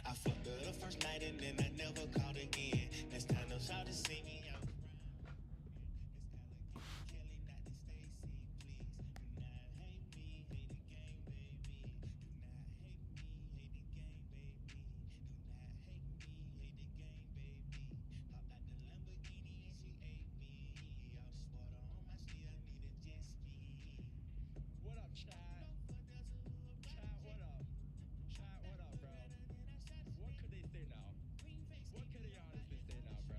I fucked her the first night and then I never called again. Next time they'll shout to see me out. Kelly, not to Stacy, please. Do not hate me, hate the game, baby. Do not hate me, hate the game, baby. Do not hate me, hate the game, baby. Hopped out the Lamborghini and she ate me. All this water on my seat, I need a jet ski. What up, chat? Chat, what up? Chat, what up, bro? What could they say now? What could they honestly say now, bro?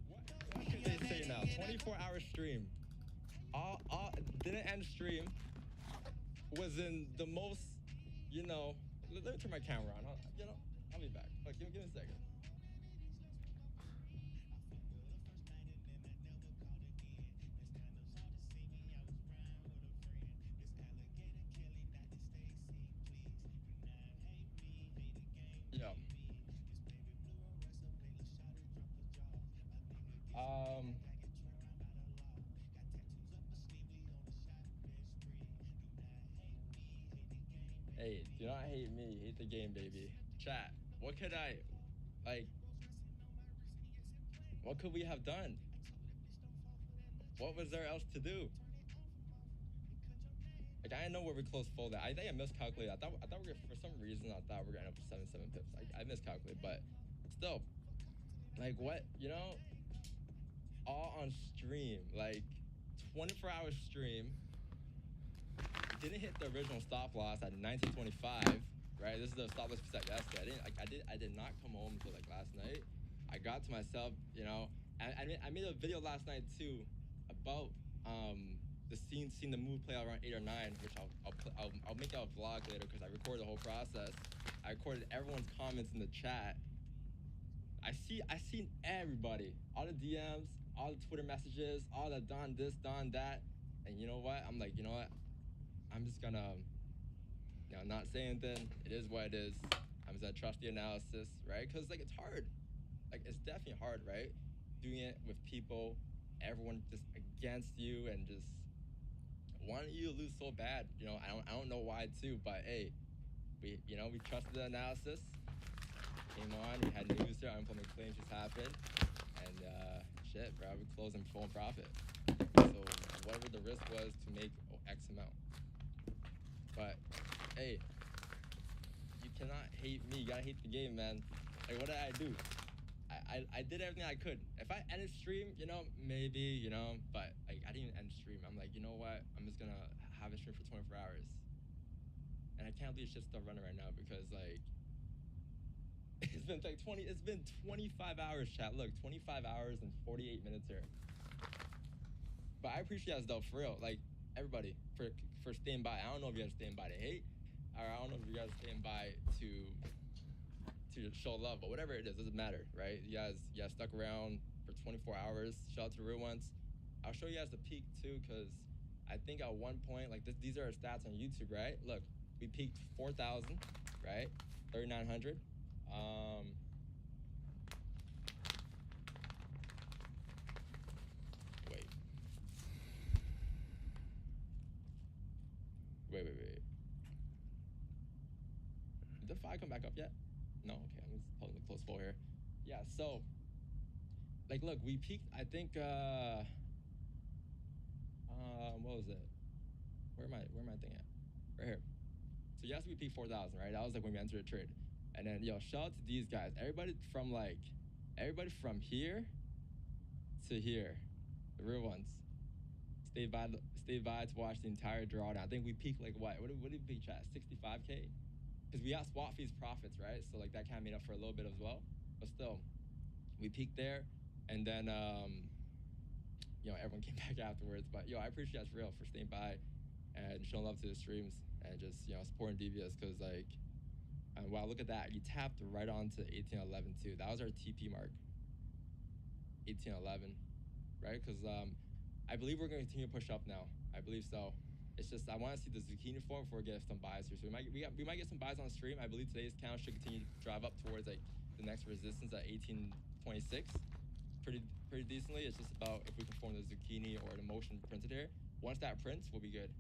What could they say now? 24-hour stream. All didn't end stream. Was in the most, you know. Let me turn my camera on. I'll be back. Look, give me a second. Yo. Um. Hey, do not hate me. Hate the game, baby. Chat. What could I, like? What could we have done? What was there else to do? Like, I didn't know where we closed full at. I think I miscalculated. I thought we were, for some reason, I thought we were gonna end up with 7 pips. I miscalculated, but still, like, what, all on stream, like, 24-hour stream. Didn't hit the original stop loss at 1925, right? This is the stop loss we set yesterday. I did not come home until like last night. I got to myself, I made a video last night too about the seeing the move play out around 8 or 9, which I'll make a vlog later because I recorded the whole process. I recorded everyone's comments in the chat. I seen everybody, all the DMs, all the Twitter messages, all the done this, done that, and you know what? I'm like, you know what? I'm just gonna, not say anything. It is what it is. I'm just gonna trust the analysis, right? Because like it's hard. Like it's definitely hard, right? Doing it with people, everyone just against you and just wanting you to lose so bad. I don't know why too, but hey, we trusted the analysis. Came on, we had news here, unemployment claims just happened, and shit, bro, we closed in full profit. So whatever the risk was to make X amount. But hey, you cannot hate me. You gotta hate the game, man. Like, what did I do? I did everything I could. If I ended stream, maybe, but like I didn't end stream. I'm like, you know what? I'm just gonna have a stream for 24 hours. And I can't believe shit's still running right now because like it's been 25 hours, chat. Look, 25 hours and 48 minutes here. But I appreciate you guys though, for real. Like everybody for staying by. I don't know if you guys are staying by to hate, or I don't know if you guys are staying by to show love, but whatever it is, doesn't matter, right? You guys stuck around for 24 hours. Shout out to the real ones. I'll show you guys the peak too, because I think at one point, like these are our stats on YouTube, right? Look, we peaked 4,000, right? 3,900. Wait. Did the 5 come back up yet? No, okay, I'm just holding the close full here. Yeah, so like look, we peaked, I think what was it? Where am I thinking at? Right here. So yes, we peaked 4,000, right? That was like when we entered a trade. And then shout out to these guys. Everybody from here to here, the real ones. Stay by to watch the entire drawdown. I think we peaked like what? What did we peak at? 65K? Because we got swap fees profits, right? So like that kind of made up for a little bit as well. But still, we peaked there, and then everyone came back afterwards. But I appreciate you guys for real for staying by and showing love to the streams and just supporting Devious, because like wow, look at that, you tapped right onto 1811 too. That was our TP mark, 1811, right? Because I believe we're going to continue to push up now. I believe so. It's just I want to see the zucchini form before we get some buys here. So we might get some buys on the stream. I believe today's count should continue to drive up towards like the next resistance at 1826 pretty decently. It's just about if we can form the zucchini or the motion printed here. Once that prints, we'll be good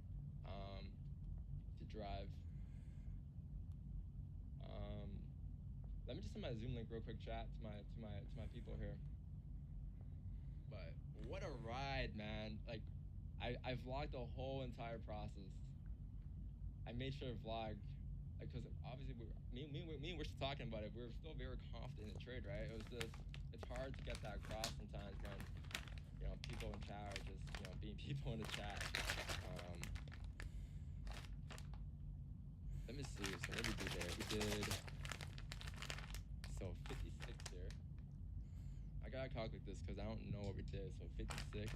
to drive. Let me just send my Zoom link real quick, chat, to my people here. But what a ride, man! Like, I vlogged the whole entire process. I made sure to vlog, like, cause obviously me and we're still talking about it. We are still very confident in the trade, right? It was just it's hard to get that across sometimes when people in chat are just being people in the chat. Um, Let me see. So what did we do there? We did so 56 here. I gotta calculate this because I don't know what we did. So 56,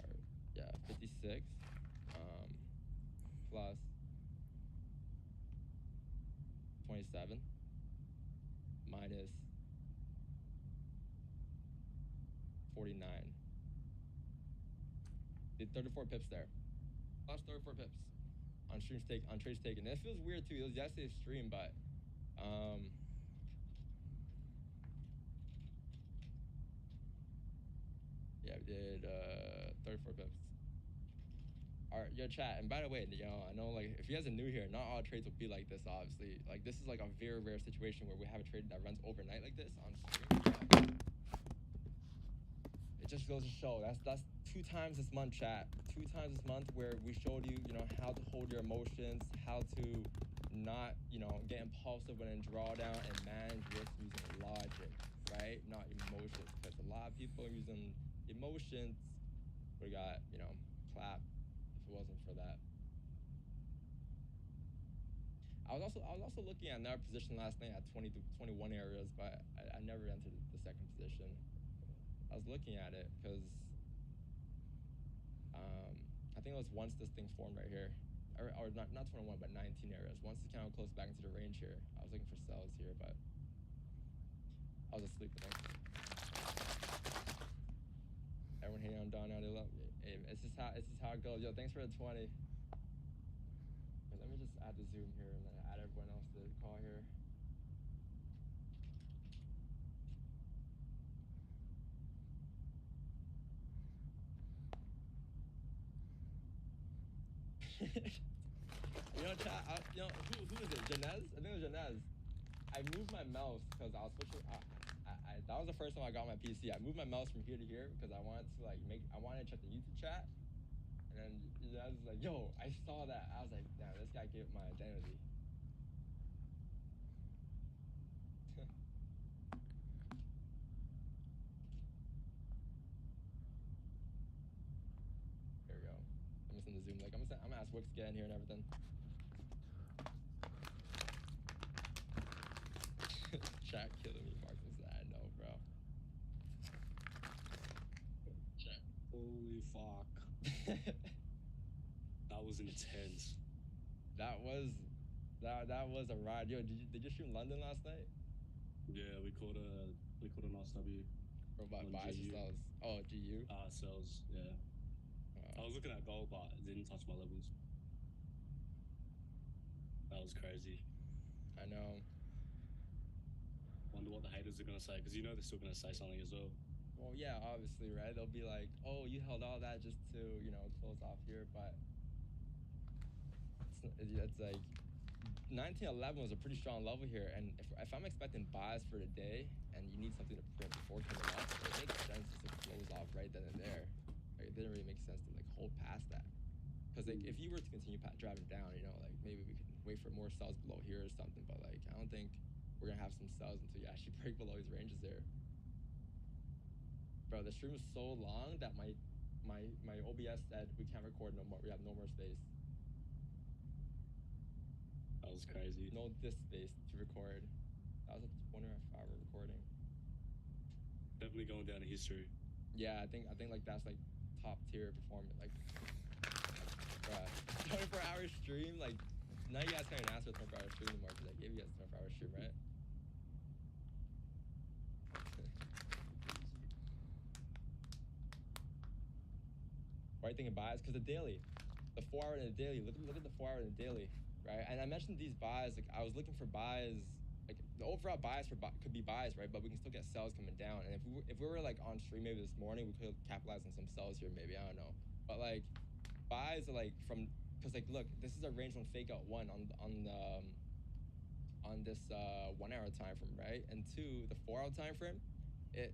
or yeah, 56 plus 27 minus 49. Did 34 pips there. Lost 34 pips on trades taken. That feels weird too. It was yesterday's stream, but yeah, we did 34 pips. All right, your chat. And by the way, I know like if you guys are new here, not all trades will be like this. Obviously, like this is like a very rare situation where we have a trade that runs overnight like this on stream. But it just goes to show that's 2 times this month, chat. 2 times this month where we showed you, how to hold your emotions, how to not, get impulsive when in drawdown and manage risk using logic, right? Not emotions, because a lot of people are using emotions. We got, clap if it wasn't for that. I was also looking at another position last night at 20 to 21 areas, but I never entered the second position. I was looking at it because I think it was once this thing formed right here, or not 21, but 19 areas. Once it's kind of close back into the range here, I was looking for sells here, but I was asleep. I think. Everyone hating on Don now. They love. Hey, it's just how it goes. Yo, thanks for the 20. Okay, let me just add the Zoom here and then add everyone else to the call here. Chat. Who is it? Janez? I think it was Janez. I moved my mouse because I was switching. That was the first time I got my PC. I moved my mouse from here to here because I wanted to I wanted to check the YouTube chat, and then I was like, "Yo, I saw that." I was like, "Damn, this guy gave my identity." There we go. I'm gonna send the Zoom link. I'm gonna ask Wix to get in here and everything. Chat killing me, Mark. I know, bro. Chat. Holy fuck. That was intense. That was a ride. Yo, did you stream London last night? Yeah, we caught an SW. Or buys or sells? Oh, GU. Sells. Yeah. I was looking at gold, but it didn't touch my levels. That was crazy. I know. Wonder what the haters are gonna say, because they're still gonna say something as well. Well, yeah, obviously, right? They'll be like, "Oh, you held all that just to, close off here," but it's like 1911 was a pretty strong level here, and if I'm expecting buys for the day, and you need something to print before coming up, it makes sense just to close off right then and there. Like, it didn't really make sense to hold past that, because if you were to continue driving down, like maybe we could wait for more sells below here or something, but I don't think we're gonna have some sells until you actually break below these ranges there. Bro, the stream was so long that my OBS said we can't record no more. We have no more space. That was crazy. No disk space to record. That was a 20-hour recording. Definitely going down in history. Yeah, I think that's top tier performance. 24-hour stream. Now you guys can't even ask for a 24-hour stream anymore because I gave you guys a 24-hour stream, right? Why are you thinking buys? Because the daily, the 4-hour and the daily. Look at the 4-hour and the daily, right? And I mentioned these buys. I was looking for buys. The overall bias could be buys, right? But we can still get sells coming down. And if we were on stream maybe this morning, we could capitalize on some sells here. Maybe, I don't know. But buys are from, because look, this is a range one fake out one on the on this 1 hour time frame, right? And two, the 4 hour time frame, it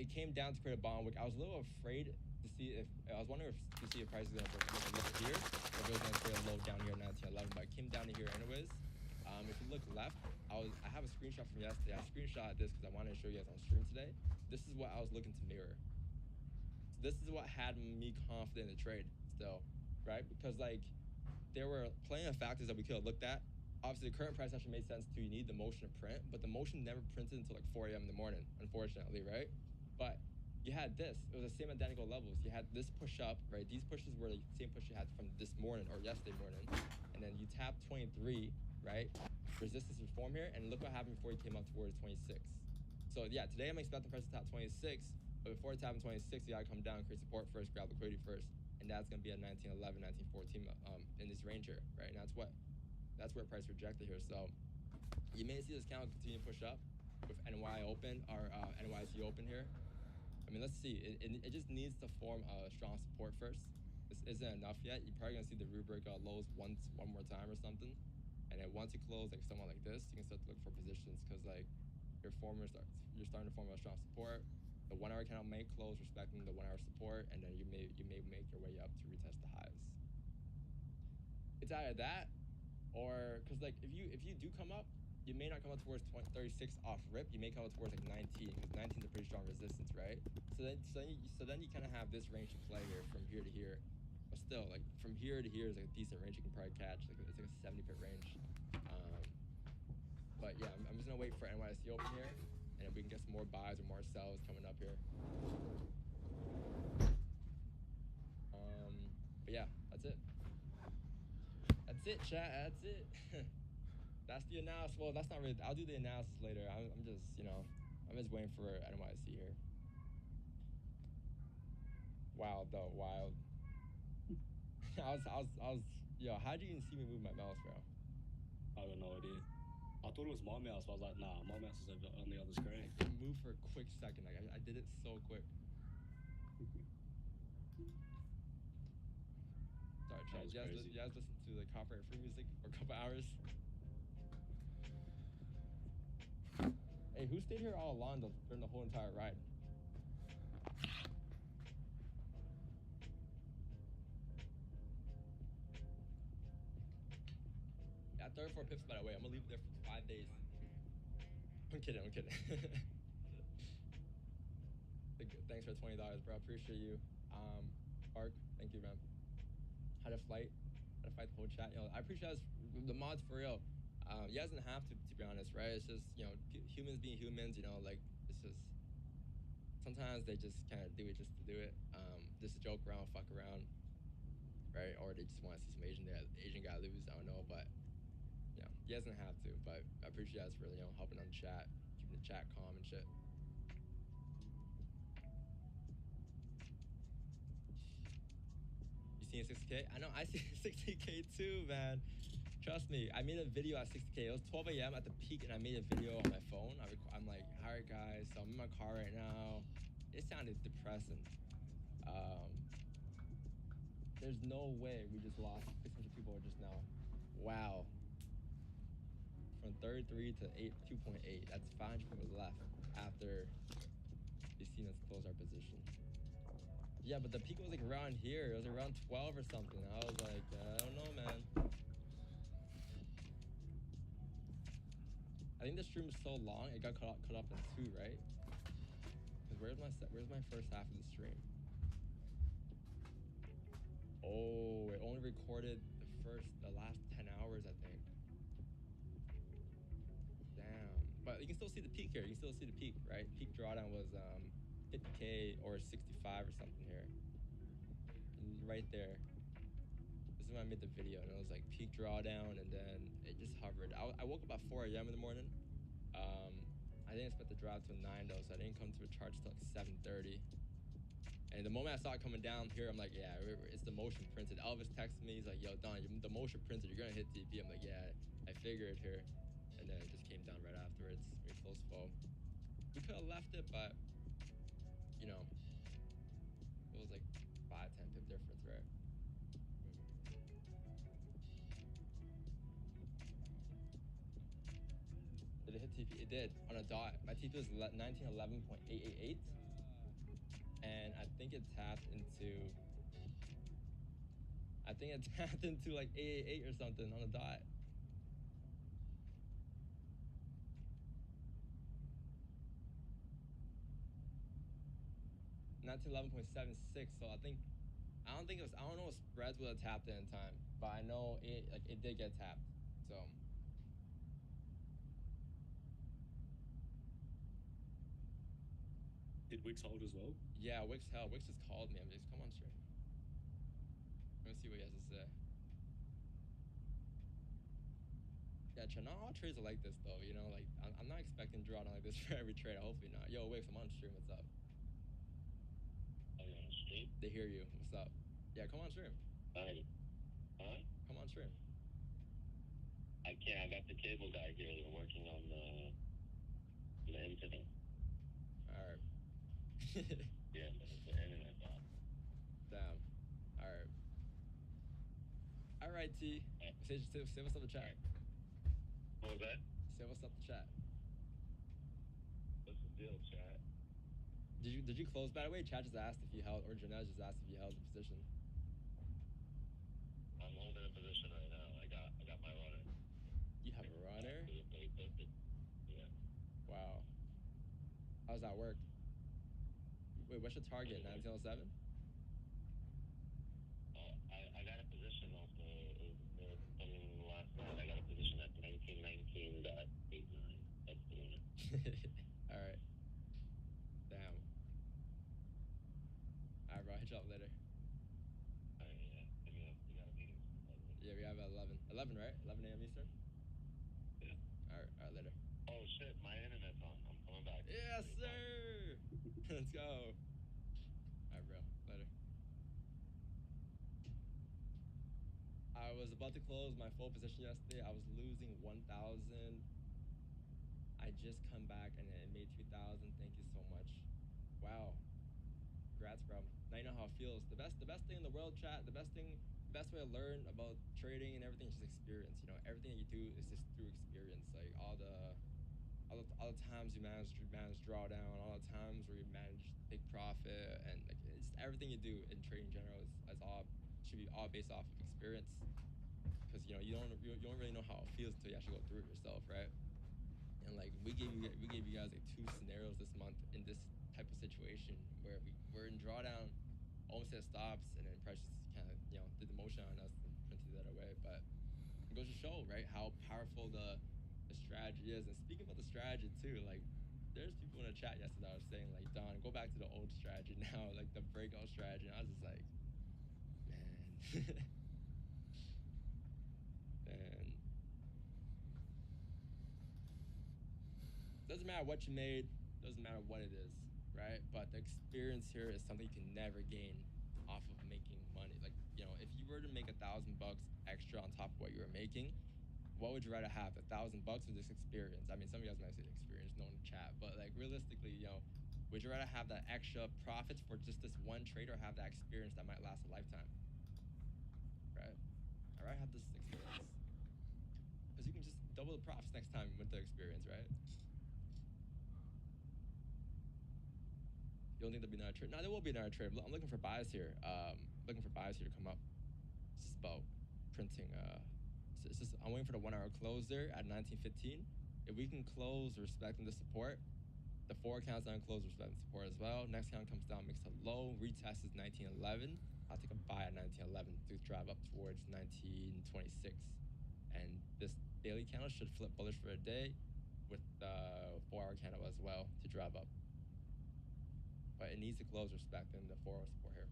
it came down to create a bond wick. I was a little afraid to see if I was wondering to see if price is gonna make a low here, or if it was gonna create a low down here at 1911, but it came down to here anyways. If you look left, I have a screenshot from yesterday. I screenshot this because I wanted to show you guys on stream today. This is what I was looking to mirror. So this is what had me confident in the trade still, right? Because like there were plenty of factors that we could have looked at. Obviously, the current price action made sense to you need the motion to print, but the motion never printed until like 4 a.m. in the morning, unfortunately, right? But you had this. It was the same identical levels. You had this push up, right? These pushes were the same push you had from this morning or yesterday morning. And then you tapped 23, right? Resistance reform here, and look what happened before you came up towards 26. So yeah, today I'm expecting price to tap 26, but before tapping 26, you gotta come down, create support first, grab liquidity first, and that's gonna be at 1911, 1914 in this range here, right? And that's where price rejected here. So you may see this candle continue to push up with NY open or NYC open here. I mean, let's see. It just needs to form a strong support first. This isn't enough yet. You're probably gonna see the rubric lows one more time or something, and then once you close like somewhere like this, you can start to look for positions because like you're starting to form a strong support. The 1 hour candle may close respecting the 1 hour support, and then you may make your way up to retest the highs. It's either that, or because like if you do come up, you may not come up towards 36 off rip. You may come up towards like 19 because 19 is a pretty strong resistance, right? So then you kind of have this range to play here from here to here. But still, like from here to here is like a decent range you can probably catch. Like it's like a 70 pip range. But yeah, I'm just gonna wait for NYC open here, and if we can get some more buys or more sells coming up here. But yeah, that's it. That's it, chat. That's it. That's the analysis. Well, that's not really. I'll do the analysis later. I'm just, I'm just waiting for NYC here. Wild though, wild. I was. Yo, how'd you even see me move my mouse, bro? I got no idea. I thought it was my mouse, but I was like, nah, my mouse is on the other screen. It moved for a quick second. Like I did it so quick. Sorry, chat. You guys listen to the copyright free music for a couple hours? Hey, who stayed here all along during the whole entire ride? Yeah, 34 pips, by the way. I'm gonna leave it there for 5 days. I'm kidding. Thanks for $20, bro. Appreciate you. Ark, thank you, man. Had a fight the whole chat. I appreciate the mods for real. You guys don't have to be honest, right? It's just, humans being humans, like, it's just, sometimes they just kind of do it just to do it. Just to joke around, fuck around, right? Or they just want to see some Asian guy lose, I don't know, but, you guys don't have to, but I appreciate you guys for, helping on the chat, keeping the chat calm and shit. You seeing 60K? I know, I see 60K too, man. Trust me, I made a video at 60K. It was 12 a.m. at the peak, and I made a video on my phone. I'm like, all right, guys, so I'm in my car right now. It sounded depressing. There's no way we just lost 600 people just now. Wow. From 33 to 2.8. That's 500 people left after they seen us close our position. Yeah, but the peak was like around here. It was around 12 or something. I was like, I don't know, man. I think the stream was so long, it got cut up in 2, right? Because where's my first half of the stream? Oh, it only recorded the last 10 hours, I think. Damn. But you can still see the peak here. You can still see the peak, right? Peak drawdown was 50K or 65 or something here. Right there. This is when I made the video, and it was like peak drawdown, and then it just hovered. I woke up at 4 a.m. in the morning. I didn't expect the drop to 9 though, so I didn't come to a charge till like 7:30. And the moment I saw it coming down here, I'm like, yeah, it's the motion printed. Elvis texted me, he's like, yo, Don, the motion printed, you're gonna hit TP. I'm like, yeah, I figured here. And then it just came down right afterwards. Very close fall. We could have left it, but it was like 5-10 pip difference, right? it did on a dot. My TP was 1911.888, and I think it tapped into. I think it tapped into like 888 or something on a dot. Nineteen 11.76. So I don't think it was. I don't know if spreads would have tapped it in time, but I know it did get tapped. So Did Wix hold as well? yeah, Wix hell. Wix just called me. I'm just come on stream. Let me see what he has to say. Yeah, not all trades are like this though. You know, like I'm not expecting drawdown like this for every trade. Hopefully not. Yo, Wix, I'm on stream. What's up? Are you on stream? They hear you. What's up? Yeah, come on stream. Hi. Huh? Come on stream. I can't. I got the cable guy here. They're working on the internet. All right. Yeah, the internet's off. Damn. All right. All right, T. Say what's up the chat. What was that? Say what's up the chat. What's the deal, chat? Did you close? By the way, chat just asked if you held, or Janelle just asked if you held the position. I'm holding a position right now. I got my runner. You have a runner? Yeah. Wow. How does that work? Wait, what's your target? 1907? I got a position off from last night. I got a position at 1919.89. That's the winner. All right. Damn. All right, bro. I'll hit you up later. All right, yeah. Hit me up. We got a meeting. Yeah, we have at 11. 11, right? 11 a.m. Eastern? Yeah. All right, later. Oh, shit. My internet's on. I'm coming back. Yes, sir. Let's go. All right, bro. Later. I was about to close my full position yesterday. I was losing 1,000. I just come back and it made 2,000. Thank you so much. Wow. Congrats, bro. Now you know how it feels. The best thing in the world, chat. The best way to learn about trading and everything is just experience. You know, everything that you do is just through experience. Like all the times you manage drawdown, all the times where you manage take profit, and like it's everything you do in trading in general is all should be all based off of experience. Because you know you don't really know how it feels until you actually go through it yourself, right? And like we gave you guys like 2 scenarios this month in this type of situation where we're in drawdown, almost at stops, and then price just kind of did the motion on us and printed that away. But it goes to show, right, how powerful the strategy is. And speaking about the strategy too, like there's people in the chat yesterday that were saying like, Don, go back to the old strategy now, like the breakout strategy. And I was just like, man, man. Doesn't matter what you made, doesn't matter what it is, right? But the experience here is something you can never gain off of making money. Like, if you were to make $1,000 extra on top of what you were making, what would you rather have, $1,000 or this experience? I mean, some of you guys might say experience, no one in chat, but like realistically, would you rather have that extra profits for just this one trade or have that experience that might last a lifetime? Right? I'd rather have this experience. Because you can just double the profits next time with the experience, right? You don't think there'll be another trade? No, there will be another trade. I'm looking for buys here. Looking for buys here to come up. It's just about printing. It's just I'm waiting for the 1 hour closer at 1915. If we can close respecting the support, the 4 counts down, close respecting support as well. Next count comes down, makes a low, retest is 1911. I'll take a buy at 1911 to drive up towards 1926. And this daily candle should flip bullish for a day with the 4 hour candle as well to drive up. But it needs to close respecting the 4 hour support here.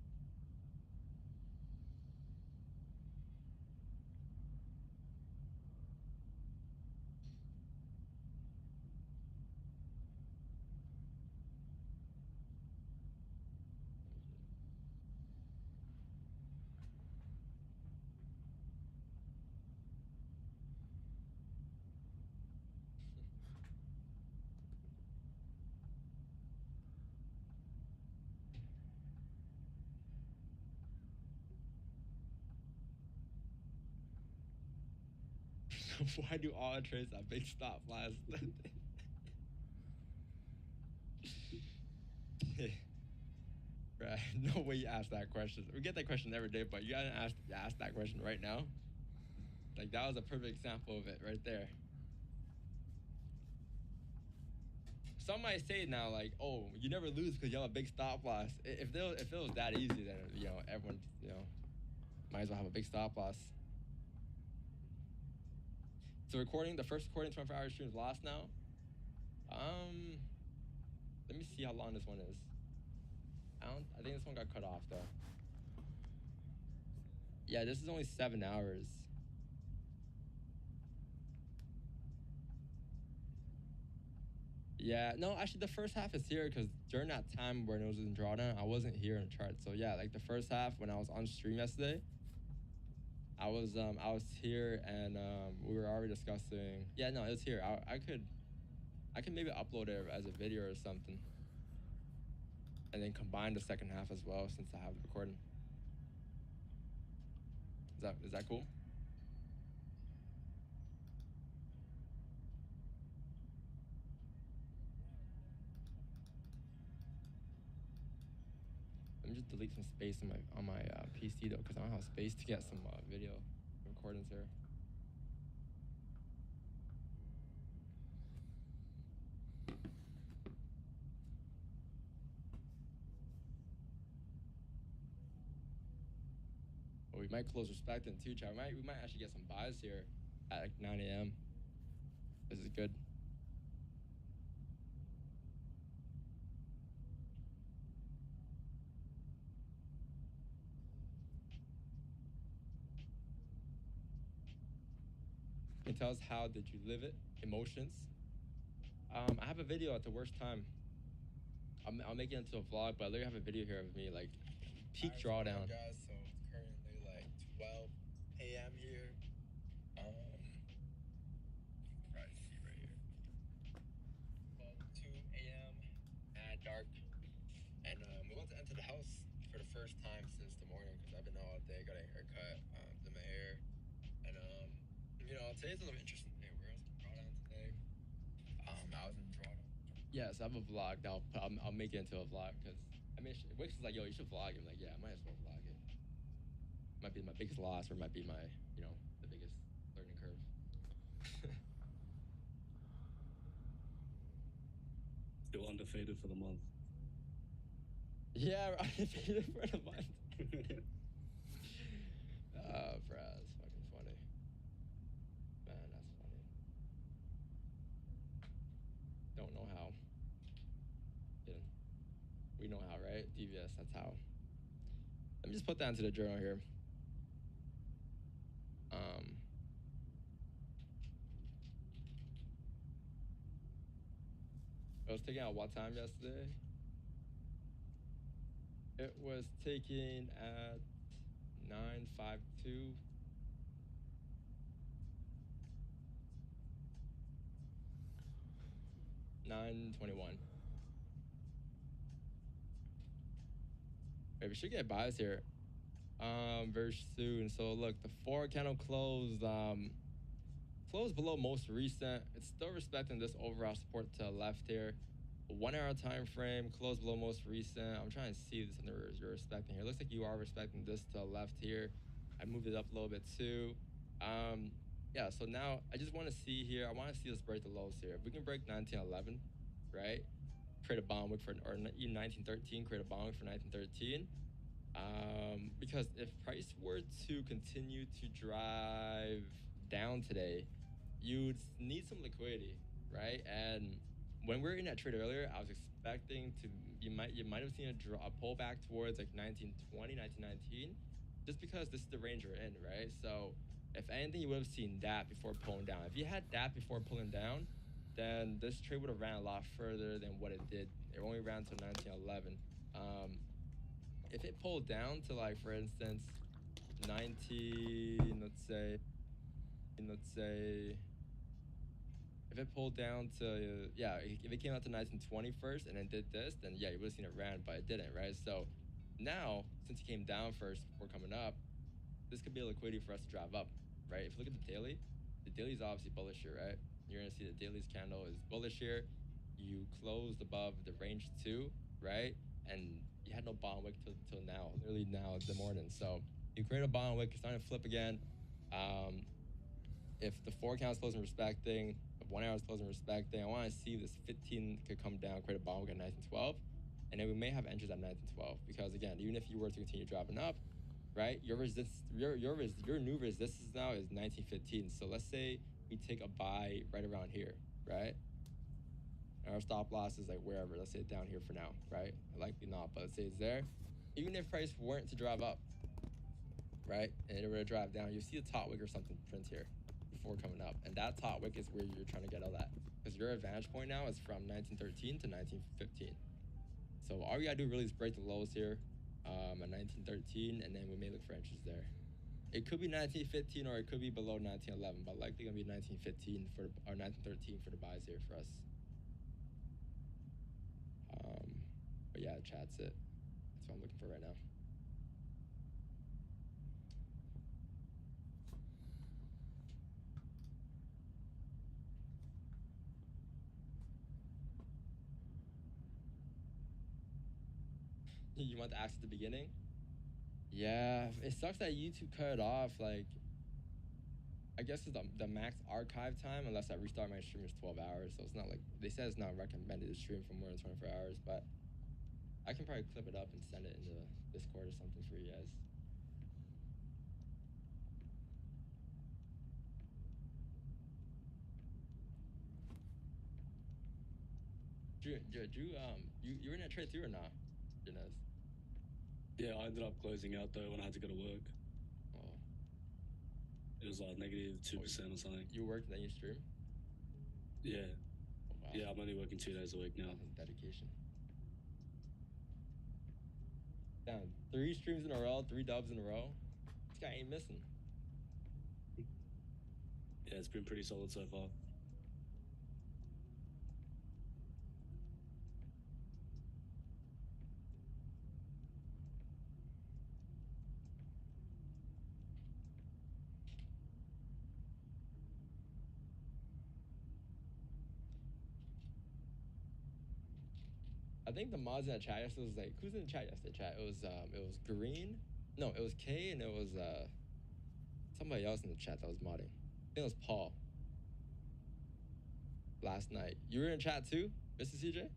Why do all trades have big stop loss? Bruh, no way you asked that question. We get that question every day, but you gotta ask that question right now. Like that was a perfect example of it right there. Some might say now, like, oh, you never lose because you have a big stop loss. If it was that easy, then everyone might as well have a big stop loss. So the first recording 24-hour stream is lost now. Let me see how long this one is. I think this one got cut off though. Yeah, this is only 7 hours. Yeah, no, actually the first half is here because during that time when it was in drawdown, I wasn't here in chart. So yeah, like the first half when I was on stream yesterday, I was here and we were already discussing. Yeah, no, it was here. I could maybe upload it as a video or something, and then combine the second half as well since I have the recording. Is that cool? Let me just delete some space on my PC though, because I don't have space to get some video recordings here. Well, we might close respect in too, chat. We might actually get some buys here at like 9 a.m. This is good. Can tell us how did you live it? Emotions. I have a video at the worst time. I'll make it into a vlog, but I literally have a video here of me like peak drawdown. Guys, so it's currently like 12 a.m. here. Right, see right here. 2 a.m. at dark, and we want to enter the house for the first time since the morning because I've been out all day, got a haircut, did my hair, and today's a little interesting day. We're in drawdown today. I was in drawdown. Yes, I have a vlog. I'll make it into a vlog because Wix is like, yo, you should vlog it. I'm like, yeah, I might as well vlog it. Might be my biggest loss, or might be my, the biggest learning curve. Still undefeated for the month. Yeah, undefeated for the month. Bruh, that's fucking funny. Man, that's funny. Don't know how. Kidding. We know how, right? DVS, that's how. Let me just put that into the journal here. I was taking out what time yesterday? It was taking at 9:52. $9.21. Maybe we should get buys here very soon. So look, the 4 candle closed below most recent. It's still respecting this overall support to the left here. 1 hour time frame closed below most recent. I'm trying to see if this is something you're respecting here. Looks like you are respecting this to the left here. I moved it up a little bit too. Yeah, so now I just want to see here. I want to see us break the lows here. If we can break 1911, right? Create a bond wick or even 1913, create a bond wick for 1913. Because if price were to continue to drive down today, you'd need some liquidity, right? And when we were in that trade earlier, I was expecting you might have seen a pullback towards like 1920, 1919, just because this is the range we're in, right? So if anything, you would have seen that before pulling down. If you had that before pulling down, then this trade would have ran a lot further than what it did. It only ran to 1911. If it pulled down to, like, for instance, 19, let's say, if it pulled down to, yeah, if it came out to 1920 first and then did this, then yeah, you would have seen it ran, but it didn't, right? So now, since it came down first before coming up, this could be a liquidity for us to drive up, right? If you look at the daily is obviously bullish here, right? You're gonna see the daily's candle is bullish here. You closed above the range 2, right? And you had no bottom wick till now, literally now the morning. So you create a bottom wick, you're starting to flip again. If the 4 count's closing respecting, if 1 hour is closing respecting, I want to see this 15 could come down, create a bottom wick at 1912, and then we may have entries at 1912 because again, even if you were to continue dropping up, right, your new resistance now is 1915. So let's say we take a buy right around here, right? Our stop loss is like wherever. Let's say down here for now, right? Likely not, but let's say it's there. Even if price weren't to drive up, right, and it were to drive down, you see a top wick or something print here before coming up, and that top wick is where you're trying to get all that because your advantage point now is from 1913 to 1915. So all you gotta do really is break the lows here at 1913, and then we may look for entries there. It could be 1915 or it could be below 1911, but likely gonna be 1915 or 1913 for the buys here for us. But yeah, chat's it. That's what I'm looking for right now. You want the axe at the beginning? Yeah, it sucks that YouTube cut it off. Like, I guess it's the max archive time, unless I restart my stream, is 12 hours. So it's not like, they said it's not recommended to stream for more than 24 hours, but I can probably clip it up and send it into Discord or something for you guys. Drew, you were in that trade too or not, Janez? Yeah, I ended up closing out though when I had to go to work. Oh, It was like -2% or something. you worked and then you stream? Yeah. Oh, wow. Yeah, I'm only working 2 days a week now. Dedication. Damn, 3 streams in a row, 3 dubs in a row. This guy ain't missing. Yeah, it's been pretty solid so far. I think the mods in the chat yesterday was like, who's in the chat yesterday? Chat. It was Green. No, it was K and it was somebody else in the chat that was modding. I think it was Paul. Last night. You were in chat too, Mr. CJ?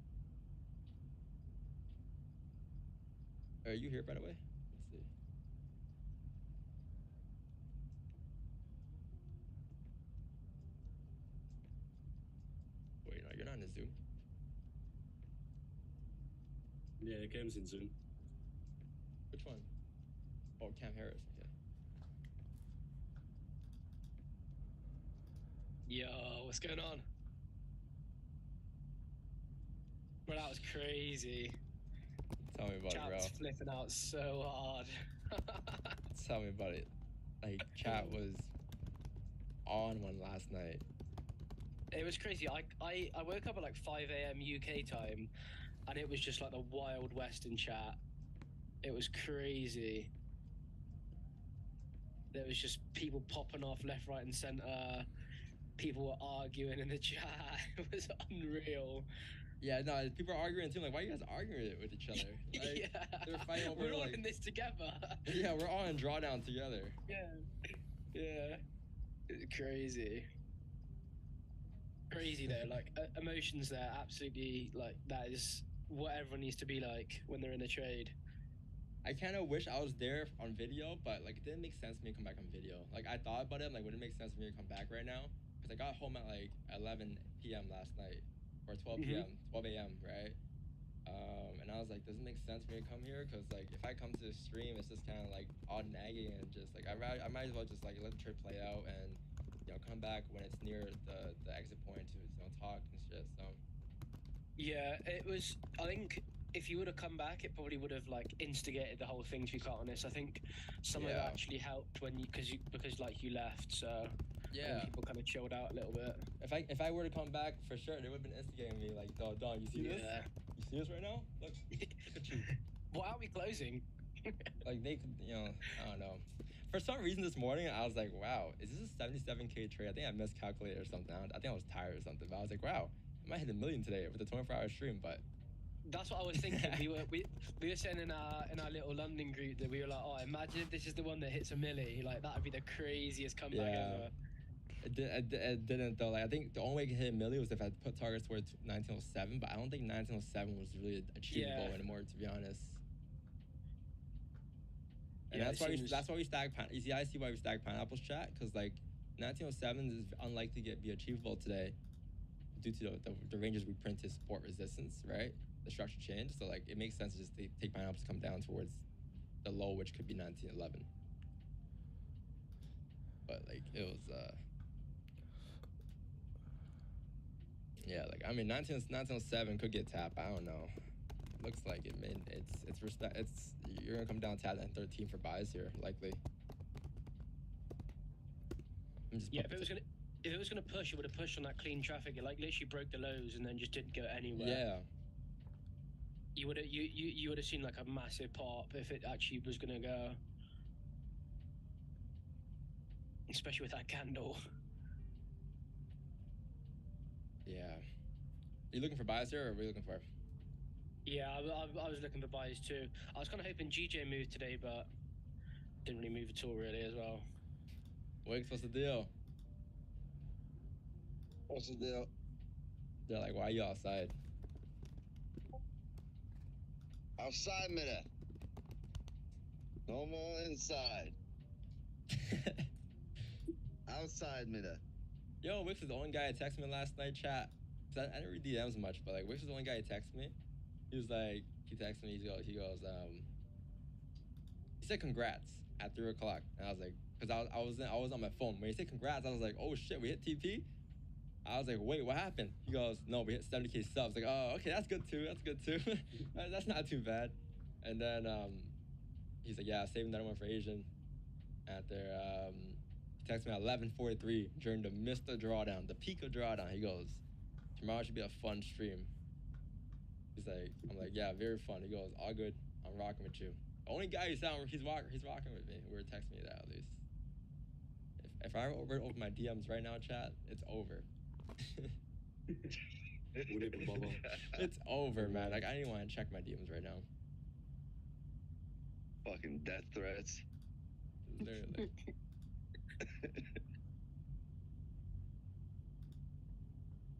Are you here by the way? Let's see. Wait, no, you're not in the Zoom. Yeah, the game's in Zoom. Which one? Oh, Cam Harris. Okay. Yo, what's going on? Bro, that was crazy. Tell me about Chat it, bro. was flipping out so hard. Tell me about it. Like, chat was on one last night. It was crazy. I woke up at like 5 a.m. UK time, and it was just like the Wild West in chat. It was crazy. There was just people popping off left, right, and center. People were arguing in the chat. It was unreal. Yeah, no, people are arguing too. Like, why are you guys arguing with each other? Like, Yeah, they're fighting over we're all like, in this together. yeah, we're all in drawdown together. Yeah. It's crazy. Crazy though, like emotions there, absolutely. Like that is what everyone needs to be like when they're in a trade. I kind of wish I was there on video, but like it didn't make sense for me to come back on video. Like I thought about it, like would it make sense for me to come back right now? Because I got home at like 11 p.m. last night, or 12 p.m., 12 a.m. right? And I was like, does it make sense for me to come here? Because like if I come to the stream, it's just kind of like all nagging and just like I might as well just like let the trip play out and come back when it's near the exit point to talk and shit. So yeah, it was. I think if you would have come back, it probably would have like instigated the whole thing. To be quite honest, I think some of it actually helped when because like you left, so yeah, people kind of chilled out a little bit. If I were to come back for sure, they would have been instigating me like, dog, you see this? You see this right now? Look at you. Why are we closing? Like they could, I don't know. For some reason this morning, I was like, wow, is this a 77K trade? I think I miscalculated or something. I think I was tired or something. But I was like, wow, I might hit $1 million today with a 24-hour stream. But That's what I was thinking. We were saying in our little London group that we were like, oh, imagine if this is the one that hits a milli. Like that would be the craziest comeback Yeah. ever. It didn't though. Like I think the only way I could hit a milli was if I put targets towards 1907, but I don't think 1907 was really achievable Yeah. anymore, to be honest. And Yeah, that's it why seems- that's why we stack you see, I see why we stack pineapples, chat, because like 1907 is unlikely to be achievable today due to the ranges we print to support resistance, right? The structure change, so like it makes sense to just take pineapples to come down towards the low, which could be 1911. But like it was yeah, like I mean 1907 could get tapped. I don't know. Looks like it. Man, it's you're gonna come down tap and 13 for buys here, likely. Yeah, if it was gonna push, it would have pushed on that clean traffic. It like literally broke the lows and then just didn't go anywhere. Yeah. You would have seen like a massive pop if it actually was gonna go. Especially with that candle. Yeah. Are you looking for buys here, or are we looking for? Yeah, I was looking for buys too. I was kind of hoping GJ moved today, but didn't really move at all, really, as well. Wiggs, what's the deal? What's the deal? They're like, why are you outside? Outside minute. No more inside. Outside minute. Yo, Wix is the only guy that texted me last night, chat. I didn't read DMs much, but like Wix is the only guy that texted me. He was like, he texted me, he goes, he said congrats at 3 o'clock. And I was like, because I was on my phone. When he said congrats, I was like, oh shit, we hit TP? I was like, wait, what happened? He goes, no, we hit 70K subs. Like, oh, okay, that's good too. That's good too. That's not too bad. And then he's like, yeah, saving that one for Asian. After he texted me at 11:43 during the Mr. Drawdown, the peak of drawdown. He goes, tomorrow should be a fun stream. He's like, I'm like, yeah, very fun. He goes, all good. I'm rocking with you. The only guy he's rocking with me. We were texting me that at least. If I were to open my DMs right now, chat, it's over. It's over, man. Like I didn't even want to check my DMs right now. Fucking death threats. Literally.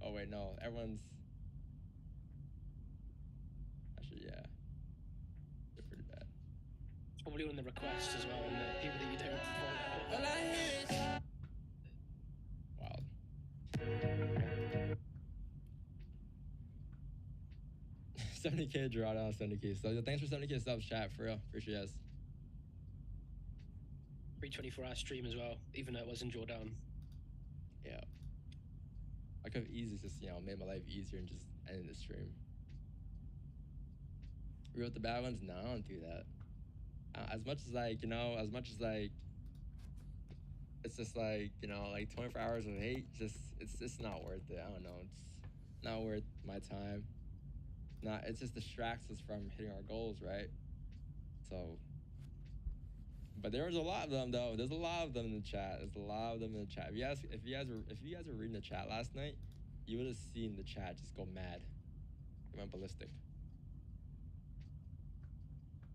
Oh wait, no. Everyone's actually, yeah. They're pretty bad. It's probably on the requests as well, and the people that you don't follow. Wild. $70K drawdown, $70K. So thanks for 70K subs, chat, for real. Appreciate it. Free 24-hour stream as well, even though it wasn't drawdown. Yeah. I could have easily just, made my life easier and just ended the stream. Rewrote the bad ones? No, I don't do that. As much as it's just like, like 24 hours of hate, it's not worth it. I don't know. It's not worth my time. It just distracts us from hitting our goals, right? So, but there was a lot of them though. There's a lot of them in the chat. If you guys were reading the chat last night, you would have seen the chat just go mad. It went ballistic.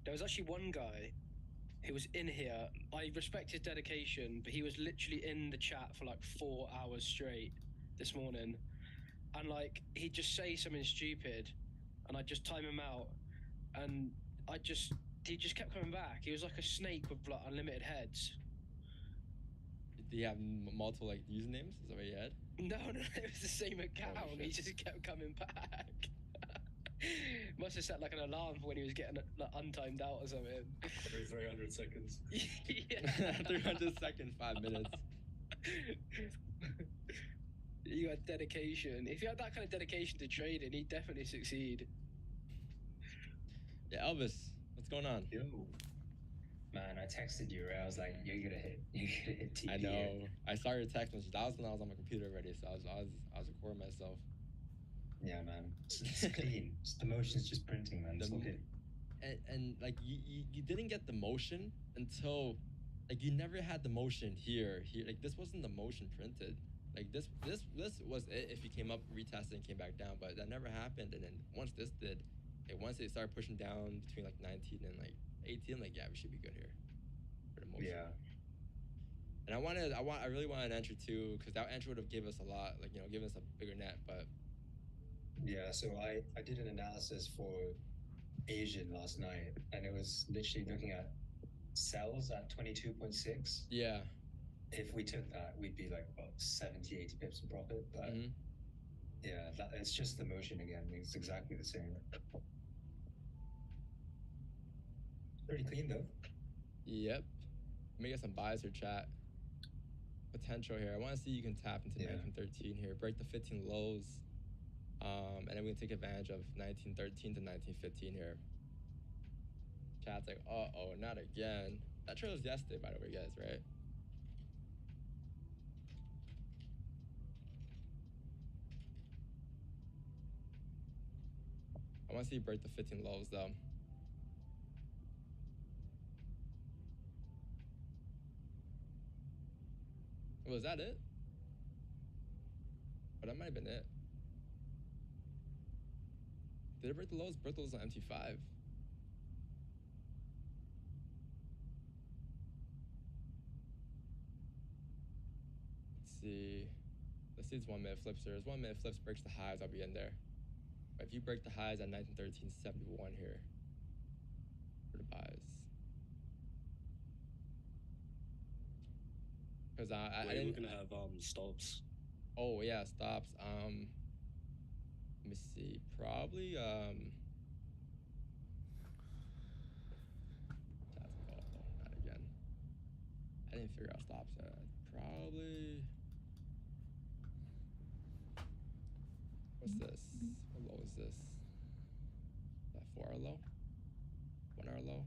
There was actually one guy who was in here. I respect his dedication, but he was literally in the chat for like 4 hours straight this morning. And like he'd just say something stupid and I'd just time him out, and he just kept coming back. He was like a snake with like unlimited heads. Do you have multiple like usernames? Is that what you had? No, it was the same account. Oh, He shit. just kept coming back. Must have set like an alarm for when he was getting like untimed out or something. Every 300 seconds. Yeah. 300 seconds, 5 minutes. You had dedication. If you had that kind of dedication to trading, he'd definitely succeed. Yeah, Elvis, what's going on? Yo, man, I texted you. Right? I was like, you're gonna hit TP. I know. I saw your text message. That was when I was on my computer already, so I was recording myself. Yeah, man. It's clean. The motion's just printing, man. It's okay. And like you didn't get the motion until like you never had the motion here. Like this wasn't the motion printed. Like this was it if you came up, retested, and came back down, but that never happened. And then once this did, once they start pushing down between like 19 and like 18, like, yeah, we should be good here for the most. Yeah. And I really wanted an entry too, because that entry would have given us a lot, like, you know, given us a bigger net. But Yeah, so I did an analysis for Asian last night, and it was literally looking at sells at 22.6. yeah, If we took that, we'd be like about 70, 80 pips in profit. But Mhm. yeah, it's just the motion again. It's exactly the same. Pretty clean though. Yep. Let me get some buys or chat. Potential here. I want to see you can tap into Yeah. 1913 here, break the 15 lows, and then we can take advantage of 1913 to 1915 here. Chat's like, uh-oh, not again. That trade was yesterday, by the way, guys, right? I want to see you break the 15 lows, though. Was that it? Oh, that might have been it. Did it break the lows? Break the lows on MT5. Let's see. Let's see, it's 1 minute flips here. As 1 minute flips breaks the highs, I'll be in there. But if you break the highs at 1913.71 here for the buys. Because I Wait, didn't. we're gonna have stops. Oh yeah, stops. Let me see. Probably that's not again. I didn't figure out stops yet. Probably. What's this? What low is this? Is that 4 hour low? 1 hour low?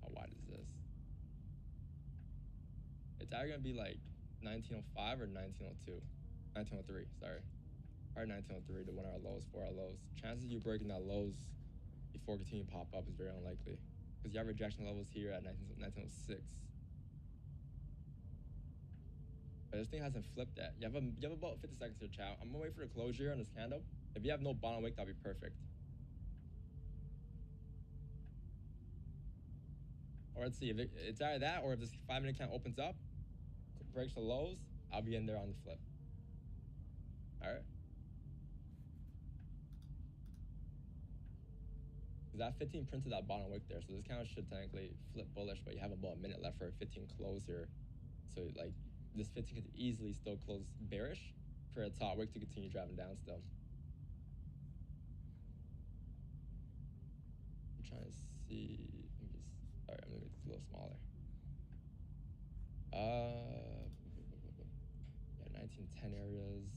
How wide is this? It's either gonna be like 1905 or 1902. 1903, sorry. Or 1903, the 1 hour lows, 4 hour lows. Chances of you breaking that lows before continuing to pop up is very unlikely. Because you have rejection levels here at 1906. But this thing hasn't flipped yet. You have about 50 seconds to chat. I'm gonna wait for the closure on this candle. If you have no bottom wick, that'll be perfect. Or let's see, if it's either that or if this 5 minute candle opens up, breaks the lows, I'll be in there on the flip. All right. That 15 printed that bottom wick there, so this candle should technically flip bullish, but you have about a minute left for a 15 close here. So like this 15 could easily still close bearish for a top wick to continue driving down still. I'm trying to see. Sorry, I'm gonna make this a little smaller. Yeah, 1910 areas.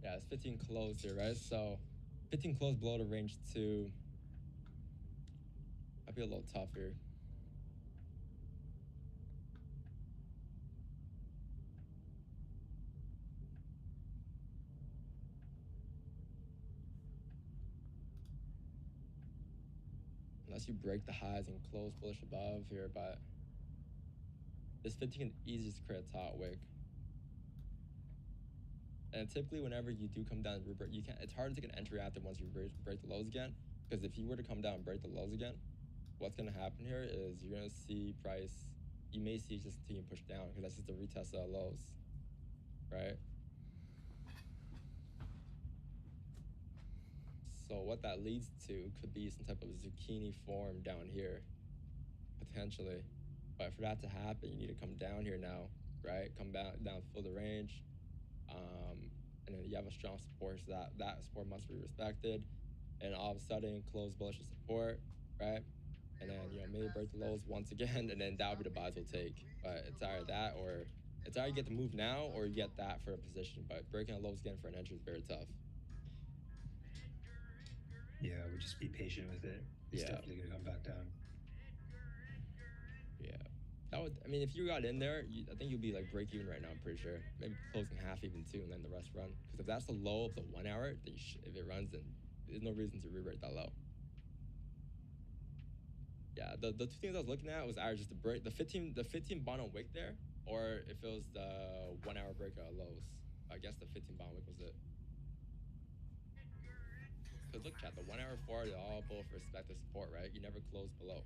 Yeah, it's 15 closed here, right? So 15 closed below the range 2. Might be a little tough here. Unless you break the highs and close bullish above here, but this 15 can easily create a top wick. And typically, whenever you do come down and revert, you can't. It's hard to take an entry after once you break the lows again. Because if you were to come down and break the lows again, what's gonna happen here is you're gonna see price. You may see just continue push down because that's just a retest of the lows, right? So what that leads to could be some type of zucchini form down here, potentially. But for that to happen, you need to come down here now, right? Come down fill the range. And then you have a strong support, so that support must be respected. And all of a sudden, close bullish support, right? And then, you know, maybe break the lows once again, and then that would be the buys we'll take. But it's either that or it's either you get the move now or you get that for a position. But breaking the lows again for an entry is very tough. Yeah, we'll just be patient with it. It's definitely gonna come back down. Yeah. That would, I mean, if you got in there, I think you'll be like break even right now, I'm pretty sure. Maybe closing half even too, and then the rest run. Because if that's the low of the 1 hour, then if it runs, then there's no reason to re-rate that low. Yeah, the two things I was looking at was either just the break, the 15 bottom wick there, or if it was the 1 hour breakout at lows. I guess the 15 bottom wick was it. Because look, chat, the 1 hour forward, they all both respect the support, right? You never close below.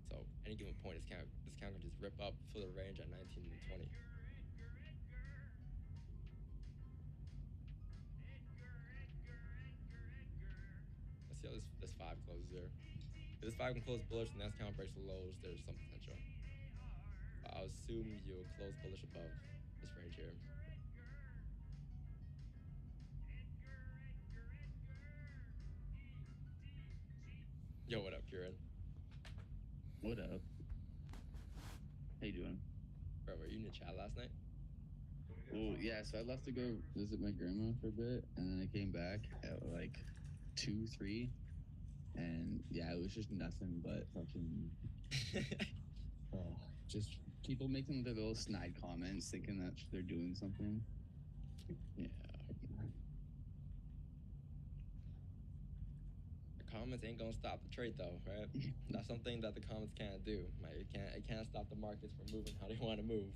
So any given point, this count can just rip up for the range at 19 and 20. Let's see how this 5 closes here. If this 5 can close bullish, and that's count breaks the lows, there's some potential. I'll assume you'll close bullish above this range here. Yo, what up, Kieran? What up? How you doing? Bro, were you in the chat last night? Well, yeah, so I left to go visit my grandma for a bit, and then I came back at like 2, 3, and yeah, it was just nothing but fucking just people making their little snide comments, thinking that they're doing something. Yeah. The comments ain't gonna stop the trade though, right? That's something that the comments can't do. Like it can't stop the markets from moving how they want to move.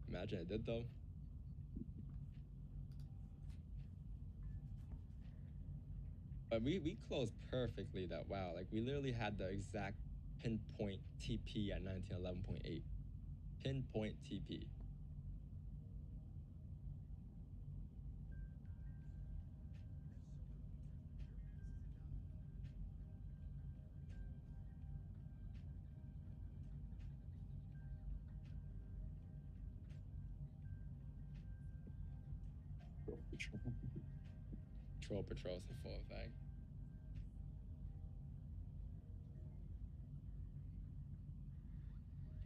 Imagine it did though. But we closed perfectly that wow. Like we literally had the exact pinpoint TP at 1911.8. Pinpoint TP. Troll patrols in full effect.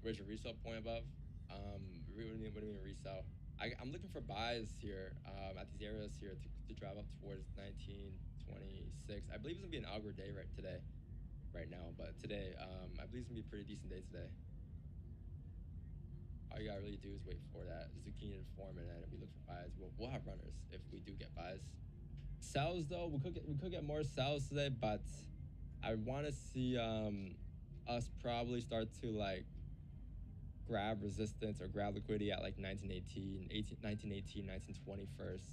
Where's your resell point above? What do you mean resell? I'm looking for buys here at these areas here to drive up towards 1926. I believe it's gonna be an algo day right now, but today I believe it's gonna be a pretty decent day today. All you gotta really do is wait for that zucchini to form, and then we look for buys. We'll have runners if we do get buys. Sells though, we could get more sells today, but I want to see us probably start to like grab resistance or grab liquidity at like 1920 first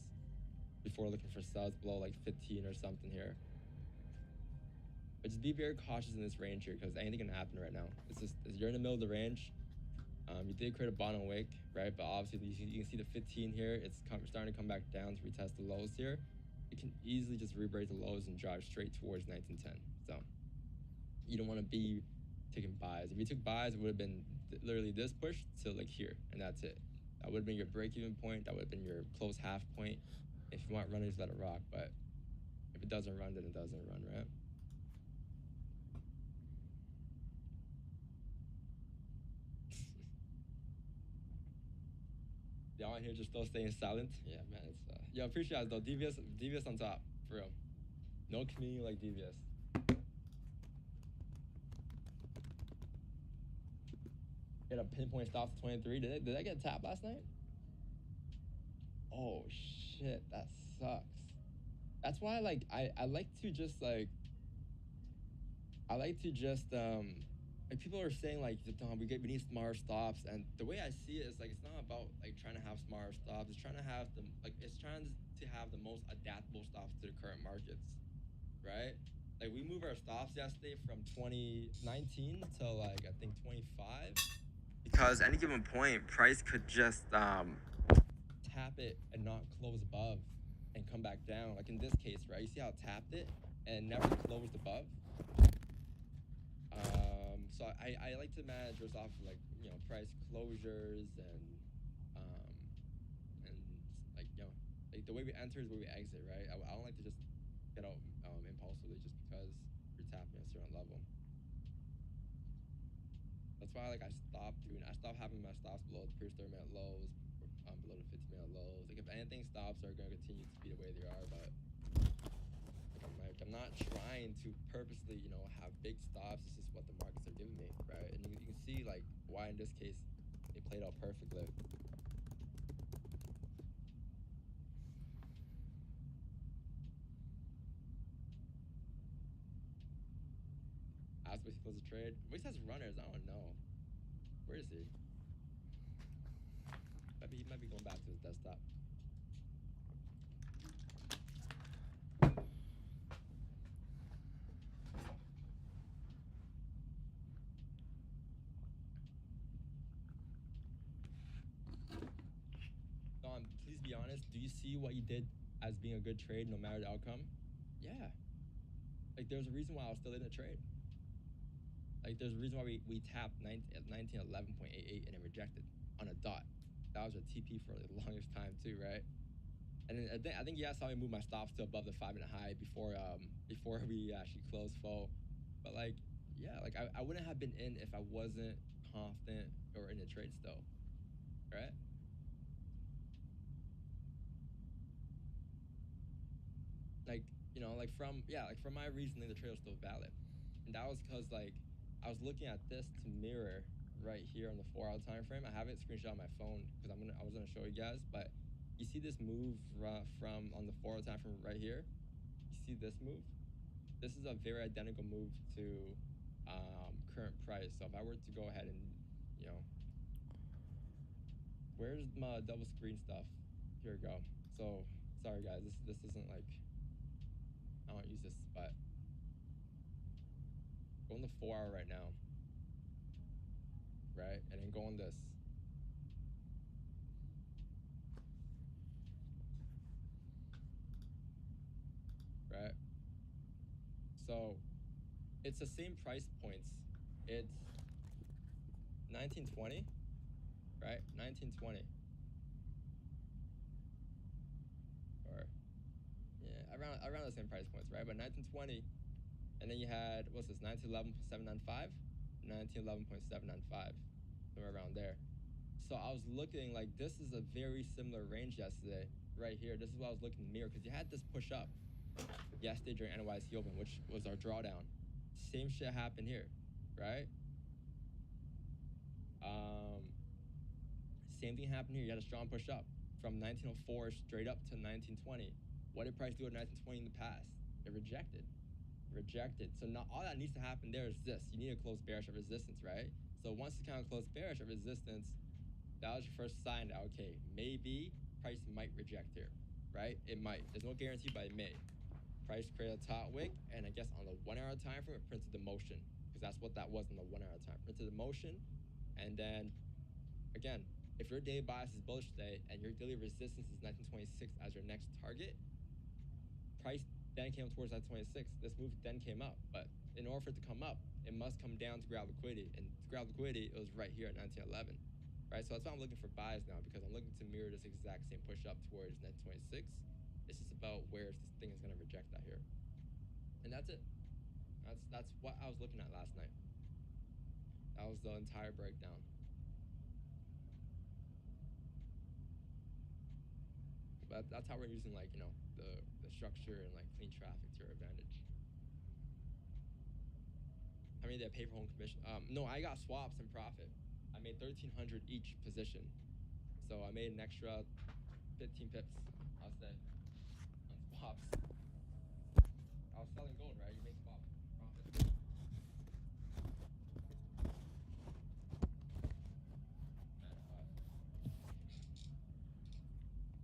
before looking for sells below like 15 or something here. But just be very cautious in this range here because anything can happen right now. It's just you're in the middle of the range. You did create a bottom wick, right? But obviously you can see the 15 here. It's starting to come back down to retest the lows here. It can easily just re-break the lows and drive straight towards 1910. So you don't want to be taking buys. If you took buys, it would have been literally this push to like here, and that's it. That would have been your break-even point. That would have been your close half point. If you want runners, let it rock. But if it doesn't run, then it doesn't run, right? Y'all in here just still staying silent? Yeah, man. It's yo, appreciate it though. Devious on top, for real. No community like Devious. Get a pinpoint stop to 23. Did I get tapped last night? Oh shit, that sucks. That's why like I like to just like people are saying like we need smarter stops, and the way I see it is like it's not about like trying to have smarter stops. It's trying to have the most adaptable stops to the current markets, right? Like we moved our stops yesterday from 2019 to like I think 25 because any given point price could just tap it and not close above and come back down. Like in this case, right? You see how it tapped it and never closed above. So I like to manage risk off of like price closures and like like the way we enter is the way we exit, right? I don't like to just get out impulsively just because you're tapping a certain level. That's why like I stopped having my stops below the previous 30-minute lows, below the 15-minute lows. Like if anything, stops are gonna continue to be the way they are, but I'm not trying to purposely, have big stops. It's just what the markets are giving me, right? And you can see like why in this case they played out perfectly. That's what he closed the trade. What says runners? I don't know. Where is he? He might be going back to his desktop. Please be honest. Do you see what you did as being a good trade no matter the outcome? Yeah. Like, there's a reason why I was still in the trade. Like, there's a reason why we tapped 1911.88 and it rejected on a dot. That was a TP for the longest time too, right? And then I think you guys saw me move my stops to above the 5-minute high before we actually closed full. But like, yeah, like I wouldn't have been in if I wasn't confident or in the trade still, right? Like, you know, like from my reasoning, the trade was still valid, and that was because like I was looking at this to mirror right here on the 4-hour time frame. I have it screenshot on my phone because I was gonna show you guys, but you see this move from on the 4-hour time frame right here. You see this move? This is a very identical move to current price. So if I were to go ahead and, you know, where's my double screen stuff? Here we go. So sorry guys, this isn't like, I don't use this, but go on the 4-hour right now, right? And then go on this. Right? So it's the same price points. It's 1920, right? 1920. Or yeah, around the same price points, right? But 1920, and then you had, what's this, 1911.795, 1911.795, somewhere around there. So I was looking like this is a very similar range yesterday, right here. This is what I was looking in the mirror because you had this push up yesterday during NYC Open, which was our drawdown. Same shit happened here, right? Same thing happened here. You had a strong push up from 1904 straight up to 1920. What did price do at 1920 in the past? It rejected. So now all that needs to happen there is this. You need to close bearish at resistance, right? So once you kind of close bearish at resistance, that was your first sign that, okay, maybe price might reject here, right? It might. There's no guarantee, but it may. Price created a top wick, and I guess on the 1-hour time frame, it printed the motion, because that's what that was on the 1-hour time. Printed the motion, and then, again, if your daily bias is bullish today, and your daily resistance is 1926 as your next target, price then came towards 1926. This move then came up, but in order for it to come up, it must come down to grab liquidity, and to grab liquidity, it was right here at 1911. Right, so that's why I'm looking for buys now, because I'm looking to mirror this exact same push up towards 1926. It's just about where this thing is going to reject that here, and that's it. That's what I was looking at last night. That was the entire breakdown. But that's how we're using, like, you know, the structure and like clean traffic to our advantage. How many did I pay for home commission? No, I got swaps in profit. I made 1,300 each position, so I made an extra 15 pips, I'll say, on swaps. I was selling gold, right? You make swap profit.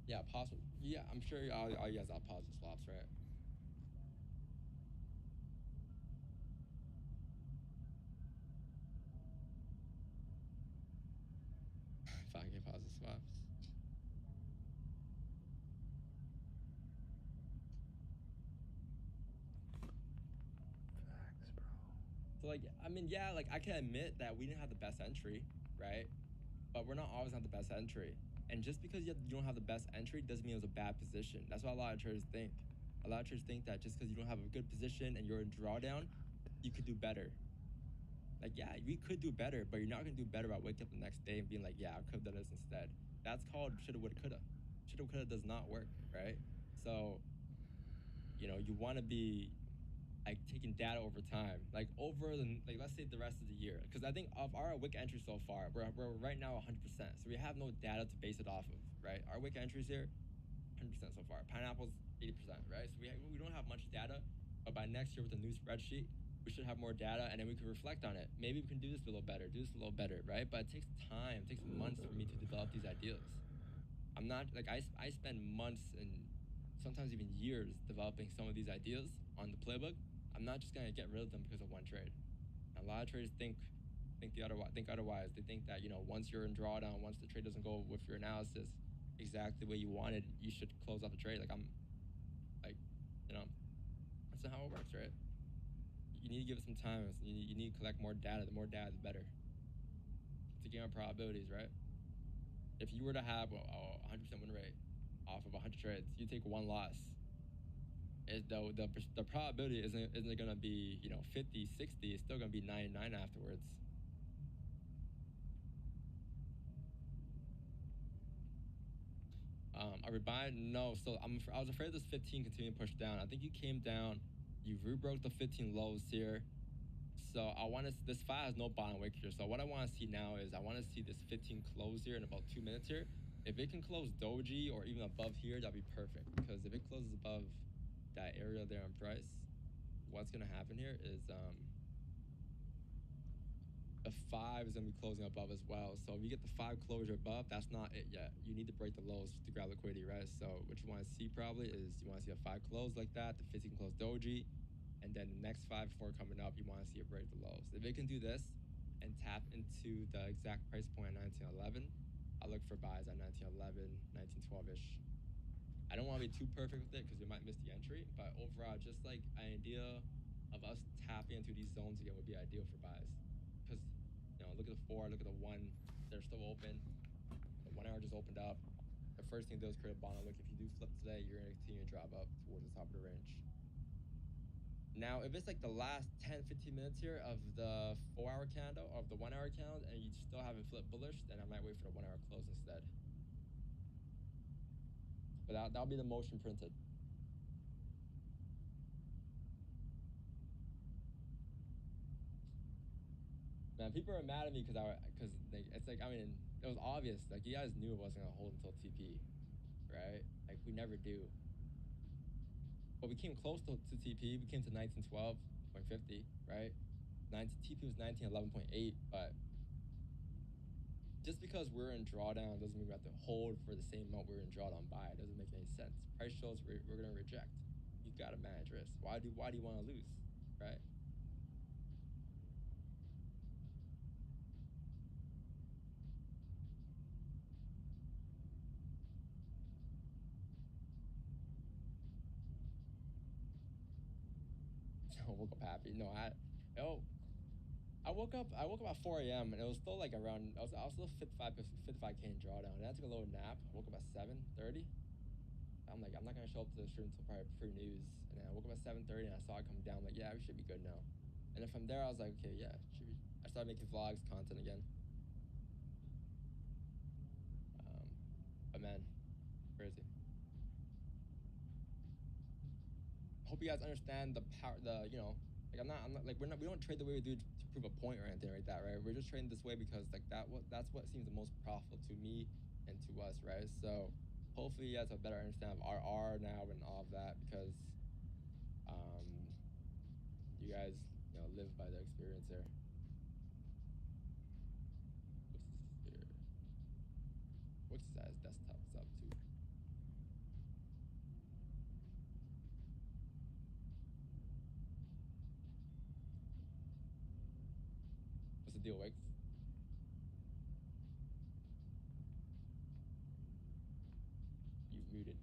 Yeah, positive. Yeah, I'm sure all you guys have positive swaps, right? If I get positive swaps. Facts, bro. So like, I mean, yeah, like I can admit that we didn't have the best entry, right? But we're not always have the best entry. And just because you don't have the best entry doesn't mean it was a bad position. That's what a lot of traders think. A lot of traders think that just because you don't have a good position and you're in drawdown, you could do better. Like, yeah, we could do better, but you're not gonna do better by waking up the next day and being like, yeah, I could have done this instead. That's called shoulda, woulda, coulda. Shoulda, coulda does not work, right? So, you know, you want to be like taking data over time, like over the, like, let's say the rest of the year, because I think of our wick entry so far, we're right now 100%, so we have no data to base it off of, right? Our wick entries here 100% so far. Pineapple's 80%, right? So we don't have much data, but by next year with the new spreadsheet, we should have more data, and then we can reflect on it. Maybe we can do this a little better, right? But it takes time, it takes months for me to develop these ideas. I'm not like I spend months and sometimes even years developing some of these ideas on the playbook. I'm not just gonna get rid of them because of one trade. A lot of traders think otherwise. They think that, you know, once you're in drawdown, once the trade doesn't go with your analysis exactly the way you wanted, you should close out the trade. Like I'm like, you know, that's not how it works, right? You need to give it some time. You need to collect more data. The more data, the better. It's a game of probabilities, right? If you were to have a 100% win rate off of 100 trades, you take one loss. The probability isn't gonna be, you know, 50, 60. It's still gonna be 99 afterwards. Are we buying? No. So I was afraid this 15 continued to push down. I think you came down. You rebroke the 15 lows here. So I want to. This 5 has no bottom wick here. So what I want to see now is I want to see this 15 close here in about 2 minutes here. If it can close doji or even above here, that'd be perfect. Because if it closes above that area there on price, what's gonna happen here is the 5 is gonna be closing above as well. So if you get the 5 closure above, that's not it yet. You need to break the lows to grab liquidity, right? So what you want to see probably is you want to see a 5 close like that, the 15 close doji, and then the next 5 before coming up, you want to see it break the lows. If it can do this and tap into the exact price point at 1911, I look for buys at 1911, 1912-ish. I don't want to be too perfect with it because you might miss the entry, but overall, just like an idea of us tapping into these zones again would be ideal for buys. Because, you know, look at the 4, look at the 1, they're still open. The 1 hour just opened up. The first thing to do is create a bottom wick. If you do flip today, you're gonna continue to drop up towards the top of the range. Now, if it's like the last 10, 15 minutes here of the 4-hour candle, of the 1-hour candle, and you still haven't flipped bullish, then I might wait for the 1-hour close instead. But that'll be the motion printed. Man, people are mad at me because it's like, I mean, it was obvious. Like, you guys knew it wasn't gonna hold until TP, right? Like, we never do. But we came close to TP. We came to 1912.50, right? TP was 1911.8, but just because we're in drawdown doesn't mean we have to hold for the same amount we're in drawdown buy. It doesn't make any sense. Price shows we're gonna reject. You gotta manage risk. Why do you want to lose, right? I woke up happy. No, I woke up at 4 a.m. and it was still like around. I was still 55K in drawdown. And I took a little nap. I woke up at 7:30. I'm like, I'm not gonna show up to the stream until probably pre-news. And then I woke up at 7:30 and I saw it come down. I'm like, yeah, we should be good now. And then from there, I was like, okay, yeah, should be. I started making vlogs, content again. But man, crazy. Hope you guys understand the power. You know, like I'm not like we don't trade the way we do to prove a point or anything like that, right? We're just trading this way because like that's what seems the most profitable to me and to us, right? So hopefully you guys have a better understanding of RR now and all of that because you guys, you know, live by the experience there. What's this here? What's that? Desktop's up too. What's the deal, Wix? You've muted.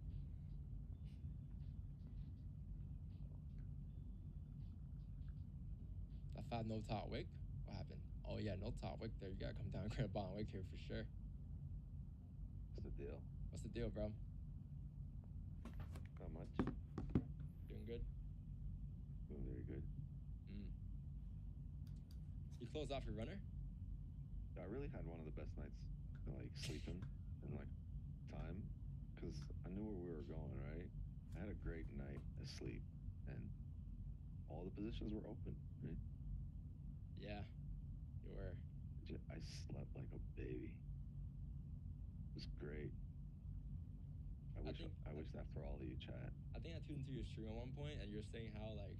That 5 no top wick? What happened? Oh yeah, no top wick there. You gotta come down and create a bottom wick here for sure. What's the deal? What's the deal, bro? Not much. Doing good? Doing very good. You closed off your runner? I really had one of the best nights, like sleeping and like time, because I knew where we were going. Right, I had a great night of sleep, and all the positions were open. Right? Yeah, you were. I slept like a baby. It was great. I wish that for all of you, chat. I think at into your stream at one point, and you're saying how like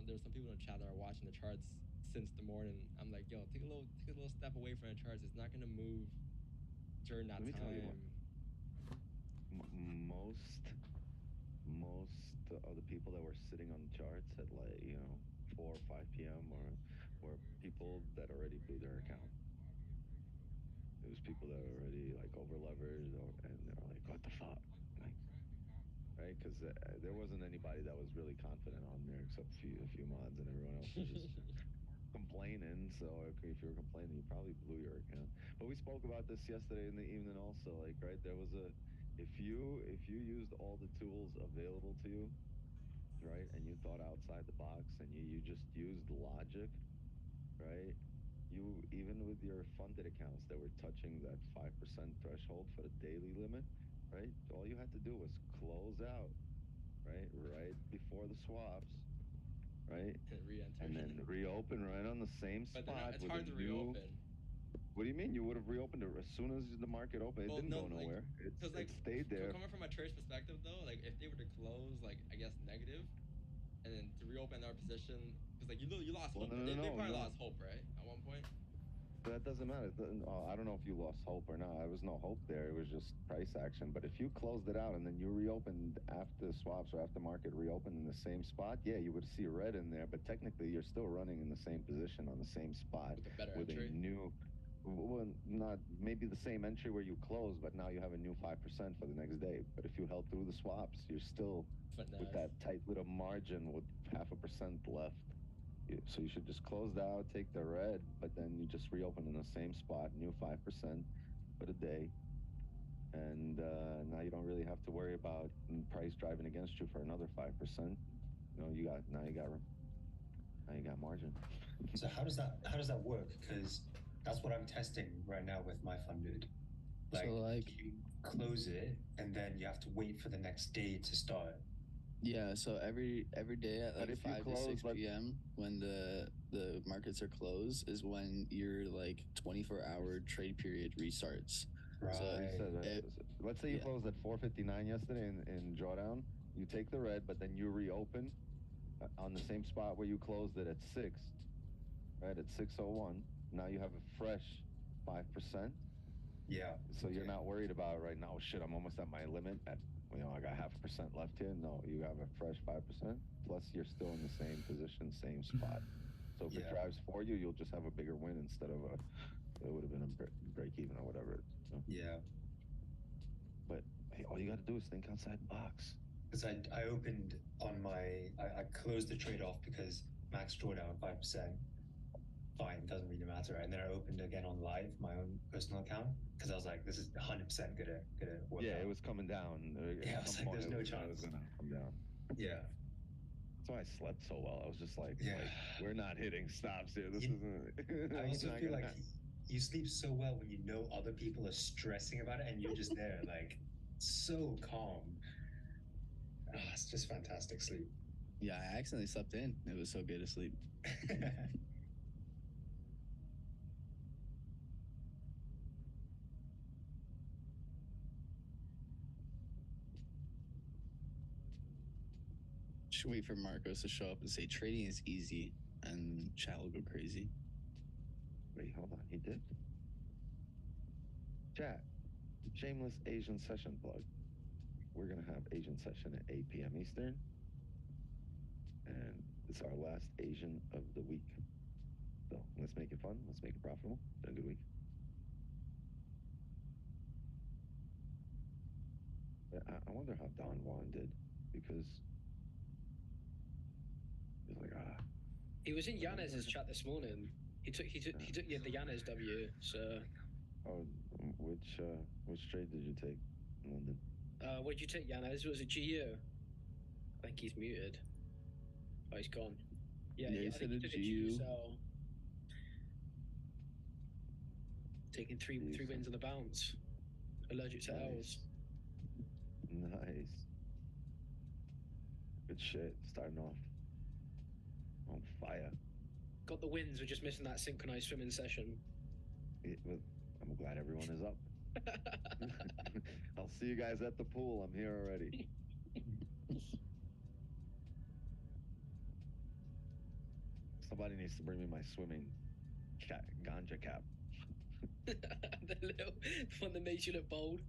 there's some people in the chat that are watching the charts since the morning. I'm like, yo, take a little step away from the charts. It's not gonna move during that Let me time. tell you what. Most of the people that were sitting on the charts at like 4 or 5 p.m. were people that already blew their account. It was people that were already like over leveraged, and they're like, what the fuck, like, right? Because there wasn't anybody that was really confident on there except a few mods, and everyone else was just complaining. So if you were complaining, you probably blew your account. But we spoke about this yesterday in the evening also. Like, right, there was if you used all the tools available to you, right, and you thought outside the box, and you just used logic, right, you, even with your funded accounts that were touching that 5% threshold for the daily limit, right, all you had to do was close out, right before the swaps, right, Re-enter. and then reopen right on the same But spot it's with hard a to new. reopen. What do you mean? You would have reopened it as soon as the market opened. It Well, didn't no, go nowhere. Because It stayed there. Coming from a trader's perspective, though, like if they were to close, like I guess negative, and then to reopen our position, because like you lost hope. They probably lost hope, right, at one point. That doesn't matter. I don't know if you lost hope or not. There was no hope there. It was just price action. But if you closed it out and then you reopened after swaps or after market reopened in the same spot, yeah, you would see red in there. But technically, you're still running in the same position on the same spot With a better with entry. a new, well, not maybe the same entry where you closed, but now you have a new 5% for the next day. But if you held through the swaps, you're still with that tight little margin with 0.5% left. So you should just close out, take the red, but then you just reopen in the same spot, new 5% for the day, and now you don't really have to worry about price driving against you for another 5%. You got margin. So how does that work? Because that's what I'm testing right now with my funded. Like, you close it and then you have to wait for the next day to start. Yeah, so every day at like 5 to 6 like, p.m. when the markets are closed is when your like 24-hour trade period restarts. Right. So let's say you closed at 4:59 yesterday in drawdown. You take the red, but then you reopen on the same spot where you closed it at 6, right, at 6:01. Now you have a fresh 5%. Yeah. So you're not worried about right now. Shit, I'm almost at my limit. I got 0.5% left here. No, you have a fresh 5%. Plus, you're still in the same position, same spot. So if it drives for you, you'll just have a bigger win instead of it would have been a break even or whatever. Yeah. But hey, all you got to do is think outside the box. Because I opened on I closed the trade off because max drawdown 5%. Fine, doesn't really matter. And then I opened again on live, my own personal account, because I was like, this is 100% gonna work out. It was coming down. I was like, there's no chance. It was gonna come down. Yeah. That's why I slept so well. I was just like we're not hitting stops here. This isn't. I also feel like you sleep so well when you know other people are stressing about it, and you're just there, like so calm. It's just fantastic sleep. Yeah, I accidentally slept in. It was so good to sleep. Should wait for Marcos to show up and say trading is easy, and chat will go crazy. Wait, hold on. He did? Chat, shameless Asian session plug. We're going to have Asian session at 8 p.m. Eastern. And it's our last Asian of the week. So let's make it fun. Let's make it profitable. It's been a good week. I wonder how Don Juan did, because he's like, He was in Yanez's chat this morning. He took the Yanez W. So. Oh, which trade did you take in London? What did you take, Yanez? Was it GU? I think he's muted. Oh, he's gone. Yeah, he said a GU. So taking three wins on the bounce. Allergic to L's. Nice. Good shit. Starting off on fire. Got the wins. We're just missing that synchronized swimming session. I'm glad everyone is up. I'll see you guys at the pool. I'm here already. Somebody needs to bring me my swimming ganja cap. The little one that makes you look bold.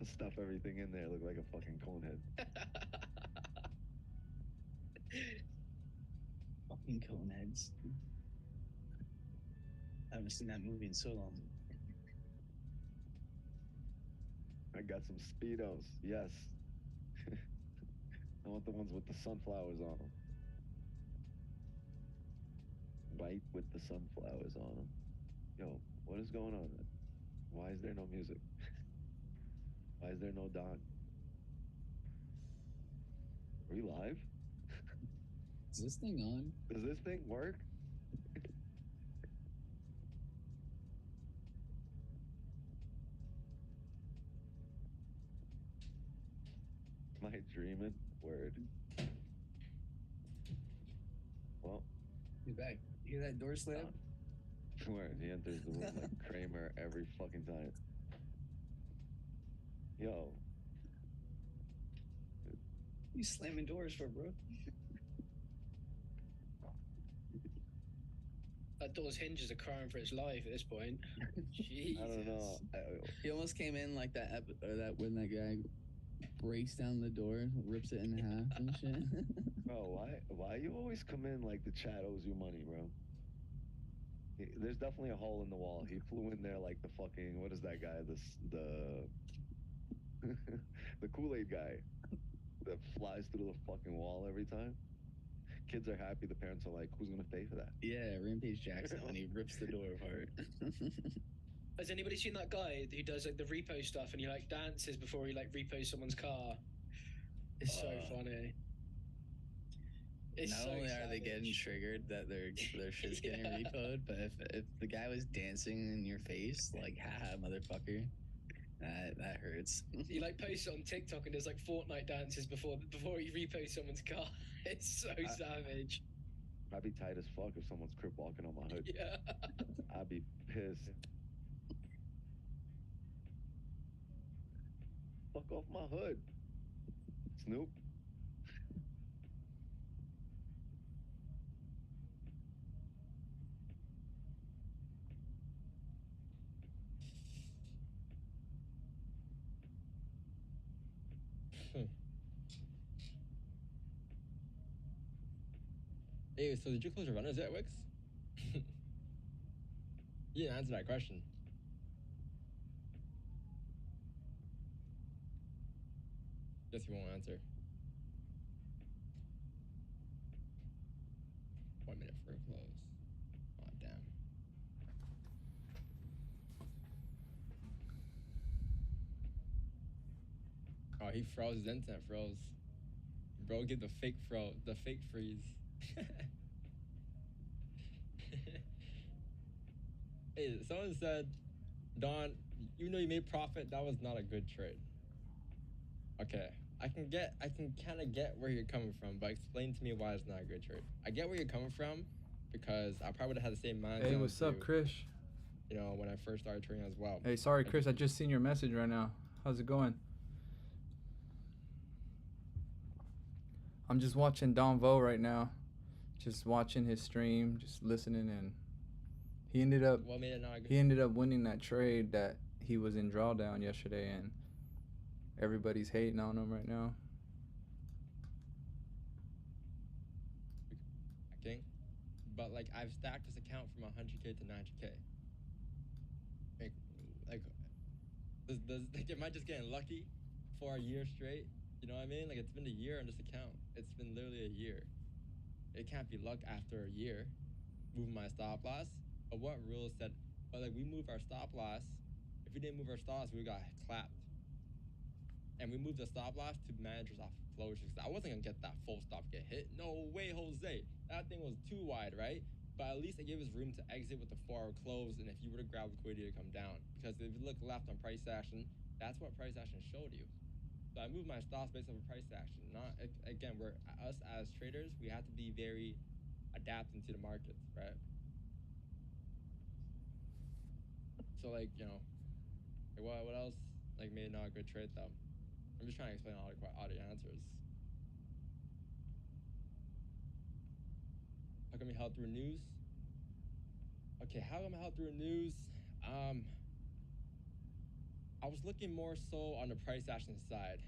Stuff everything in there, look like a fucking conehead. Fucking coneheads. I haven't seen that movie in so long. I got some Speedos. Yes. I want the ones with the sunflowers on them. White with the sunflowers on them. Yo, what is going on? Why is there no music? Why is there no Don? Are we live? Is this thing on? Does this thing work? Am I dreaming? Word. Well, He's back. You hear that door slam? Word. He enters the room like Kramer every fucking time. Yo. You slamming doors for, bro? That door's hinges are crying for its life at this point. Jesus. I don't know. He almost came in like that that when that guy breaks down the door, rips it in half and shit. Bro, why you always come in like the chat owes you money, bro? There's definitely a hole in the wall. He flew in there like the fucking, what is that guy? The Kool-Aid guy that flies through the fucking wall every time. Kids are happy. The parents are like, who's gonna pay for that? Yeah, Rampage Jackson when he rips the door apart. Has anybody seen that guy who does like the repo stuff and he like dances before he like repos someone's car? It's so funny. It's Not so only are they savage. getting triggered that their shit's getting repoed, but if the guy was dancing in your face, like, haha, motherfucker, that hurts. He like posts it on TikTok and does like Fortnite dances before he reposts someone's car. It's so savage. I'd be tight as fuck if someone's crip walking on my hood. Yeah. I'd be pissed. Fuck off my hood, Snoop. Hey, so did you close your runners yet, Wix? You didn't answer that question. Guess you won't answer. 1 minute for a close. Oh, damn. Oh, he froze. His internet froze. Bro, get the fake freeze. Hey, someone said, Don, even though you made profit, that was not a good trade. Okay, I can kind of get where you're coming from, but explain to me why it's not a good trade. I get where you're coming from because I probably would have had the same mindset. Hey, what's up, Krish? You know, when I first started trading as well. Hey, sorry, Chris. I just seen your message right now. How's it going? I'm just watching Don Vo right now. Just watching his stream, just listening, and he ended up winning that trade that he was in drawdown yesterday, and everybody's hating on him right now. Okay, but like I've stacked this account from 100K to 90K. Like, am I just getting lucky for a year straight? You know what I mean? Like, it's been a year on this account. It's been literally a year. It can't be luck after a year. Moving my stop loss. But what rules said? But like, we moved our stop loss. If we didn't move our stop loss, we got clapped. And we moved the stop loss to managers off closures. I wasn't gonna get that full stop get hit. No way, Jose. That thing was too wide, right? But at least it gave us room to exit with the 4-hour close, and if you were to grab liquidity to come down. Because if you look left on price action, that's what price action showed you. So I moved my stops based off of price action. Not again, us as traders, we have to be very adapting to the markets, right? So like, you know, like what else like made not a good trade though? I'm just trying to explain all the answers. How come we held through news? Okay, how come I held through news? I was looking more so on the price action side.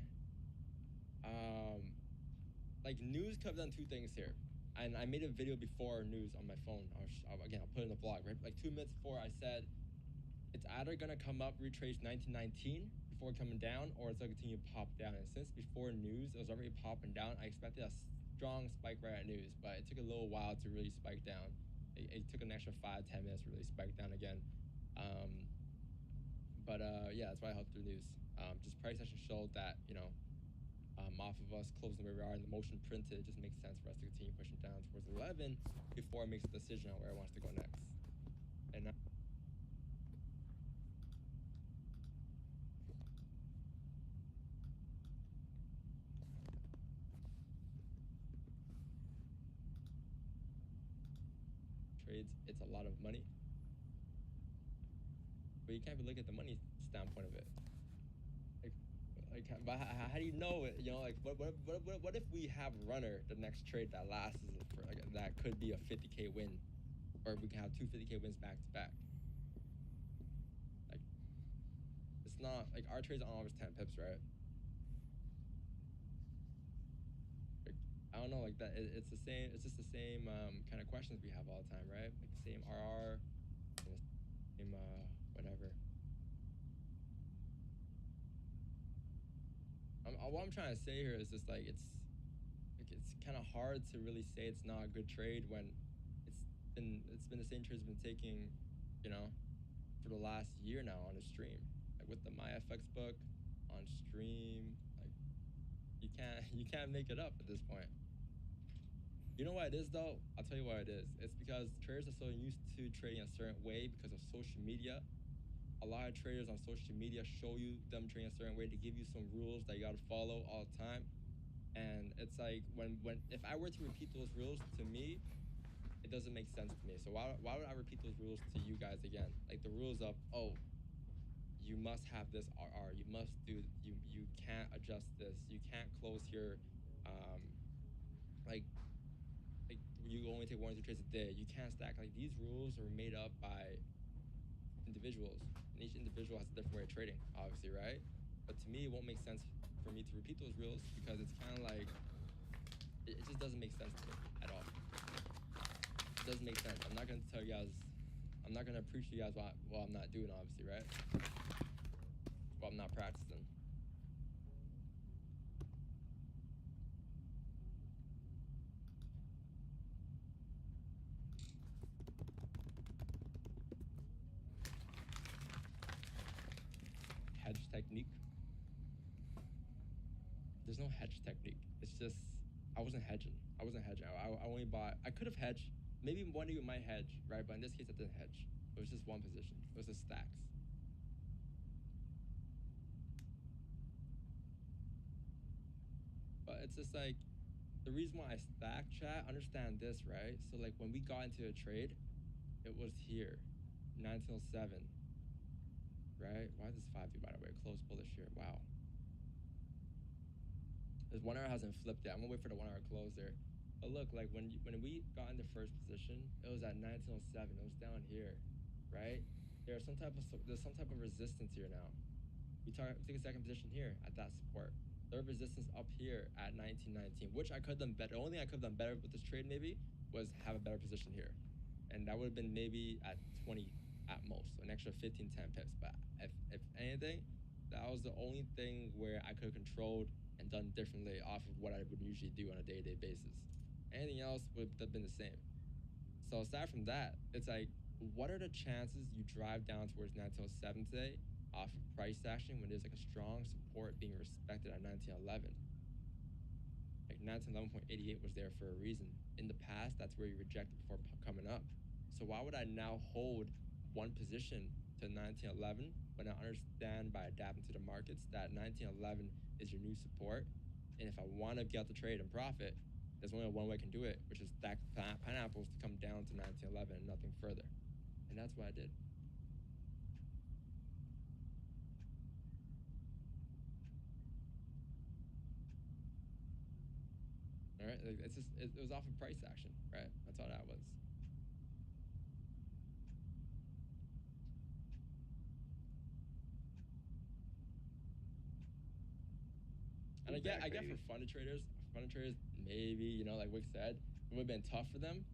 Like news could have done two things here. And I made a video before news on my phone. I'll put it in the vlog, right? Like 2 minutes before I said, it's either gonna come up, retrace 1919 before coming down, or it's gonna continue to pop down. And since before news, it was already popping down, I expected a strong spike right at news, but it took a little while to really spike down. It took an extra 5-10 minutes to really spike down again. Yeah, that's why I held through news. Just price action showed that, off of us closing where we are and the motion printed, it just makes sense for us to continue pushing down towards 11 before it makes a decision on where it wants to go next. And now trades, it's a lot of money. But you can't even look at the money standpoint of it. But how do you know it? Like what if we have runner the next trade that lasts for that could be a 50K win, or we can have 2 50K wins back to back. Like it's not like our trades aren't always 10 pips, right? Like, I don't know, like that. It's the same. It's just the same kind of questions we have all the time, right? Like the same RR, and the same whatever. What I'm trying to say here is just like it's kind of hard to really say it's not a good trade when it's been the same trades been taking, for the last year now on the stream. Like with the MyFX book on stream, like you can't make it up at this point. You know what it is though? I'll tell you what it is. It's because traders are so used to trading a certain way because of social media. A lot of traders on social media show you them trading a certain way to give you some rules that you got to follow all the time. And it's like when if I were to repeat those rules to me, it doesn't make sense to me. So why would I repeat those rules to you guys again? Like the rules of, oh, you must have this RR, you must do, you can't adjust this, you can't close here, like you only take 1 or 2 trades a day, you can't stack. Like these rules are made up by individuals, and each individual has a different way of trading, obviously, right? But to me, it won't make sense for me to repeat those rules because it's kind of like it just doesn't make sense to me at all. It doesn't make sense. I'm not gonna tell you guys. I'm not gonna preach to you guys what I'm not doing, obviously, right? What I'm not practicing. Hedge technique. There's no hedge technique. It's just I wasn't hedging. I only bought. I could have hedged. Maybe one of you might hedge, right? But in this case, I didn't hedge. It was just one position. It was just stacks. But it's just like the reason why I stack, chat. Understand this, right? So like when we got into a trade, it was here, 1907. Right? Why does 5 do, by the way? Close bullish here. Wow. This 1 hour hasn't flipped yet. I'm gonna wait for the 1 hour close there. But look, like when we got into first position, it was at 1907. It was down here, right? There's some type of resistance here now. We take a second position here at that support. Third resistance up here at 1919, which I could have done better. The only thing I could have done better with this trade maybe was have a better position here, and that would have been maybe at 20 at most, so an extra 15, 10 pips. But if anything, that was the only thing where I could have controlled and done differently off of what I would usually do on a day-to-day basis. Anything else would have been the same. So aside from that, it's like, what are the chances you drive down towards 1907 today off of price action when there's like a strong support being respected at 1911? Like 1911.88 was there for a reason. In the past, that's where you rejected before coming up. So why would I now hold one position to 1911 when I understand by adapting to the markets that 1911 is your new support? And if I want to get out the trade and profit, there's only one way I can do it, which is stack pineapples to come down to 1911 and nothing further. And that's what I did. All right? Like, it's just it was off of price action, right? That's all that was. And I get for funded traders, maybe, like Wick said, it would have been tough for them.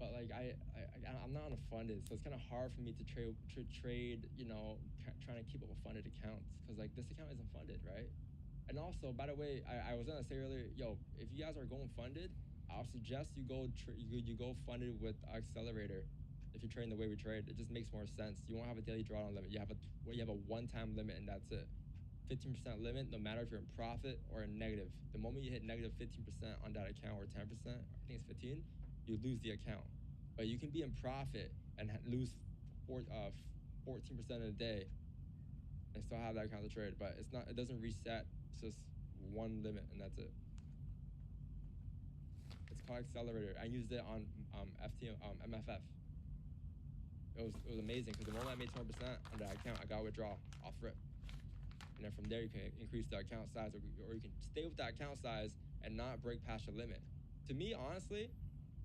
But like I'm not on a funded, so it's kind of hard for me to trade, trying to keep up with funded accounts, because like this account isn't funded, right? And also, by the way, I was gonna say earlier, if you guys are going funded, I'll suggest you go you go funded with Accelerator. If you're trading the way we trade, it just makes more sense. You won't have a daily drawdown limit. You have a one-time limit, and that's it. 15% limit, no matter if you're in profit or in negative. The moment you hit negative 15% on that account, or 10%, I think it's 15, you lose the account. But you can be in profit and lose 14% in a day and still have that account to trade. But it doesn't reset. It's just one limit, and that's it. It's called Accelerator. I used it on MFF. It was amazing, because the moment I made 20% on that account, I got withdrawal off rip. And then from there, you can increase the account size, or you can stay with that account size and not break past your limit. To me, honestly,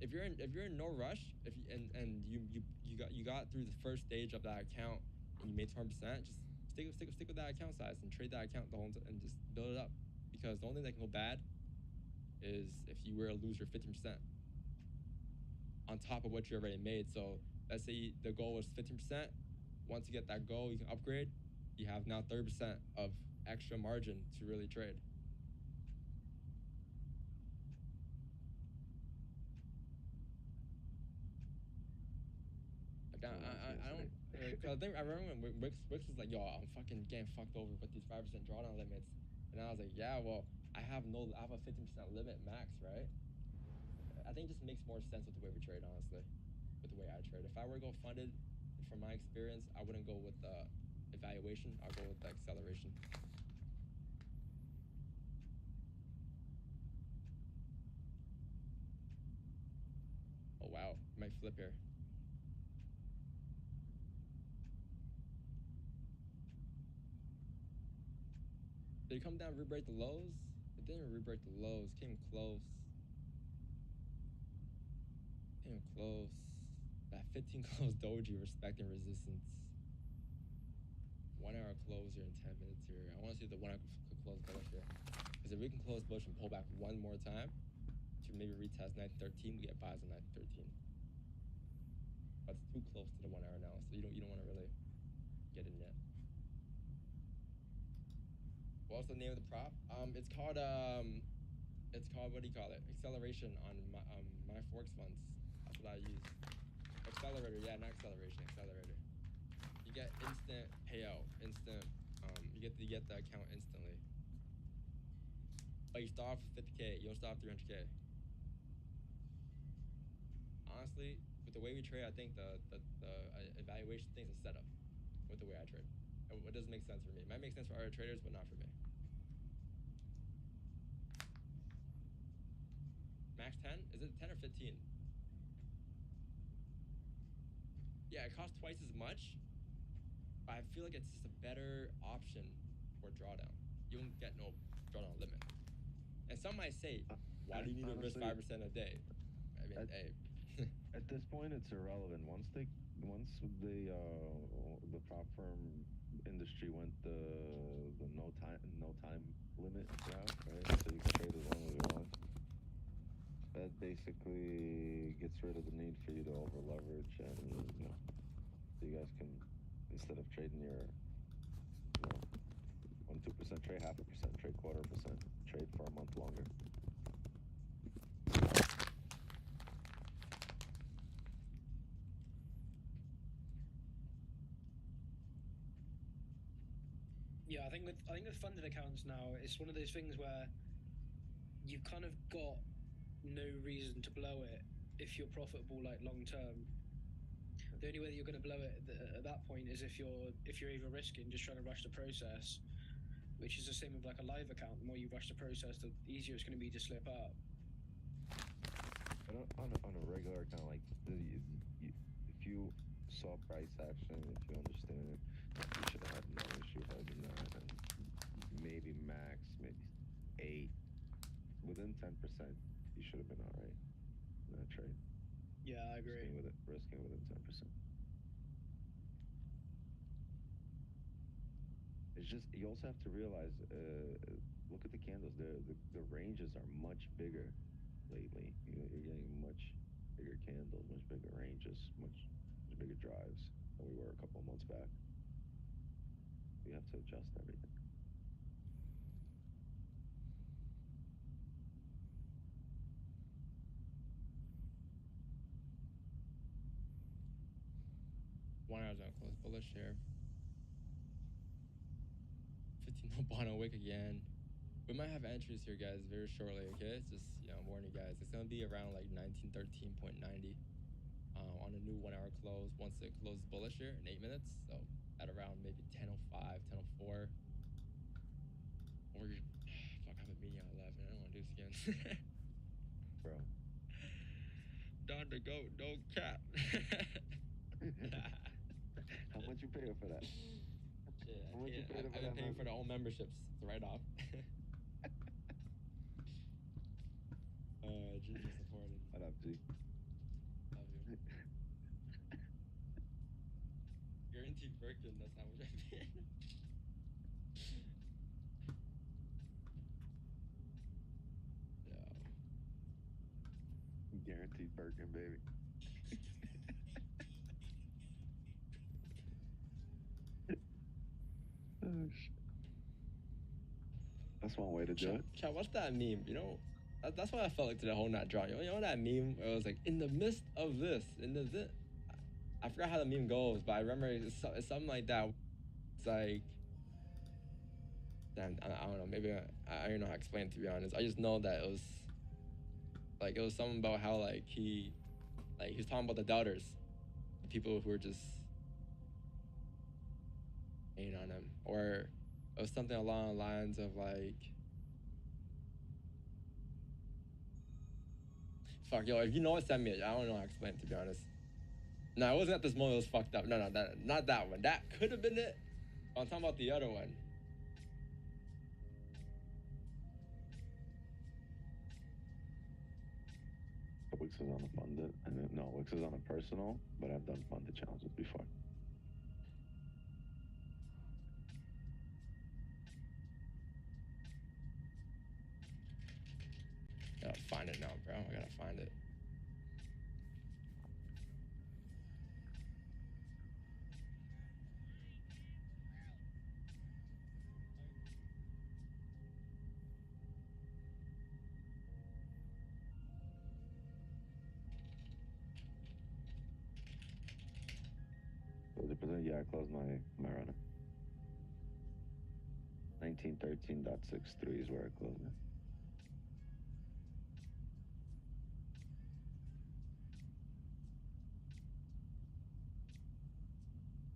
if you're in no rush, you got through the first stage of that account and you made 20%, just stick with that account size and trade that account the whole and just build it up. Because the only thing that can go bad is if you were to lose your 15% on top of what you already made. So let's say the goal was 15%. Once you get that goal, you can upgrade. You have now 30% of extra margin to really trade. Like, I don't, because I remember when Wix was like, I'm fucking getting fucked over with these 5% drawdown limits. And I was like, yeah, well, I have a 15% limit max, right? I think it just makes more sense with the way we trade, honestly, with the way I trade. If I were to go funded, from my experience, I wouldn't go with the evaluation. I'll go with the acceleration. Oh, wow. Might flip here. Did it come down, re-break the lows? It didn't re-break the lows. Came close. That 15 close doji respecting resistance. 1 hour close here in 10 minutes here. I want to see if the 1 hour could close bullish here. Because if we can close bullish and pull back one more time to maybe retest 913, we get buys on 913. But it's too close to the 1 hour now, so you don't want to really get in yet. What's the name of the prop? It's called what do you call it? Acceleration on my Forex funds. That's what I use. Accelerator, yeah, not acceleration. Accelerator. You get instant payout, you get the account instantly. But you start off with 50K. You don't start off 300K. Honestly, with the way we trade, I think the evaluation thing's a setup with the way I trade. It doesn't make sense for me. It might make sense for other traders, but not for me. Max 10? Is it 10 or 15? Yeah, it costs twice as much, but I feel like it's just a better option for drawdown. You don't get no drawdown limit. And some might say, why do you need to risk 5% a day? I mean, at this point, it's irrelevant. Once the prop firm industry went the no time limit route, right? So you can trade as long as you want. That basically gets rid of the need for you to over leverage, and so you guys can, instead of trading your 1-2% trade, 0.5% trade, 0.25% trade for a month longer. Yeah, I think with funded accounts now, it's one of those things where you've kind of got no reason to blow it if you're profitable, like long term. The only way that you're going to blow it at that point is if you're either risking, just trying to rush the process, which is the same with like a live account. The more you rush the process, the easier it's going to be to slip up. But on a regular account, like if you saw price action, if you understand it, you should have had no issue having that. And maybe max, maybe 8 within 10%, you should have been all right in that trade. Yeah, I agree. Risking within 10%. It's just you also have to realize. Look at the candles. The ranges are much bigger lately. You're getting much bigger candles, much bigger ranges, much bigger drives than we were a couple of months back. You have to adjust everything. One hour's gonna close bullish here. 15 no bottom wick again. We might have entries here, guys, very shortly. Okay, it's just I'm warning you guys. It's gonna be around like 1913.90 on a new 1 hour close. Once it closes bullish here in 8 minutes, so at around maybe 10:05, 10:04. Or fuck, I have a meeting at 11. I don't want to do this again. Bro. Don the goat, no cap. How much you paying for that? Shit, How much you I've been paying for their own memberships. It's a write-off. Jesus supported. What up, G? Love you. Guaranteed Birkin, that's how much I pay. Yeah. Guaranteed Birkin, baby. Oh, shit. That's one way to do it. Chat, what's that meme? You know, that's what I felt like to the whole not draw. You know that meme where it was like, in the midst of this, I forgot how the meme goes, but I remember it's something like that. It's like, damn, I don't know, maybe I don't know how to explain it, to be honest. I just know that it was something about how like he was talking about the doubters, the people who were just hating on him, or it was something along the lines of like, fuck, yo, if you know it, send me it. I don't know how to explain it, to be honest. No, it wasn't at this moment. It was fucked up. No, not that one. That could have been it. I'm talking about the other one. Wix is on a funded, and no, Wix is on a personal, but I've done funded challenges before. I gotta find it now, bro. I gotta find it. Yeah, I closed my runner. 1913.63 is where I closed it.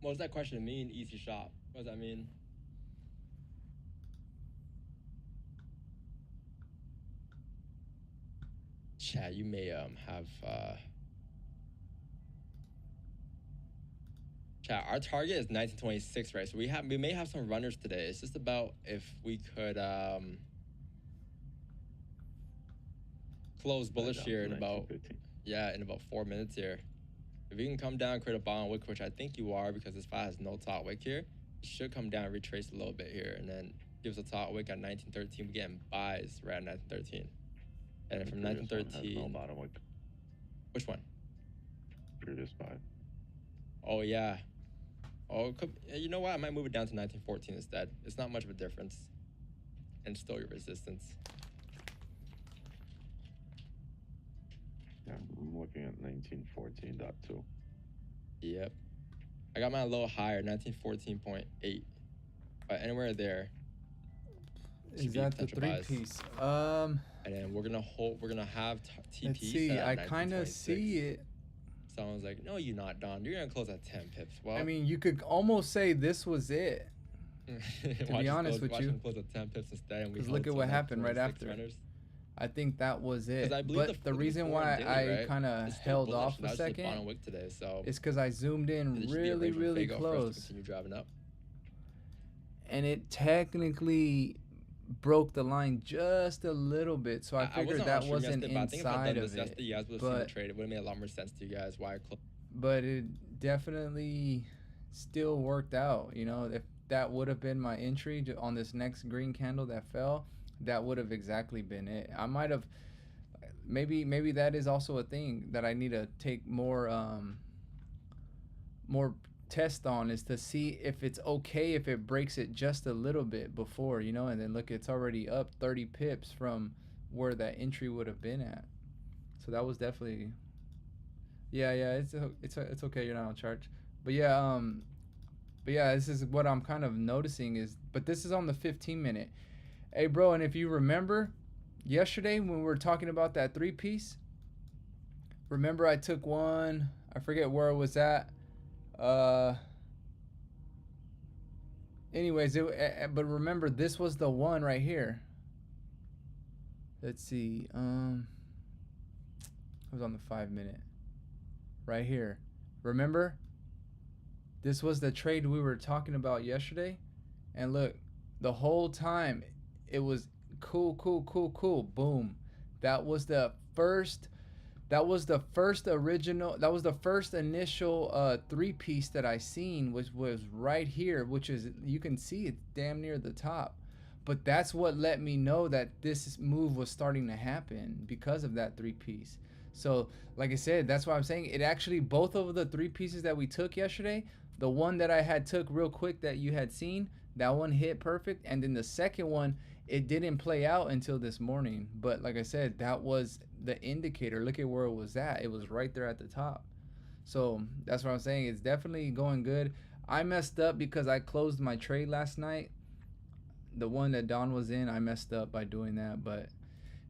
What does that question mean, easy shop? What does that mean? Chat, you may have chat, our target is 1926, right? So we may have some runners today. It's just about if we could close bullish here in about 4 minutes here. If you can come down, create a bottom wick, which I think you are, because this file has no top wick here, it should come down, retrace a little bit here, and then gives a top wick at 1913. We getting buys right at 1913. And then from 1913, no bottom wick. Which one? Previous buy. Oh yeah. Oh, you know what? I might move it down to 1914 instead. It's not much of a difference, and still your resistance. Yeah, I'm looking at 1914.2. Yep. I got mine a little higher, 1914.8. But anywhere there. Is that the three piece? And then we're gonna have TP. Let's see. I kind of see it. Someone's like, no, you're not, Don. You're gonna close at 10 pips. Well, I mean, you could almost say this was it. To be honest with you. Close at 10 pips instead. Because look at what happened right after. I think that was it. But the reason why I kind of held off a second is because I zoomed in really close. Continue driving up. And it technically broke the line just a little bit, so I figured that on stream wasn't yesterday, but I think if I'd inside done of this yesterday, you guys would have seen the but trade. It would have made a lot more sense to you guys why I closed. but it definitely still worked out. You know, if that would have been my entry on this next green candle that fell, that would have exactly been it. I might have maybe that is also a thing that I need to take more test on, is to see if it's okay if it breaks it just a little bit before, you know, and then look, it's already up 30 pips from where that entry would have been at. So that was definitely, yeah, it's okay, you're not on charge. But yeah, this is what I'm kind of noticing is, but this is on the 15-minute. Hey bro, and if you remember yesterday when we were talking about that 3-piece, remember I took one, I forget where it was at. Anyways, but remember, this was the one right here. Let's see. I was on the 5-minute. Right here. Remember? This was the trade we were talking about yesterday. And look, the whole time it was cool. Boom. That was the first original, that was the first initial 3-piece that I seen, which was right here, which is, you can see it's damn near the top. But that's what let me know that this move was starting to happen, because of that 3-piece. So like I said, that's why I'm saying it actually, both of the 3-pieces that we took yesterday, the one that I had took real quick that you had seen, that one hit perfect, and then the second one, it didn't play out until this morning. But like I said, that was the indicator. Look at where it was at. It was right there at the top. So that's what I'm saying. It's definitely going good. I messed up because I closed my trade last night. The one that Don was in, I messed up by doing that, but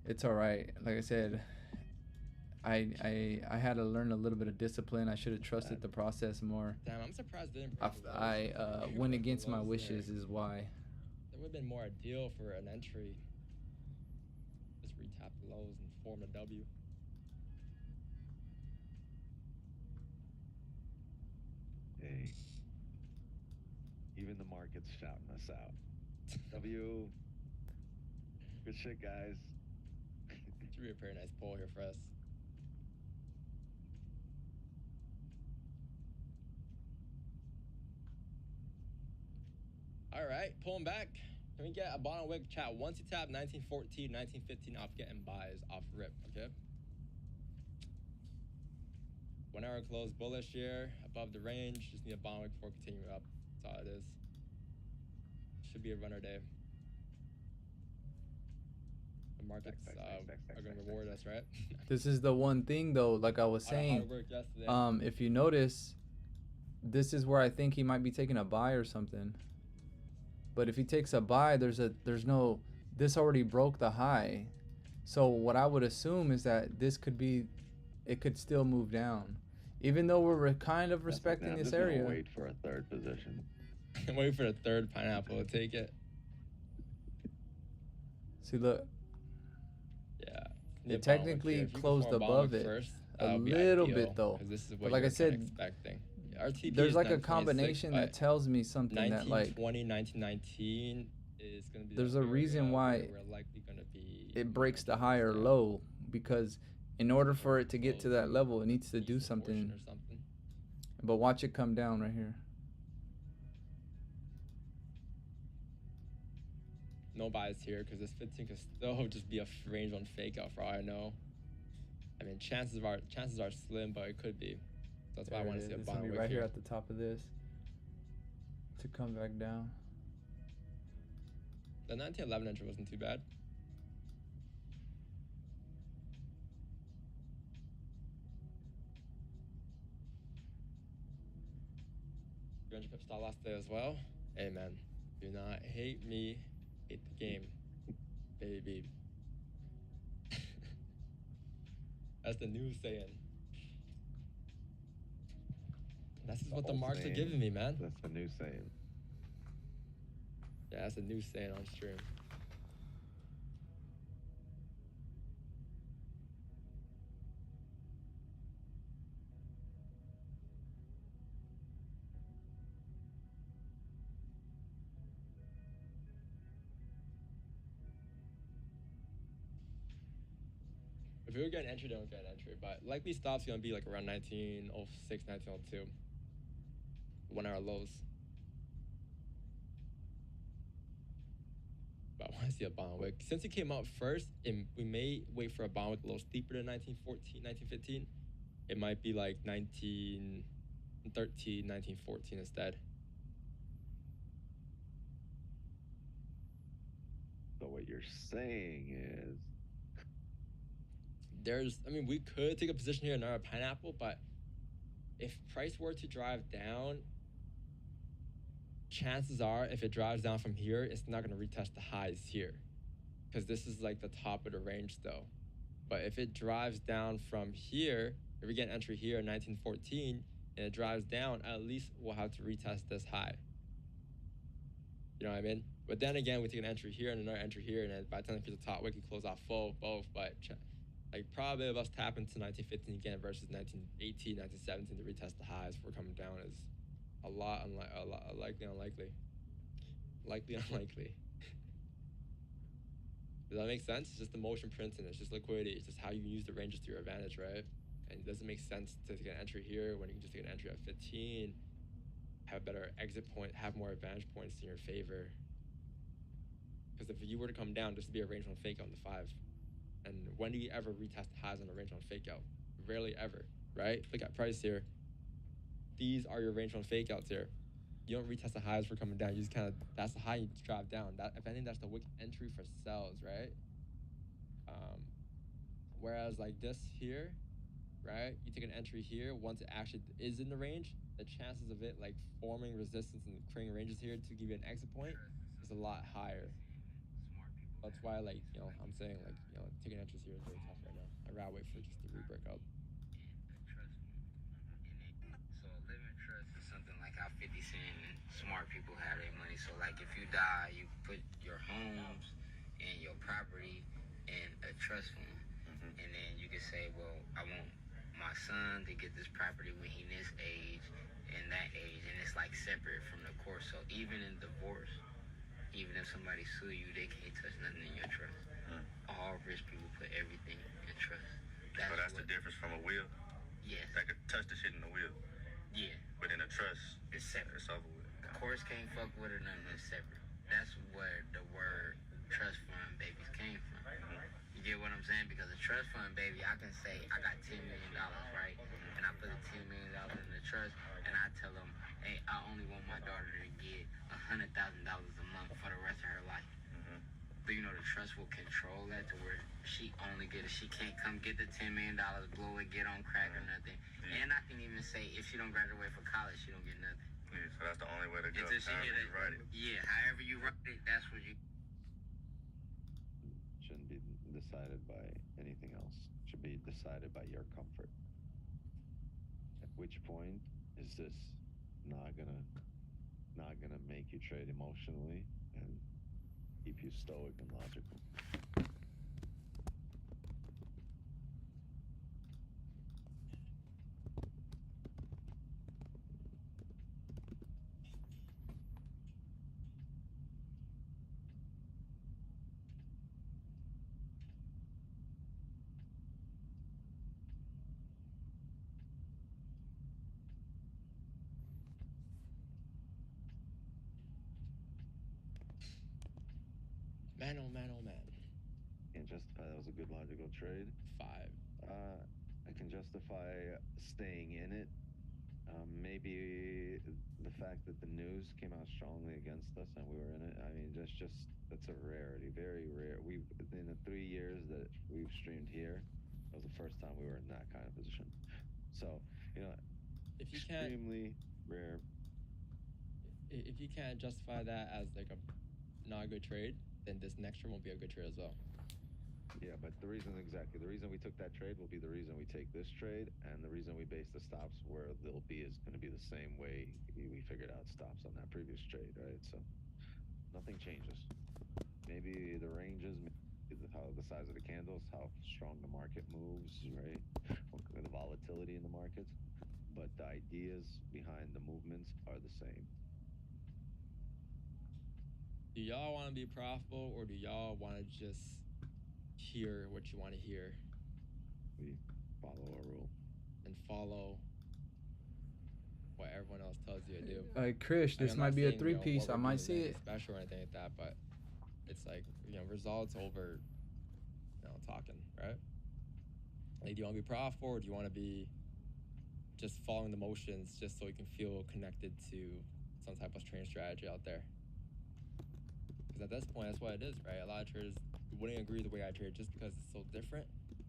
it's all right. Like I said, I had to learn a little bit of discipline. I should have trusted the process more. Damn, I'm surprised they didn't break the lows. I went against my wishes is why. That would have been more ideal for an entry. Just retap the lows and form a W. Hey, even the market's shouting us out. W. Good shit, guys. Should be a very nice pull here for us. All right, pulling back. Can we get a bottom wick chat? Once you tap 1914, 1915 off, getting buys off rip, okay? 1 hour close bullish here, above the range. Just need a bottom wick before continuing up. That's all it is. Should be a runner day. The markets are going to reward us, right? This is the one thing though, like I was saying, if you notice, this is where I think he might be taking a buy or something. But if he takes a buy, there's no, this already broke the high. So what I would assume is that this could be, it could still move down. Even though we're kind of respecting this area. Wait for a third position. Wait for the third pineapple. Take it. See, look. Yeah. It technically closed above it first, a little bit though. This is what but like I said, expecting. RTP there's like a combination that tells me something that like 1919 is going to be. There's a reason why we're likely going to be. It breaks the higher low, because in order for it to get to that level, it needs to do something. But watch it come down right here. No buys here because this 15 could still just be a range on fake out for all I know. I mean, chances are slim, but it could be. So that's why I want to see a bottom wick right here at the top of this to come back down. The 1911 entry wasn't too bad. Pip stop last day as well. Hey man, do not hate me, hate the game, baby. That's the new saying. That's what the marks are giving me, man. That's the new saying. Yeah, that's a new saying on stream. we were getting entry, don't get an entry. But likely stop's gonna be like around 1906, 1902. 1 hour lows. But I want to see a bond wick. Since it came out first, we may wait for a bond wick a little steeper than 1914, 1915. It might be like 1913, 1914 instead. So what you're saying is we could take a position here in our pineapple, but if price were to drive down, chances are if it drives down from here, it's not going to retest the highs here because this is like the top of the range though. But if it drives down from here, if we get an entry here in 1914 and it drives down, at least we'll have to retest this high. You know what I mean? But then again, we take an entry here and another entry here, and then by the time it hits the top, we can close off full both. But like probably of us tapping to 1915 again versus 1918, 1917 to retest the highs if we're coming down is a lot likely unlikely. Likely unlikely. Does that make sense? It's just the motion printing. It's just liquidity. It's just how you use the ranges to your advantage, right? And it doesn't make sense to take an entry here when you can just take an entry at 15, have better exit point, have more advantage points in your favor. Because if you were to come down, this would be a range on fake out on the 5. And when do you ever retest highs on a range on fake out? Rarely ever, right? Look at price here. These are your range on fake outs here. You don't retest the highs for coming down. You just kind of, that's the high you drive down. That, if anything, that's the wick entry for sells, right? Whereas like this here, right? You take an entry here. Once it actually is in the range, the chances of it like forming resistance and creating ranges here to give you an exit point is a lot higher. That's why, like, you know, I'm saying, like, you know, taking entries here is very tough right now. I'd rather wait for just the re-break up. So a living trust is something like how 50 Cent and smart people have their money. So, like, if you die, you put your homes and your property in a trust fund. And then you can say, well, I want my son to get this property when he's this age and that age. And it's, like, separate from the court. So even in divorce, even if somebody sue you, they can't touch nothing in your trust. All rich people put everything in trust. That's the difference from a will. Yes. They could touch the shit in the will. Yeah. But in a trust, it's separate. It's over with. The courts can't fuck with it, nothing. It's separate. That's where the word trust fund babies came from. You get what I'm saying? Because a trust fund baby, I can say I got $10 million, right? And I put the $10 million in the trust, and I tell them, hey, I only want my daughter to get $100,000 a month for the rest of her life. But you know, the trust will control that to where she only get it. She can't come get the $10 million, blow it, get on crack or nothing. And I can even say if she don't graduate for college, she don't get nothing. Yeah, so that's the only way to go. Until she get it. Write it. Yeah, however you write it, that's what you. Shouldn't be decided by anything else. Should be decided by your comfort. At which point is this not gonna make you trade emotionally and keep you stoic and logical? Man, oh man, oh man. Can't justify that was a good logical trade. 5. I can justify staying in it. Maybe the fact that the news came out strongly against us and we were in it. I mean, that's a rarity, very rare. In the 3 years that we've streamed here, that was the first time we were in that kind of position. So, you know, if you extremely rare. If you can't justify that as like a not a good trade, then this next trade won't be a good trade as well. Yeah, but the reason we took that trade will be the reason we take this trade, and the reason we base the stops where they'll be is going to be the same way we figured out stops on that previous trade, right? So nothing changes. Maybe the ranges, maybe the size of the candles, how strong the market moves, right? The volatility in the markets, but the ideas behind the movements are the same. Do y'all want to be profitable, or do y'all want to just hear what you want to hear? We follow a rule. and follow what everyone else tells you to do. Krish, this I'm might not be a saying, three-piece. what I we're might doing is see anything it. special or anything like that, but it's like, results over, talking, right? Like, do you want to be profitable, or do you want to be just following the motions just so you can feel connected to some type of trading strategy out there? Because at this point, that's what it is, right? A lot of traders wouldn't agree with the way I trade just because it's so different,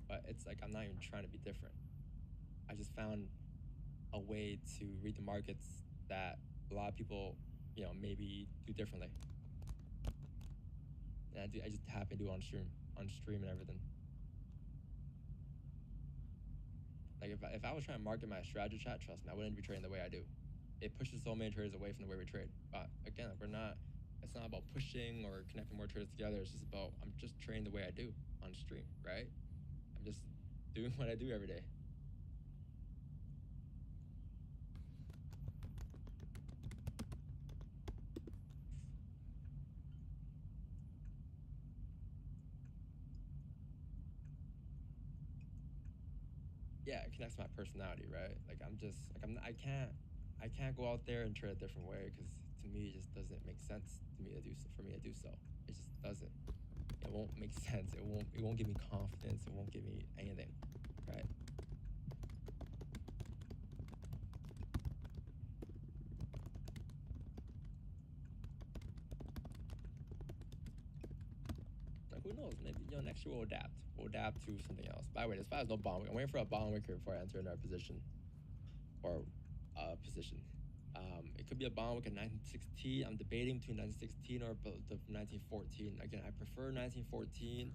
but it's like I'm not even trying to be different. I just found a way to read the markets that a lot of people, maybe do differently. And I just happen to do on stream and everything. Like if I was trying to market my strategy chat, trust me, I wouldn't be trading the way I do. It pushes so many traders away from the way we trade. But again, it's not about pushing or connecting more traders together. It's just about, I'm just trading the way I do on stream, right? I'm just doing what I do every day. Yeah, it connects to my personality, right? Like I can't go out there and trade a different way, because to me it just doesn't make sense for me to do so. It just doesn't. It won't make sense. It won't give me confidence. It won't give me anything, right? Like, who knows? Maybe next year we'll adapt. We'll adapt to something else. By the way, as far as no bond wick, I'm waiting for a bond wicker before I enter another position or position. It could be a bond wick at 1916. I'm debating between 1916 or the 1914. Again, I prefer 1914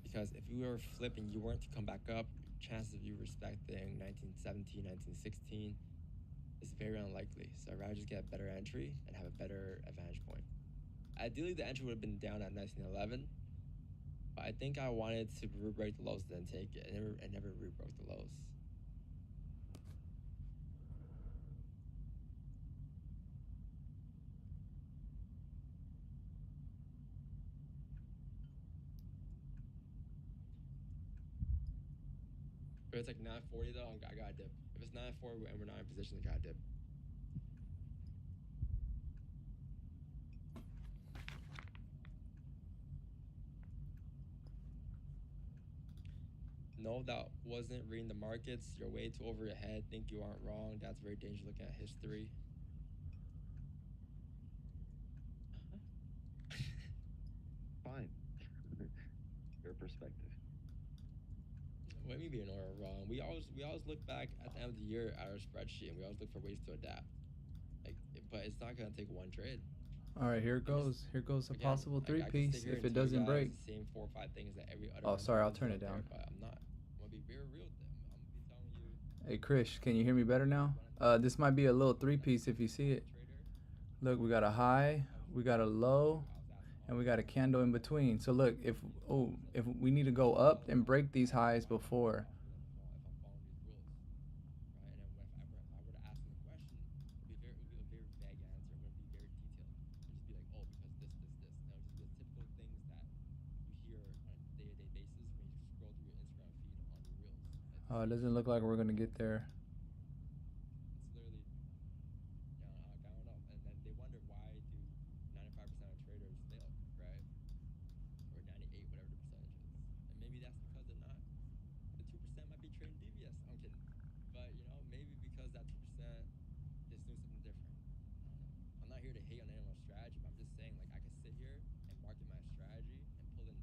because if you were flipping, you weren't to come back up, chances of you respecting 1917, 1916 is very unlikely. So I'd rather just get a better entry and have a better advantage point. Ideally, the entry would have been down at 1911, but I think I wanted to re-break the lows and then take it. I never re-broke the lows. If it's like 940 though, I got a dip. If it's 940 and we're not in position, I got a dip. No, that wasn't reading the markets. You're way too over your head. Think you aren't wrong. That's very dangerous looking at history. Fine. Your perspective. What do you mean being wrong? We always look back at the end of the year at our spreadsheet, and we always look for ways to adapt. But it's not gonna take one trade. All right, here it goes. Here goes a possible three-piece if it doesn't break. The same 4 or 5 things that every other. Oh, sorry, I'll turn it down. But I'm not. I'm gonna be very real with them. I'm gonna be telling you. Hey, Krish, can you hear me better now? This might be a little three-piece if you see it. Look, we got a high, we got a low, and we got a candle in between. So look, if we need to go up and break these highs before. Oh, it doesn't look like we're gonna get there. It's literally, going up, and then they wonder why do 95% of traders fail, right? Or 98, whatever the percentage is. And maybe that's because they're not. The 2% might be trading devious. I'm kidding, but maybe because that 2% is doing something different. I don't know. I'm not here to hate on anyone's strategy, but I'm just saying, like, I could sit here and market my strategy and pull in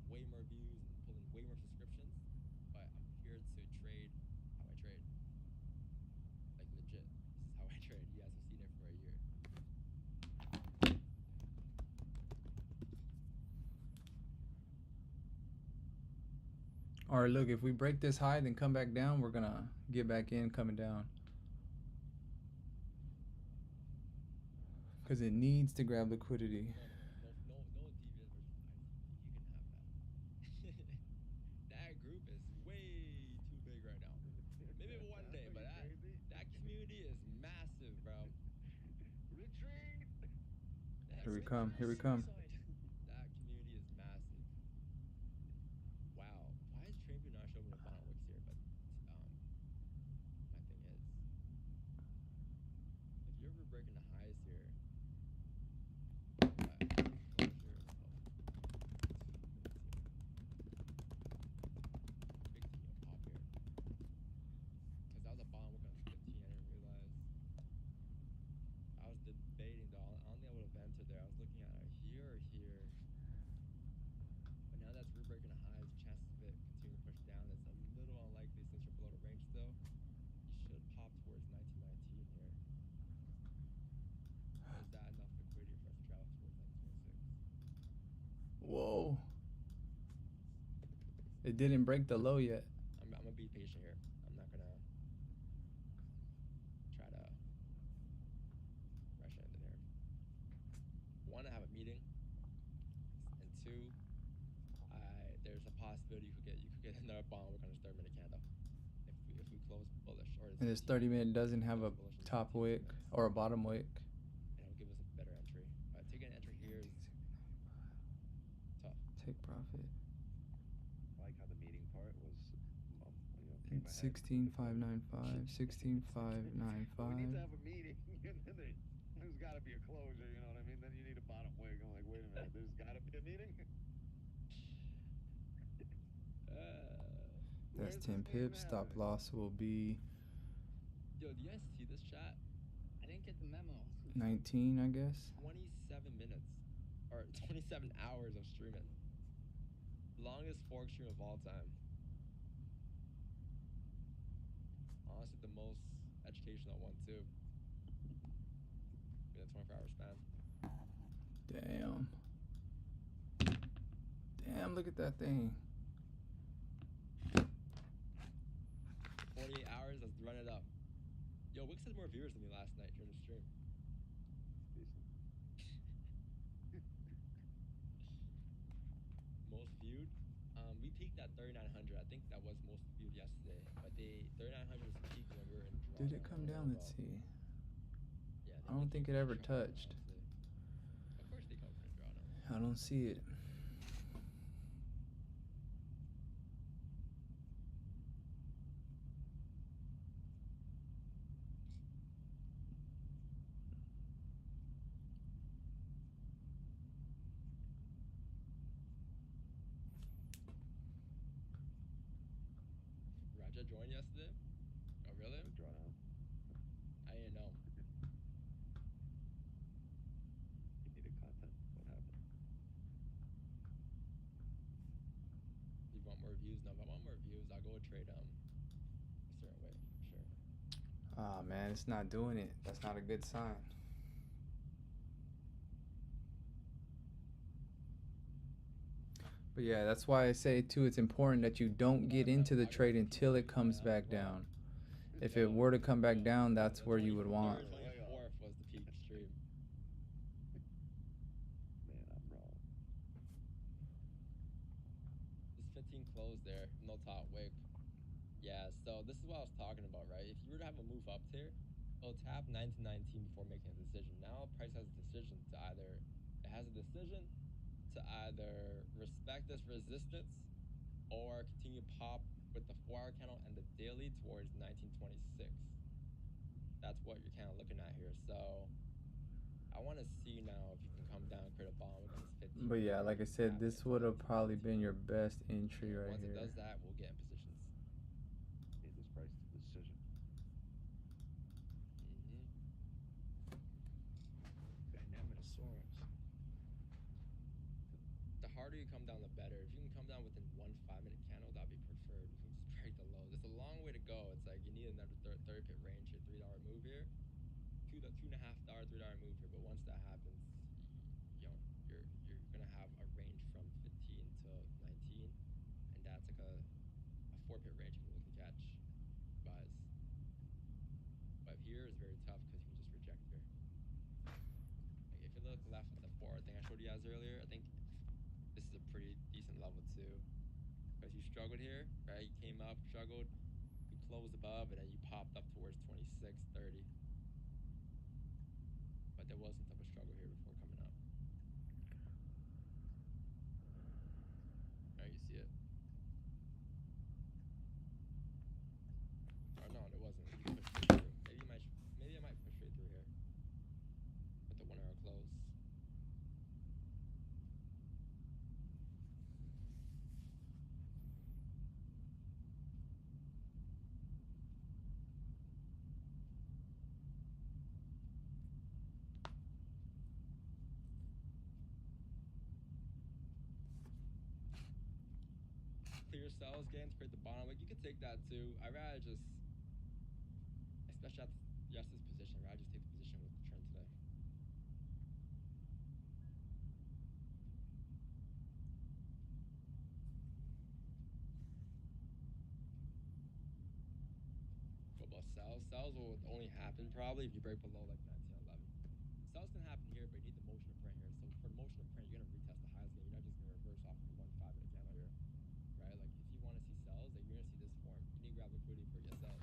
way more views and pull in way more subscriptions, but I'm here to trade how I trade. Like, legit. This is how I trade. You guys have seen it for a year. All right, look, if we break this high, then come back down, we're gonna get back in coming down. Because it needs to grab liquidity. No devious versus ICD. You can have that. That group is way too big right now. Maybe one day, but that community is massive, bro. Retreat. Here we come. Here we come. That community is massive. Wow. Why is TradingView not showing me the bond wicks here? But It didn't break the low yet. I'm gonna be patient here. I'm not gonna try to rush anything here. One, I have a meeting, and two, there's a possibility you could get another bomb wick on this 30-minute candle if we close bullish or And this 30-minute doesn't have a top wick or a bottom wick. And it'll give us a better entry. Taking an entry here is tough. Take profit. I like how the meeting part was, It's 16,595, 16,595. We need to have a meeting, and then there's got to be a closure. You know what I mean? Then you need a bottom wick. I'm like, wait a minute, there's got to be a meeting. That's 10 pips. Stop loss will be. Yo, do you guys see this chat? I didn't get the memo. 19, I guess. 27 minutes or 27 hours of streaming. Longest Forex stream of all time. Honestly, the most educational one too. In a 24-hour span. Damn. Damn, look at that thing. 48 hours, let's run it up. Yo, Wix had more viewers than me last night during the stream. Most viewed? We peaked at 3,900. I think that was most viewed yesterday. But 3,900 was peak when we were in drawdown. Did it come down? Let's see. Yeah, I don't think it ever touched. Of course they come from a drawdown. I don't see it. Raja joined yesterday? Oh, really? Drawdown. I didn't know. You needed content. What happened? You want more views? No, if I want more views, I'll go trade a certain way, for sure. Ah, man, it's not doing it. That's not a good sign. But yeah, that's why I say too, it's important that you don't get into the trade until it comes back down. If it were to come back down, that's where you would want. 24th was the peak stream. Man, I'm wrong. This 15 closed there, no top wick. Yeah, so this is what I was talking about, right? If you were to have a move up here, it'll tap 1919 before making a decision. Now price has a decision to either respect this resistance or continue pop with the 4-hour candle and the daily towards 1926. That's what you're kind of looking at here. So I want to see now if you can come down and create a bomb on this 15. But yeah, like I said, this would have probably been your best entry right Once here. it does that, we'll get in positions. Need this price to decision. Dynamic The harder you come down, the better. If you can come down within 1 5-minute candle, that'd be preferred. If you can just break the lows, it's a long way to go. It's like you need another 30 pip range here, $3 move here, $2.5, $3 move here. But once that happens, you're gonna have a range from 15 to 19, and that's like a 4 pip range you can look and catch buys. But here is very tough because you can just reject here. Like if you look left at the 4 thing I showed you guys earlier, I think this is a pretty decent level too, because you struggled here, right? You came up, struggled, you closed above, and then you popped up towards 26, 30. But there was some type of struggle here before coming up. Right, you see it? Or no, there wasn't. You pushed straight through. Maybe I might push straight through here with the 1-hour close. Clear sells games, create the bottom. Like you could take that too. I'd rather just, especially at yesterday's position, I'd rather just take the position with the trend today. Sells will only happen probably if you break below like 1911. Sells can happen here, but you need the motion of print here. So for the motion of print, you're gonna retest the highs again. You're not just gonna reverse off of the 1 5-minute candle here, right? Like if you want to see sells, like you're gonna see this form. You need to grab liquidity for your sells,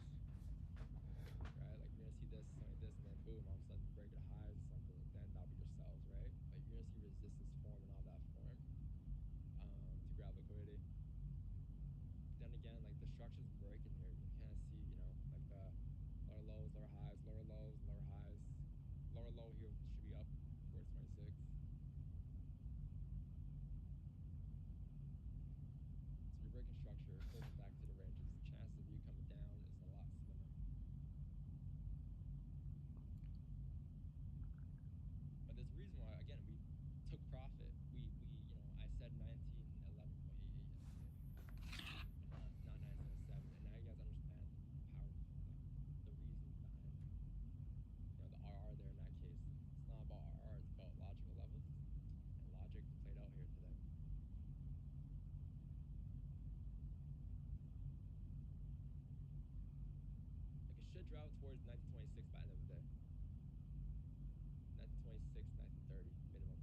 right? Like you're gonna see this, something like this, and then boom, all of a sudden break the highs or something. Then that'll be your sells, right? Like you're gonna see resistance form and all that form to grab liquidity. Then again, like the structure's breaking here. You can kind of see, you know, like the lower lows, lower highs, lower lows, lower highs. Lower low here should be up towards 26. So you're breaking structure, closing back to the ranges. The chances of you coming down is a lot slimmer. But there's a reason why, again, we took profit. We you know, I said 1911.88 yesterday, and not 977. And now you guys understand the power, like the reasons behind, you know, the RR there in that case. It's not about RR, it's about logical levels. And logic played out here today. Like it should drop towards 1926 by the end of the day. 1926, 1930 minimum.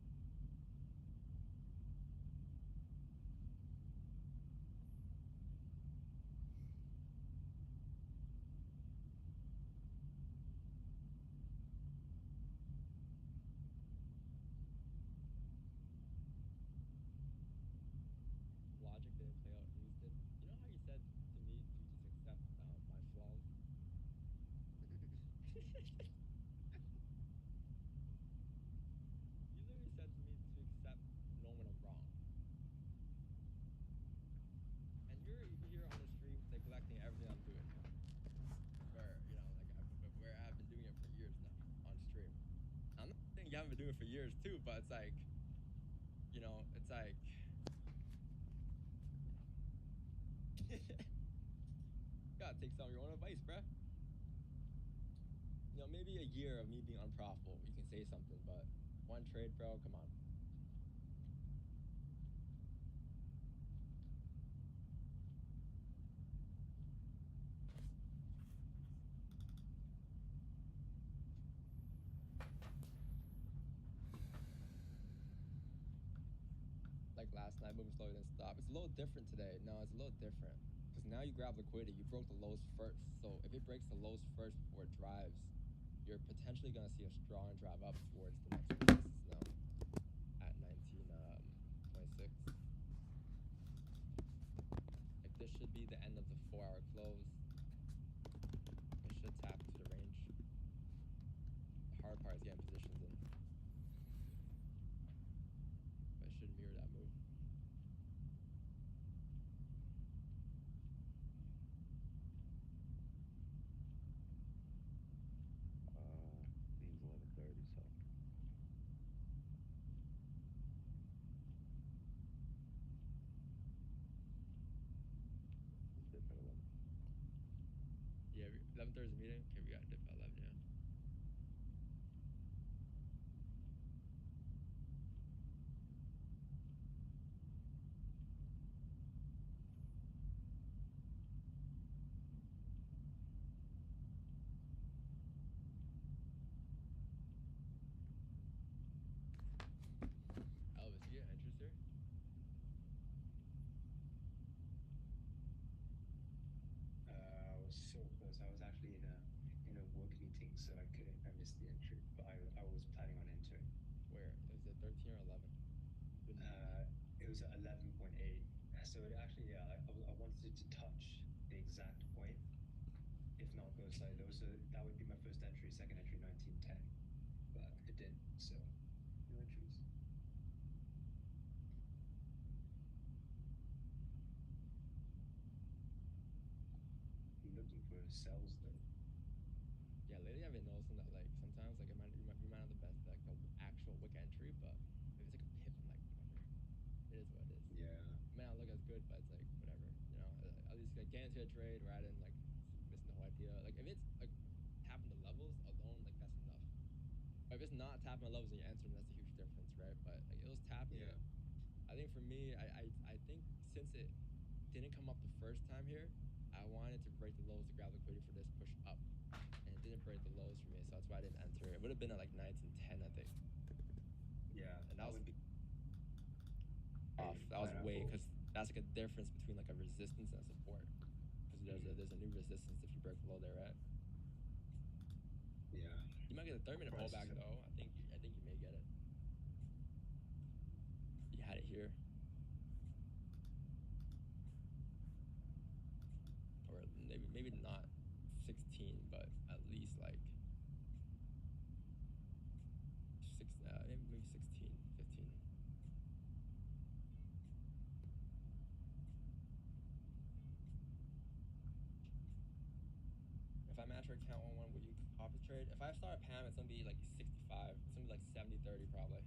Logic didn't play out, news did. You know how you said to me to just accept my flaws? You literally said to me to accept knowing when I'm wrong. And you're here on the stream neglecting everything I'm doing. Where, you know, like where I've been doing it for years now on stream. I'm not saying you haven't been doing it for years too, but it's like, you know, it's like you gotta take some of your own advice, bruh. You know, maybe a year of me being unprofitable, you can say something, but one trade, bro, come on. Like last night, moving slower than stop. It's a little different today. No, it's a little different. Because now you grab liquidity, you broke the lows first. So if it breaks the lows first before it drives, you're potentially gonna see a strong drive up towards the next resistance now at 1926. Like this should be the end of the 4-hour close. It should tap into the range. The hard part is getting positions in. But it should mirror that move. Means 11:30, so. Dip at 11. Yeah, 11:30 is a meeting. Okay, we got a dip at 11, yeah. Elvis, you get interest here? I was so close. I was actually in a work meeting, so I missed the entry. But I was planning on entering. Where? Is it 13 or 11? It was at 11.8. So it actually, yeah, I wanted it to touch the exact point, if not go slightly low. So that would be my first entry. Second entry 1910, but it didn't. So no entries. I'm looking for sells though. Yeah, lately I've been noticing that like sometimes like we might have the best like the actual wick entry, but if it's like a pip, I'm like whatever. It is what it is. Yeah. It may not look as good, but it's like whatever. You know, at least like get into a trade where I didn't like missing the whole idea. Like if it's like tapping the levels alone, like that's enough. But if it's not tapping the levels and you're entering, that's a huge difference, right? But like it was tapping it. I think for me, I think since it didn't come up the first time here, I wanted to break the lows to grab liquidity for this push up, and it didn't break the lows for me, so that's why I didn't enter. It would have been at like 1910, I think. Yeah, And that was would be off. That was way, pineapple. because that's like a difference between like a resistance and a support. Because there's a new resistance if you break below there, right? Yeah. You might get a 30-minute Price pullback is- though. I think you may get it. You had it here. Or maybe not 16, but at least like maybe 16, 15. If I match your account 1-1, will you copy trade? If I start a PAM, it's gonna be like 65. It's gonna be like 70-30 probably.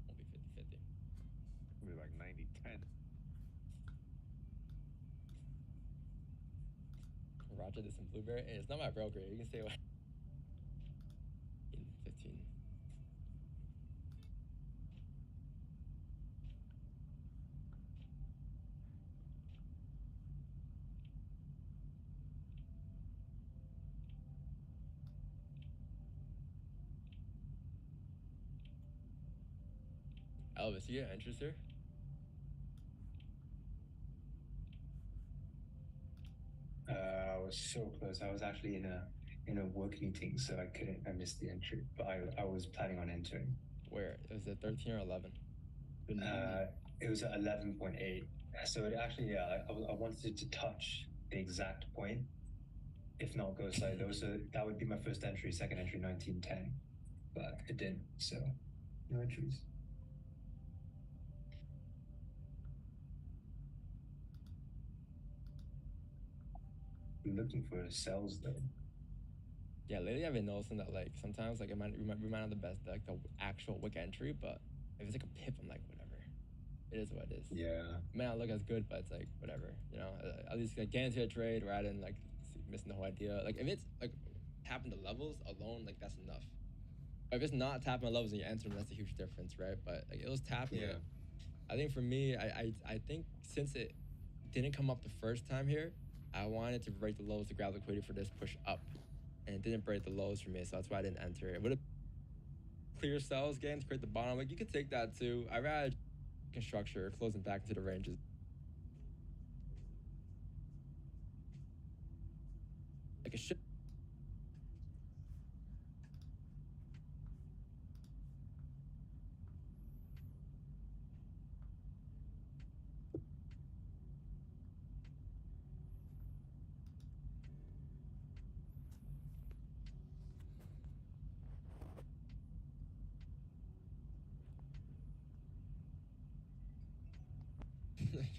Won't be 50-50. It'll be like 90-10. Roger this in Blueberry. Hey, it's not my broker. You can say what. 15. Elvis, you get interest here? I was so close. I was actually in a work meeting, so I missed the entry. But I was planning on entering. Where? Was it 13 or 11? It was at 11.8. So it actually, yeah, I wanted to touch the exact point, if not go slightly low. So that would be my first entry, second entry 1910, but it didn't. So no entries. I'm looking for sells though. Yeah, lately I've been noticing that like sometimes like we might not the best like the actual wick entry, but if it's like a pip, I'm like whatever. It is what it is. Yeah. It may not look as good, but it's like whatever. You know, at least like get into a trade rather than like missing the whole idea. Like if it's like tapping the levels alone, like that's enough. But if it's not tapping the levels and you enter them, that's a huge difference, right? But like it was tapping it. I think for me, I think since it didn't come up the first time here, I wanted to break the lows to grab liquidity for this push up. And it didn't break the lows for me, so that's why I didn't enter. It would have clear sells games, create the bottom. Like you could take that too. I rather structure closing back into the ranges. Like it should.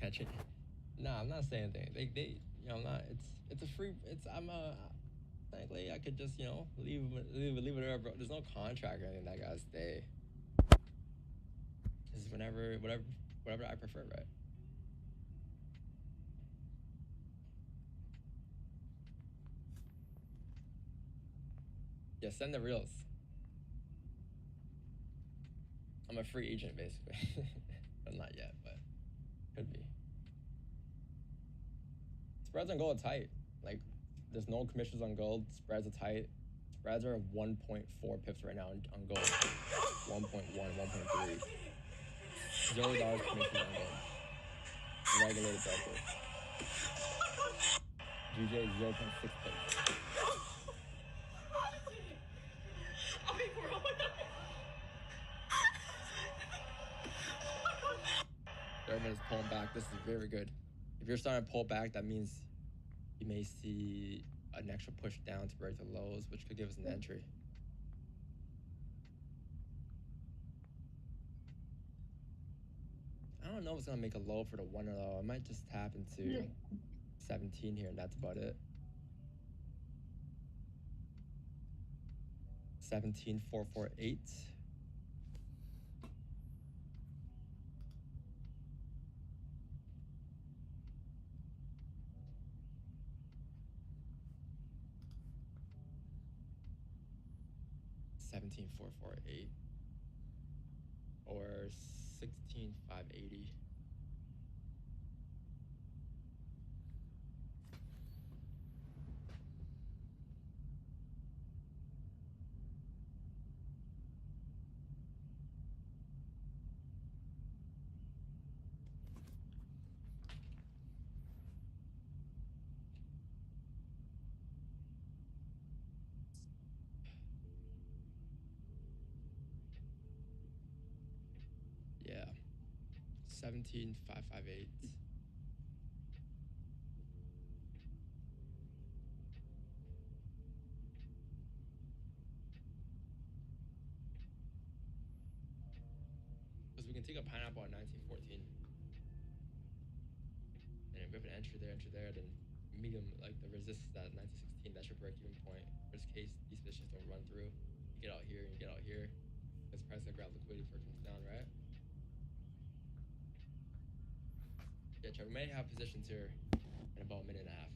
Catch it. No, I'm not saying anything. They you know, I'm not. It's a free. Thankfully, I could just leave it there, bro. There's no contract or anything that gotta stay. This is whatever I prefer, right? Yeah, send the reels. I'm a free agent, basically. But not yet, but could be. Spreads on gold are tight. Like, there's no commissions on gold. Spreads are tight. Spreads are 1.4 pips right now on gold. 1.1, 1.3. $0 commission on gold. Regulated broker. GJ 0.6 pips. Everybody's pulling back. This is very good. If you're starting to pull back, that means you may see an extra push down to break the lows, which could give us an entry. I don't know if it's gonna make a low for the 1 though. I might just tap into 17 here, and that's about it. 17,448. $17,448 or 16,580. 17,558. Because we can take a pineapple at 1914. And if we have an entry there, then medium, like the resistance at 1916, that's your break-even point. Worst case, these bitches don't run through. You get out here and you get out here. Because price will grab liquidity before it comes down, right? Yeah, Trevor, we may have positions here in about a minute and a half.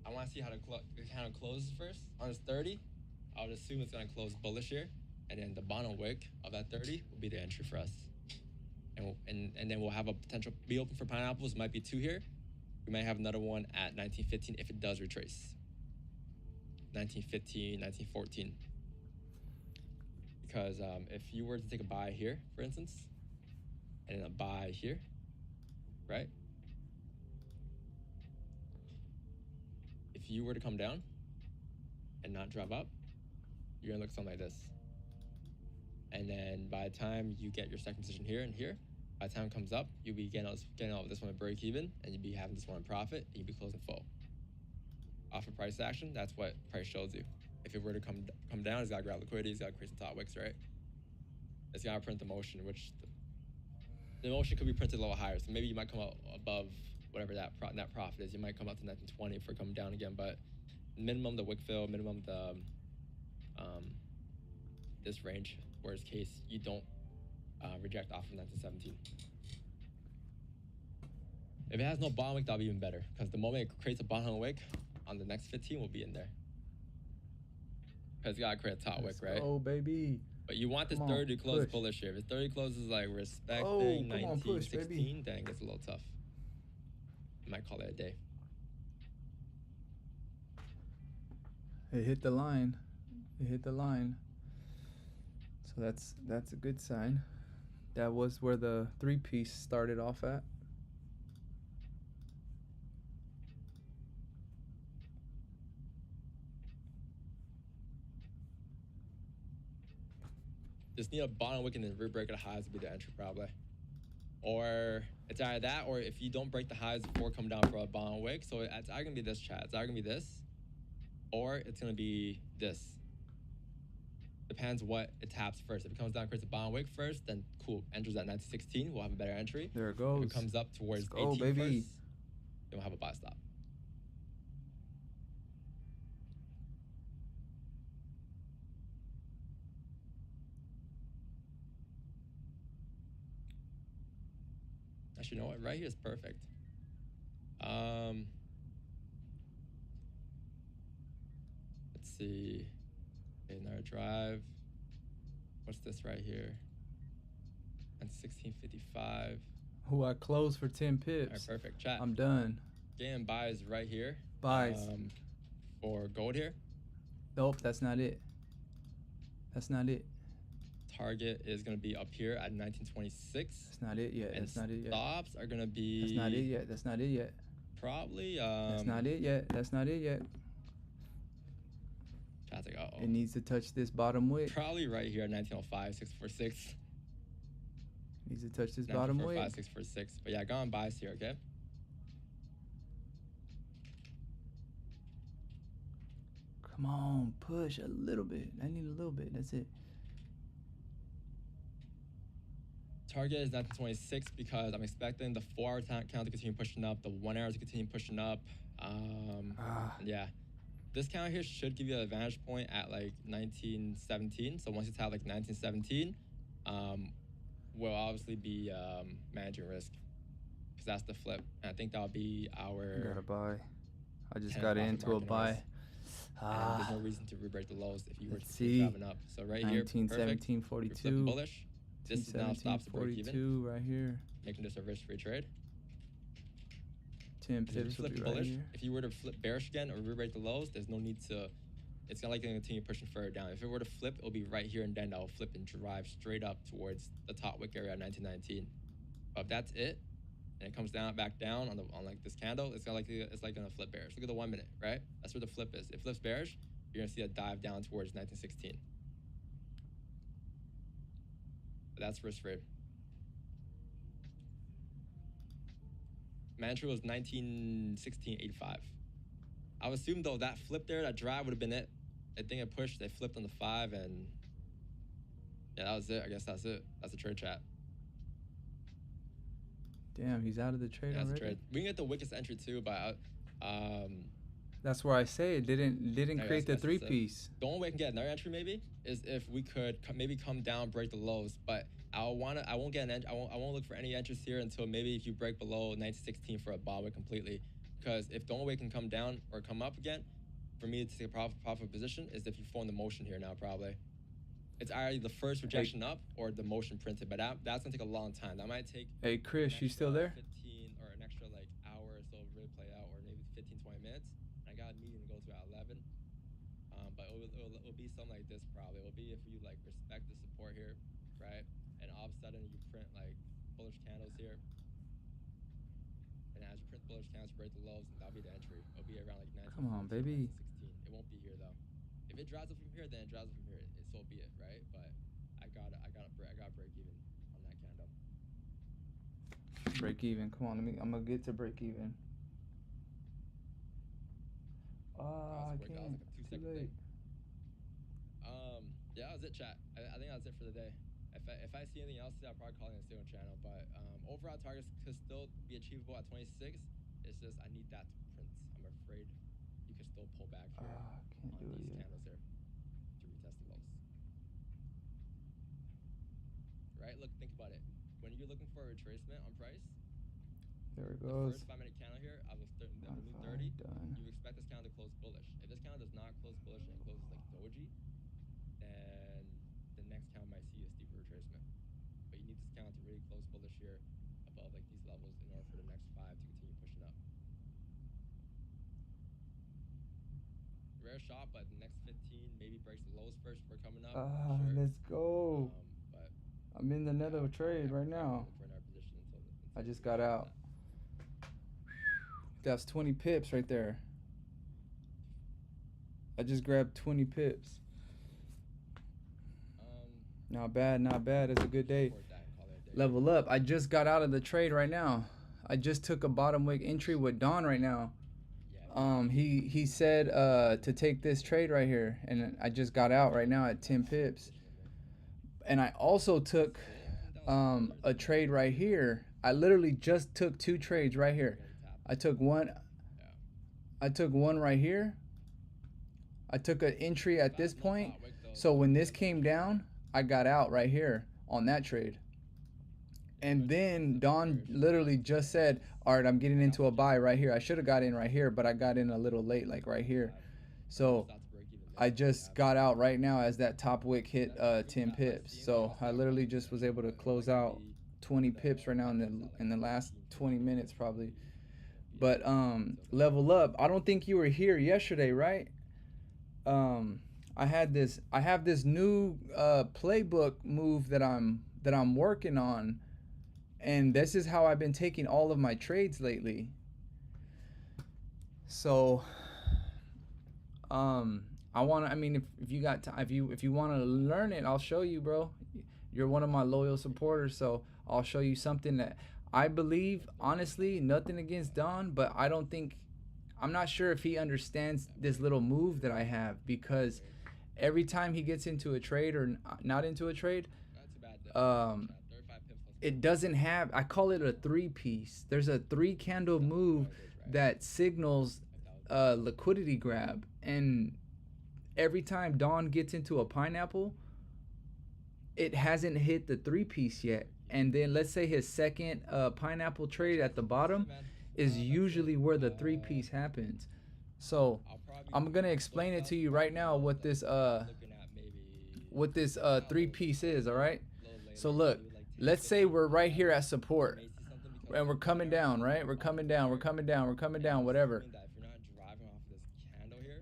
I want to see how the kind of closes first. On this 30, I would assume it's going to close bullish here. And then the bottom wick of that 30 will be the entry for us. And then we'll have a potential be open for pineapples. Might be 2 here. We might have another one at 1915 if it does retrace. 1915, 1914. Because if you were to take a buy here, for instance, and then a buy here, right? If you were to come down and not drop up, you're gonna look something like this. And then by the time you get your second position here and here, by the time it comes up, you'll be getting out of this one at break even, and you'll be having this one in profit, and you'll be closing full. Off of price action, that's what price shows you. If it were to come down, it's got to grab liquidity, it's got to create some top wicks, right? It's got to print the motion, which the motion could be printed a little higher. So maybe you might come out above whatever that net profit is. You might come out to 1920 for coming down again, but minimum the wick fill, minimum the this range. Worst case, you don't reject off of 1917. If it has no bottom wick, that'll be even better, because the moment it creates a bottom wick, on the next 15 will be in there. Because you gotta create a top wick, right? Oh, baby. But you want this 30 to close bullish here. If 30 closes like respecting 1916, then it gets a little tough. You might call it a day. It hit the line. It hit the line. So that's a good sign. That was where the 3-piece started off at. Just need a bottom wick and then re-break the highs to be the entry probably. Or it's either that, or if you don't break the highs before come down for a bottom wick, so it's either gonna be this chat. It's either gonna be this, or it's gonna be this. Depends what it taps first. If it comes down, creates a bottom wick first, then cool. Enters at 1916, we'll have a better entry. There it goes. If it comes up towards 18 baby. first, then we'll have a buy stop. Actually, you know what? Right here is perfect. Let's see. Okay, another drive. What's this right here? And 1655. Who I closed for 10 pips. All right, perfect. Chat. I'm done. Getting buys right here. Buys. For gold here. Nope, that's not it. That's not it. Target is going to be up here at 1926. That's not it yet. And that's not it yet. Stops are going to be... That's not it yet. That's not it yet. Probably... That's not it yet. That's not it yet. Chat's like, uh-oh. It needs to touch this bottom wick. Probably right here at 1905, 646. Needs to touch this bottom wick. 646. But yeah, go on buys here, okay? Come on, push a little bit. I need a little bit. That's it. Target is 1926 because I'm expecting the 4-hour count to continue pushing up, the 1 hour to continue pushing up. Yeah. This count here should give you an advantage point at like 1917. So once it's at like 1917, we'll obviously be managing risk, because that's the flip. And I think that'll be our... Got a buy. I just got into a buy. And there's no reason to re-break the lows if you were to keep driving up. So right here, 1917, 42. Bullish. This now stops the break even. right here. Making this a risk-free trade. 10 pips will be right here. If you were to flip bearish again or re-break the lows, there's no need to... It's not like going to continue pushing further down. If it were to flip, it'll be right here and then that will flip and drive straight up towards the top wick area at 1919. But if that's it, and it comes back down on like this candle, it's like gonna flip bearish. Look at the 1 minute, right? That's where the flip is. If it flips bearish, you're gonna see a dive down towards 1916. But that's risk free. My entry was 1916.85. I would assume though that flip there, that drive would have been it. I think it pushed. They flipped on the 5, and yeah, that was it. I guess that's it. That's the trade chat. Damn, he's out of the trade That's already. a trade. We can get the weakest entry too, but that's where I say it didn't create the 3-piece. The only way I can get another entry maybe is if we could maybe come down, break the lows. But I won't get an entry. I won't look for any entries here until maybe if you break below 1916 for a bottom completely. Because if the only way it can come down or come up again, for me to take a profit position is if you form the motion here now probably. It's either the first rejection up or the motion printed, but that's gonna take a long time. That might take. Hey Chris, you still there? 15 or an extra like hour or so to really play out, or maybe 15-20 minutes. And I got a meeting to go to at 11. But it'll be something like this probably. It'll be if you like respect the support here, right? And all of a sudden you print like bullish candles here. And as you print bullish candles, you break the lows, and that'll be the entry. It'll be around like 19. Come on, baby. 16. It won't be here though. If it drives up from here, then it drives up from here. So be it, right? But I got break even on that candle. Break even. Come on, I'm gonna get to break even. I can't. Too late. Yeah, that was it, chat. I think that's it for the day. If I see anything else, I'll probably call in the student channel. But overall targets could still be achievable at 26. It's just I need that to print. I'm afraid you could still pull back here on these candles here to retest the lows. Right? Look, think about it. When you're looking for a retracement on price, there it goes. The first 5-minute candle here, I was 30. You expect this candle to close bullish. If this candle does not close bullish and closes like doji, then the next candle might see a steeper retracement. But you need this candle to really close bullish here above like these levels in order for the next 5 to continue pushing up. Rare shot, but the next 15 maybe breaks the lows first before coming up. Sure. Let's go. But I'm in the nether trade right now. I just got out. That's 20 pips right there. I just grabbed 20 pips. Not bad, not bad. It's a good day. Level up. I just got out of the trade right now. I just took a bottom wick entry with Don right now. He said to take this trade right here, and I just got out right now at 10 pips. And I also took a trade right here. I literally just took 2 trades right here. I took one right here. I took an entry at this point. So when this came down, I got out right here on that trade. And then Don literally just said, all right, I'm getting into a buy right here. I should have got in right here, but I got in a little late, like right here. So I just got out right now as that top wick hit 10 pips. So I literally just was able to close out 20 pips right now in the last 20 minutes probably. But level up. I don't think you were here yesterday, right? I have this new playbook move that I'm working on, and this is how I've been taking all of my trades lately. So if you got time, if you want to learn it, I'll show you, bro. You're one of my loyal supporters, so I'll show you something that I believe, honestly, nothing against Don, but I'm not sure if he understands this little move that I have, because every time he gets into a trade or not into a trade, it doesn't have, I call it a 3-piece. There's a 3-candle move that signals liquidity grab, and every time Don gets into a pineapple, it hasn't hit the 3-piece yet. And then let's say his second pineapple trade at the bottom is usually where the 3-piece happens. So I'm gonna explain it to you right now what this 3-piece is. All right. So look, let's say we're right here at support, and we're coming down, right? We're coming down, whatever.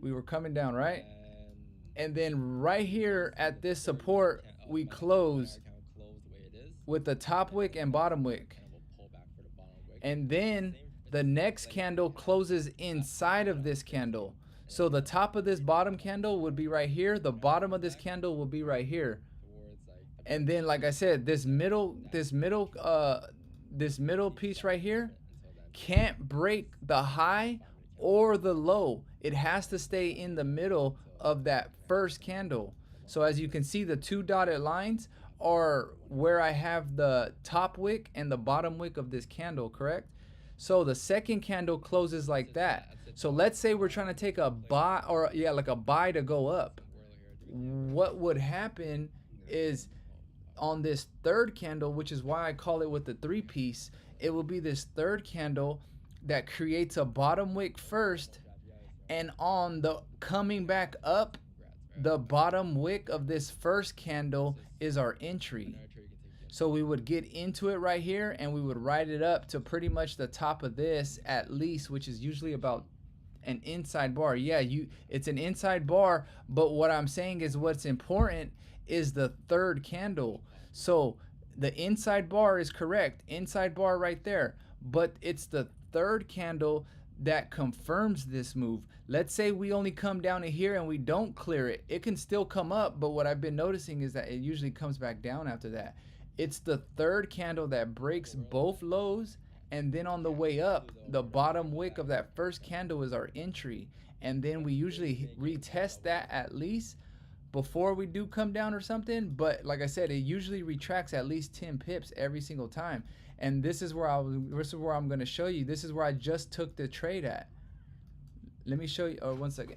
We were coming down, right? And then right here at this support, we close with the top wick and bottom wick. And then the next candle closes inside of this candle. So the top of this bottom candle would be right here. The bottom of this candle will be right here. And then, like I said, this middle piece right here can't break the high or the low. It has to stay in the middle of that first candle. So as you can see, the two dotted lines are where I have the top wick and the bottom wick of this candle, correct? So the second candle closes like that. So let's say we're trying to take a buy, or yeah, like a buy to go up. What would happen is on this third candle, which is why I call it with the three piece, it will be this third candle that creates a bottom wick first, and on the coming back up, the bottom wick of this first candle is our entry. So we would get into it right here, and we would ride it up to pretty much the top of this at least, which is usually about an inside bar. Yeah, it's an inside bar, but what I'm saying is what's important is the third candle. So the inside bar is correct, inside bar right there, but it's the third candle that confirms this move. Let's say we only come down to here and we don't clear it. It can still come up, but what I've been noticing is that it usually comes back down after that. It's the third candle that breaks both lows, and then on the way up, the bottom wick of that first candle is our entry. And then we usually retest that at least before we do come down or something. But like I said, it usually retracts at least 10 pips every single time. And this is where I'm going to show you. This is where I just took the trade at. Let me show you. Oh, 1 second.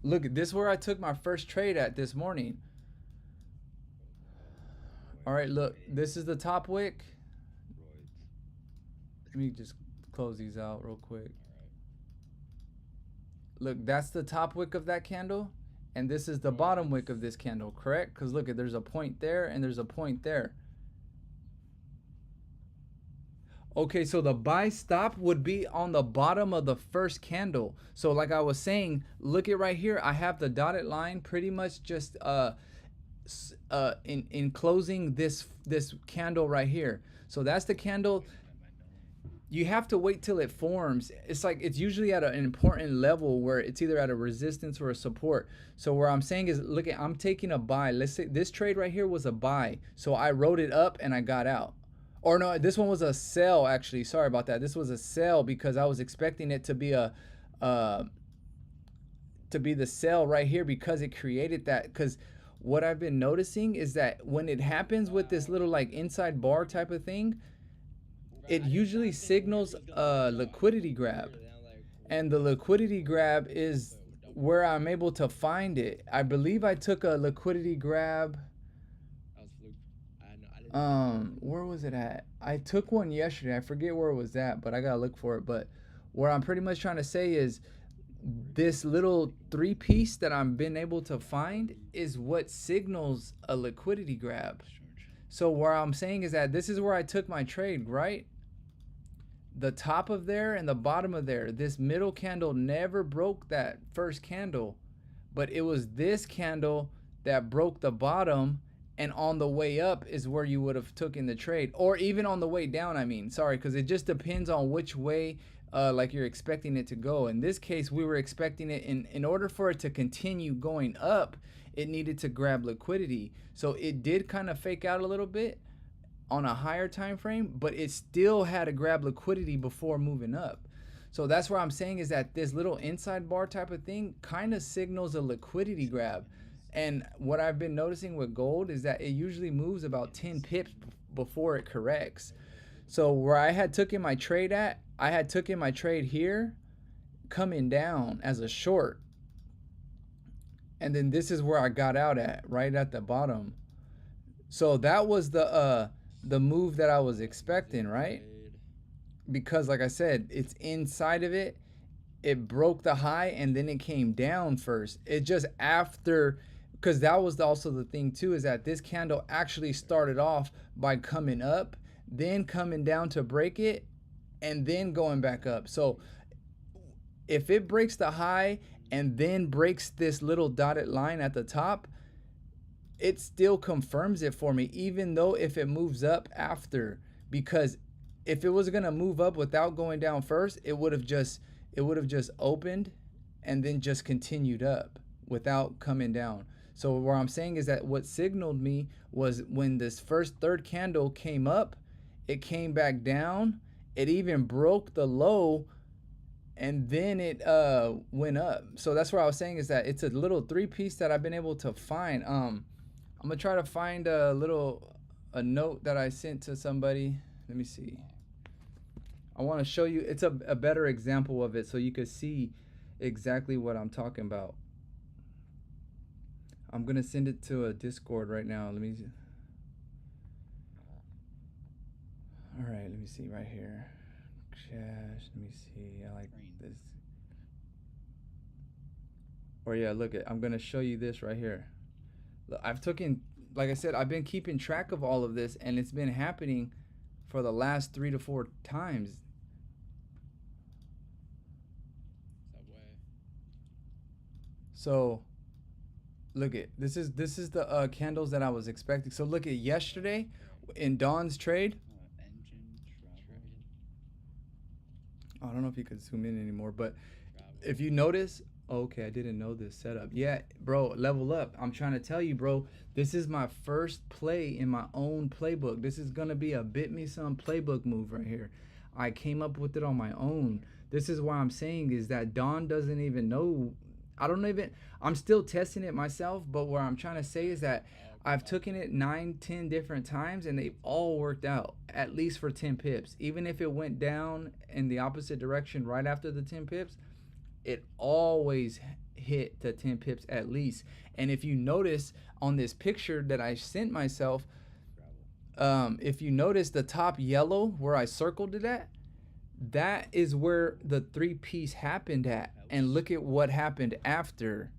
Look, this is where I took my first trade at this morning. All right, look, this is the top wick. Let me just close these out real quick. Look, that's the top wick of that candle, and this is the bottom wick of this candle, correct? Because look, there's a point there and there's a point there. Okay, so the buy stop would be on the bottom of the first candle. So like I was saying, look at right here, I have the dotted line pretty much just in closing this candle right here. So that's the candle. You have to wait till it forms. It's like it's usually at an important level where it's either at a resistance or a support. So where I'm saying is, look at, I'm taking a buy. Let's say this trade right here was a buy. So I wrote it up and I got out. Or no, this one was a sell actually. Sorry about that. This was a sell because I was expecting it to be the sell right here because it created that. Because what I've been noticing is that when it happens with this little like inside bar type of thing, it usually signals a liquidity grab. And the liquidity grab is where I'm able to find it. I believe I took a liquidity grab. Where was it at? I took one yesterday. I forget where it was at, but I gotta look for it. But what I'm pretty much trying to say is this little three piece that I've been able to find is what signals a liquidity grab. So what I'm saying is that this is where I took my trade, right? The top of there and the bottom of there, this middle candle never broke that first candle, but it was this candle that broke the bottom, and on the way up is where you would have taken the trade, or even on the way down, I mean, sorry, because it just depends on which way like you're expecting it to go. In this case, we were expecting it in order for it to continue going up, it needed to grab liquidity. So it did kind of fake out a little bit on a higher time frame, but it still had to grab liquidity before moving up. So that's what I'm saying is that this little inside bar type of thing kind of signals a liquidity grab. And what I've been noticing with gold is that it usually moves about 10 pips before it corrects. So where I had taken my trade at, I had taken my trade here coming down as a short. And then this is where I got out at, right at the bottom. So that was the move that I was expecting, right? Because like I said, it's inside of it. It broke the high and then it came down first. It just after, because that was also the thing too, is that this candle actually started off by coming up, then coming down to break it, and then going back up. So if it breaks the high and then breaks this little dotted line at the top, it still confirms it for me, even though if it moves up after, because if it was gonna move up without going down first, it would have just opened and then just continued up without coming down. So what I'm saying is that what signaled me was when this third candle came up, it came back down, it even broke the low, and then it went up. So that's what I was saying is that it's a little 3-piece that I've been able to find. I'm gonna try to find a note that I sent to somebody. Let me see. I want to show you. It's a better example of it so you could see exactly what I'm talking about. I'm gonna send it to a Discord right now. Let me see. All right, let me see right here. Cash. Let me see. I like this. Or yeah, look at. I'm gonna show you this right here. Look, like I said, I've been keeping track of all of this, and it's been happening for the last 3 to 4 times. So look at this is the candles that I was expecting. So look at yesterday in Dawn's trade. I don't know if you could zoom in anymore, but if you notice, okay, I didn't know this setup. Yeah, bro, level up. I'm trying to tell you, bro, this is my first play in my own playbook. This is gonna be a bitmesone playbook move right here. I came up with it on my own. This is why I'm saying is that Dawn doesn't even know. I'm still testing it myself, but what I'm trying to say is that I've taken it 9-10 different times and they've all worked out, at least for 10 pips. Even if it went down in the opposite direction right after the 10 pips, it always hit the 10 pips at least. And if you notice on this picture that I sent myself, if you notice the top yellow where I circled it at, that is where the 3-piece happened at. And look at what happened after.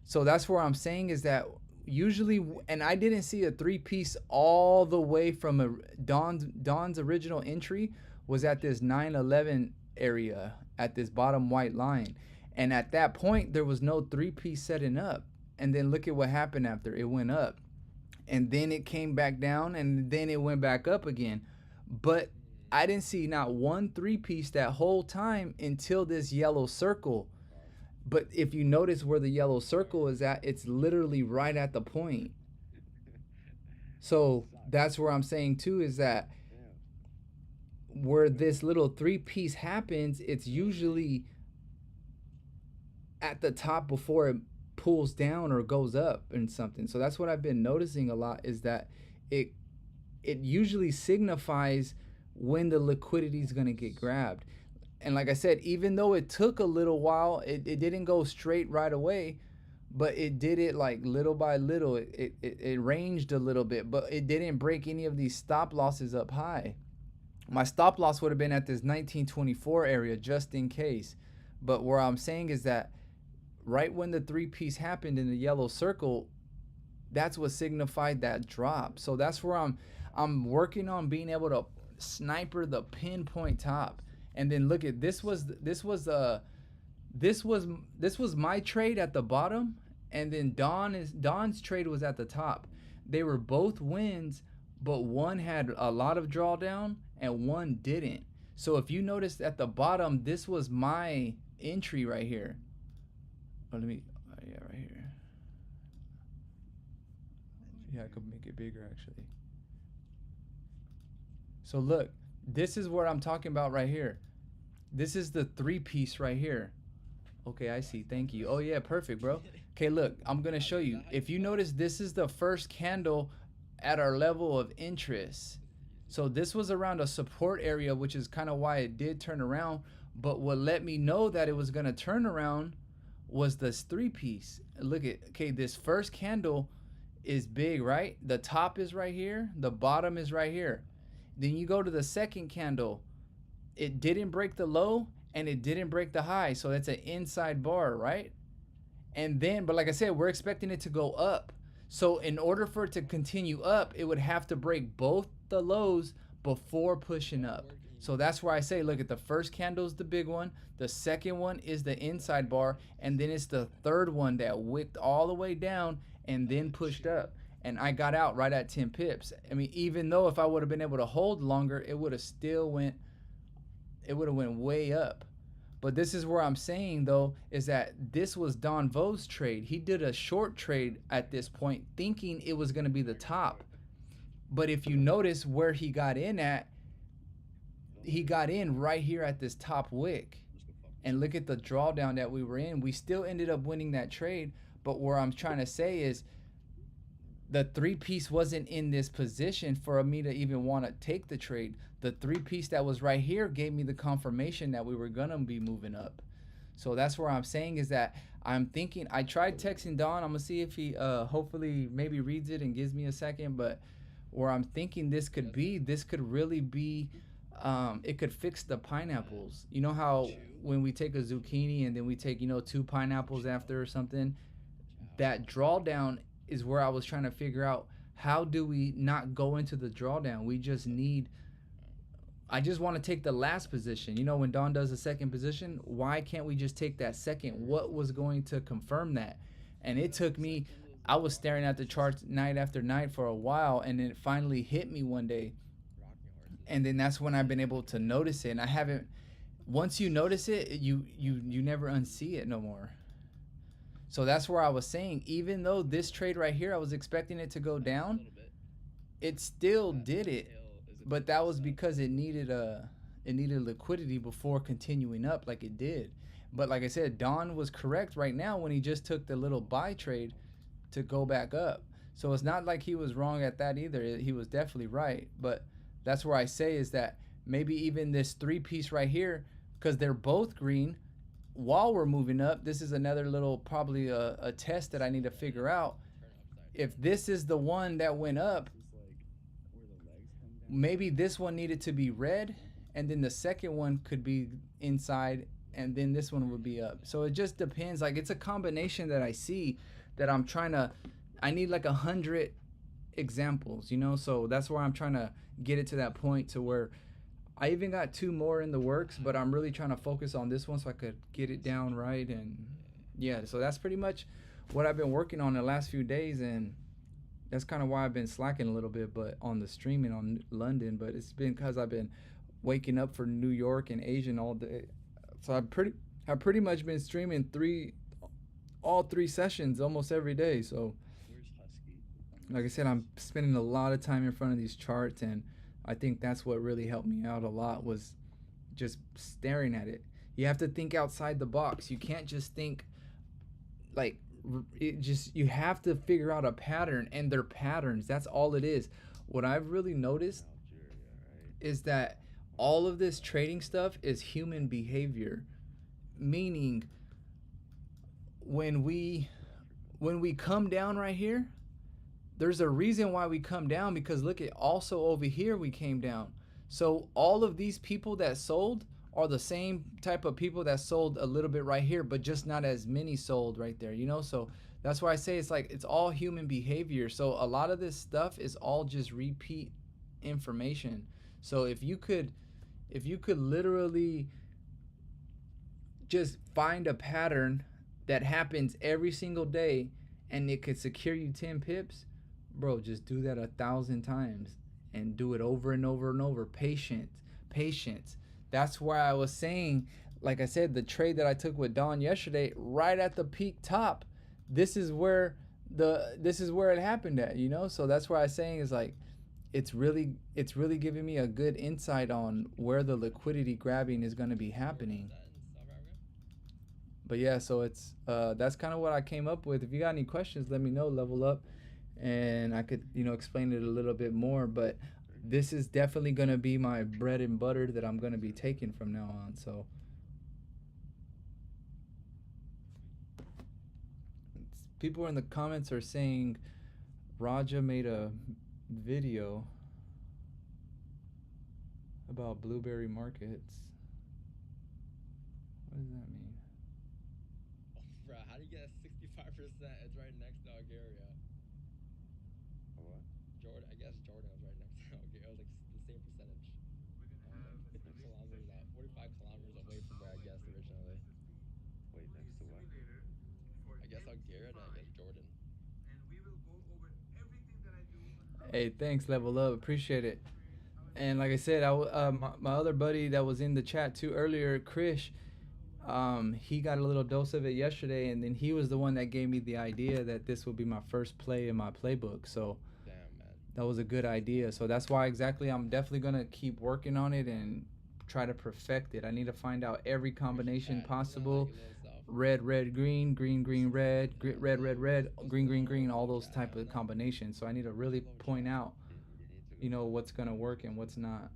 So that's where I'm saying is that usually, and I didn't see a 3-piece all the way from Dawn's original entry was at this 911 area at this bottom white line. And at that point, there was no 3-piece setting up. And then look at what happened after. It went up. And then it came back down, and then it went back up again. But I didn't see not one 3-piece that whole time until this yellow circle. But if you notice where the yellow circle is at, it's literally right at the point. So that's where I'm saying too is that where this little 3-piece happens, it's usually at the top before it pulls down or goes up and something. So that's what I've been noticing a lot is that it usually signifies when the liquidity is going to get grabbed. And like I said, even though it took a little while, it didn't go straight right away, but it did it like little by little. It ranged a little bit, but it didn't break any of these stop losses up high. My stop loss would have been at this 1924 area just in case. But what I'm saying is that right when the 3-piece happened in the yellow circle, that's what signified that drop. So that's where I'm working on being able to sniper the pinpoint top. And then look at this was my trade at the bottom, and then Dawn's trade was at the top. They were both wins, but one had a lot of drawdown and one didn't. So if you noticed at the bottom, this was my entry right here. Oh, right here. Yeah, I could make it bigger actually. So look, this is what I'm talking about right here. This is the 3-piece right here. Okay, I see. Thank you. Oh yeah, perfect, bro. Okay, look, I'm gonna show you. If you notice, this is the first candle at our level of interest. So this was around a support area, which is kind of why it did turn around. But what let me know that it was gonna turn around was this 3-piece. Look at, okay, this first candle is big, right? The top is right here, the bottom is right here. Then you go to the second candle, it didn't break the low and it didn't break the high, so that's an inside bar, right? And then, but like I said, we're expecting it to go up. So in order for it to continue up, it would have to break both the lows before pushing up. So that's where I say, look at the first candle is the big one, the second one is the inside bar, and then it's the third one that wicked all the way down and then pushed up. And I got out right at 10 pips. I mean, even though if I would have been able to hold longer, it would have still went way up. But this is where I'm saying though is that this was Don Vo's trade. He did a short trade at this point, thinking it was going to be the top. But if you notice where he got in at, he got in right here at this top wick. And look at the drawdown that we were in. We still ended up winning that trade. But where I'm trying to say is the three piece wasn't in this position for me to even want to take the trade. The three piece that was right here gave me the confirmation that we were going to be moving up. So that's where I'm saying is that I'm thinking, I tried texting Don. I'm going to see if he hopefully maybe reads it and gives me a second. But where I'm thinking this could really be, it could fix the pineapples. You know how when we take a zucchini and then we take, 2 pineapples after or something, that drawdown is where I was trying to figure out how do we not go into the drawdown. We just need, I just want to take the last position. When Don does the second position, why can't we just take that second? What was going to confirm that? And it took me, I was staring at the charts night after night for a while, and then it finally hit me one day. And then that's when I've been able to notice it. And I haven't, once you notice it, you never unsee it no more. So that's where I was saying, even though this trade right here, I was expecting it to go down, it still did it. But that was because it needed liquidity before continuing up like it did. But like I said, Don was correct right now when he just took the little buy trade to go back up. So it's not like he was wrong at that either. He was definitely right. But that's where I say is that maybe even this three piece right here, because they're both green, while we're moving up, this is another little probably a test that I need to figure out. If this is the one that went up, maybe this one needed to be red, and then the second one could be inside, and then this one would be up. So it just depends. Like, it's a combination that I see that I'm trying to, I need like 100 examples, so that's where I'm trying to get it to that point to where I even got 2 more in the works, but I'm really trying to focus on this one so I could get it down right. And yeah, so that's pretty much what I've been working on the last few days, and that's kind of why I've been slacking a little bit, but on the streaming on London. But it's been because I've been waking up for New York and Asian all day. So I've pretty much been streaming all 3 sessions almost every day. So like I said, I'm spending a lot of time in front of these charts, and I think that's what really helped me out a lot was just staring at it. You have to think outside the box. You can't just think like you have to figure out a pattern, and they're patterns. That's all it is. What I've really noticed is that all of this trading stuff is human behavior, meaning when we come down right here, there's a reason why we come down, because look at also over here we came down. So all of these people that sold are the same type of people that sold a little bit right here, but just not as many sold right there, So that's why I say it's like it's all human behavior. So a lot of this stuff is all just repeat information. So if you could literally just find a pattern that happens every single day and it could secure you 10 pips, bro, just do that 1,000 times and do it over and over and over. Patience. That's why I was saying, like I said, the trade that I took with Don yesterday, right at the peak top, this is where it happened at, So that's why I'm saying is like, it's really giving me a good insight on where the liquidity grabbing is going to be happening. But yeah, so it's that's kind of what I came up with. If you got any questions, let me know. Level Up, and I could explain it a little bit more. But this is definitely going to be my bread and butter that I'm going to be taking from now on. So people in the comments are saying Raja made a video about blueberry markets. What does that mean? Bro, how do you get 65%? It's right next to Algeria. What? Jordan, I guess Jordan was right next to Algeria. It was like the same percentage. 50 kilometers out, 45 kilometers away from where I guessed originally. Wait, next to what? I guess Algeria, and I guess Jordan. Hey, thanks, Level Up. Appreciate it. And like I said, my other buddy that was in the chat too earlier, Krish, He got a little dose of it yesterday, and then he was the one that gave me the idea that this would be my first play in my playbook. So Damn, man. that was a good idea. So that's why exactly I'm definitely gonna keep working on it and try to perfect it. I need to find out every combination possible. Red, red, green, green, green, red, red, red, red, green, green, green, all those type of combinations. So I need to really point out, you know, what's gonna work and what's not.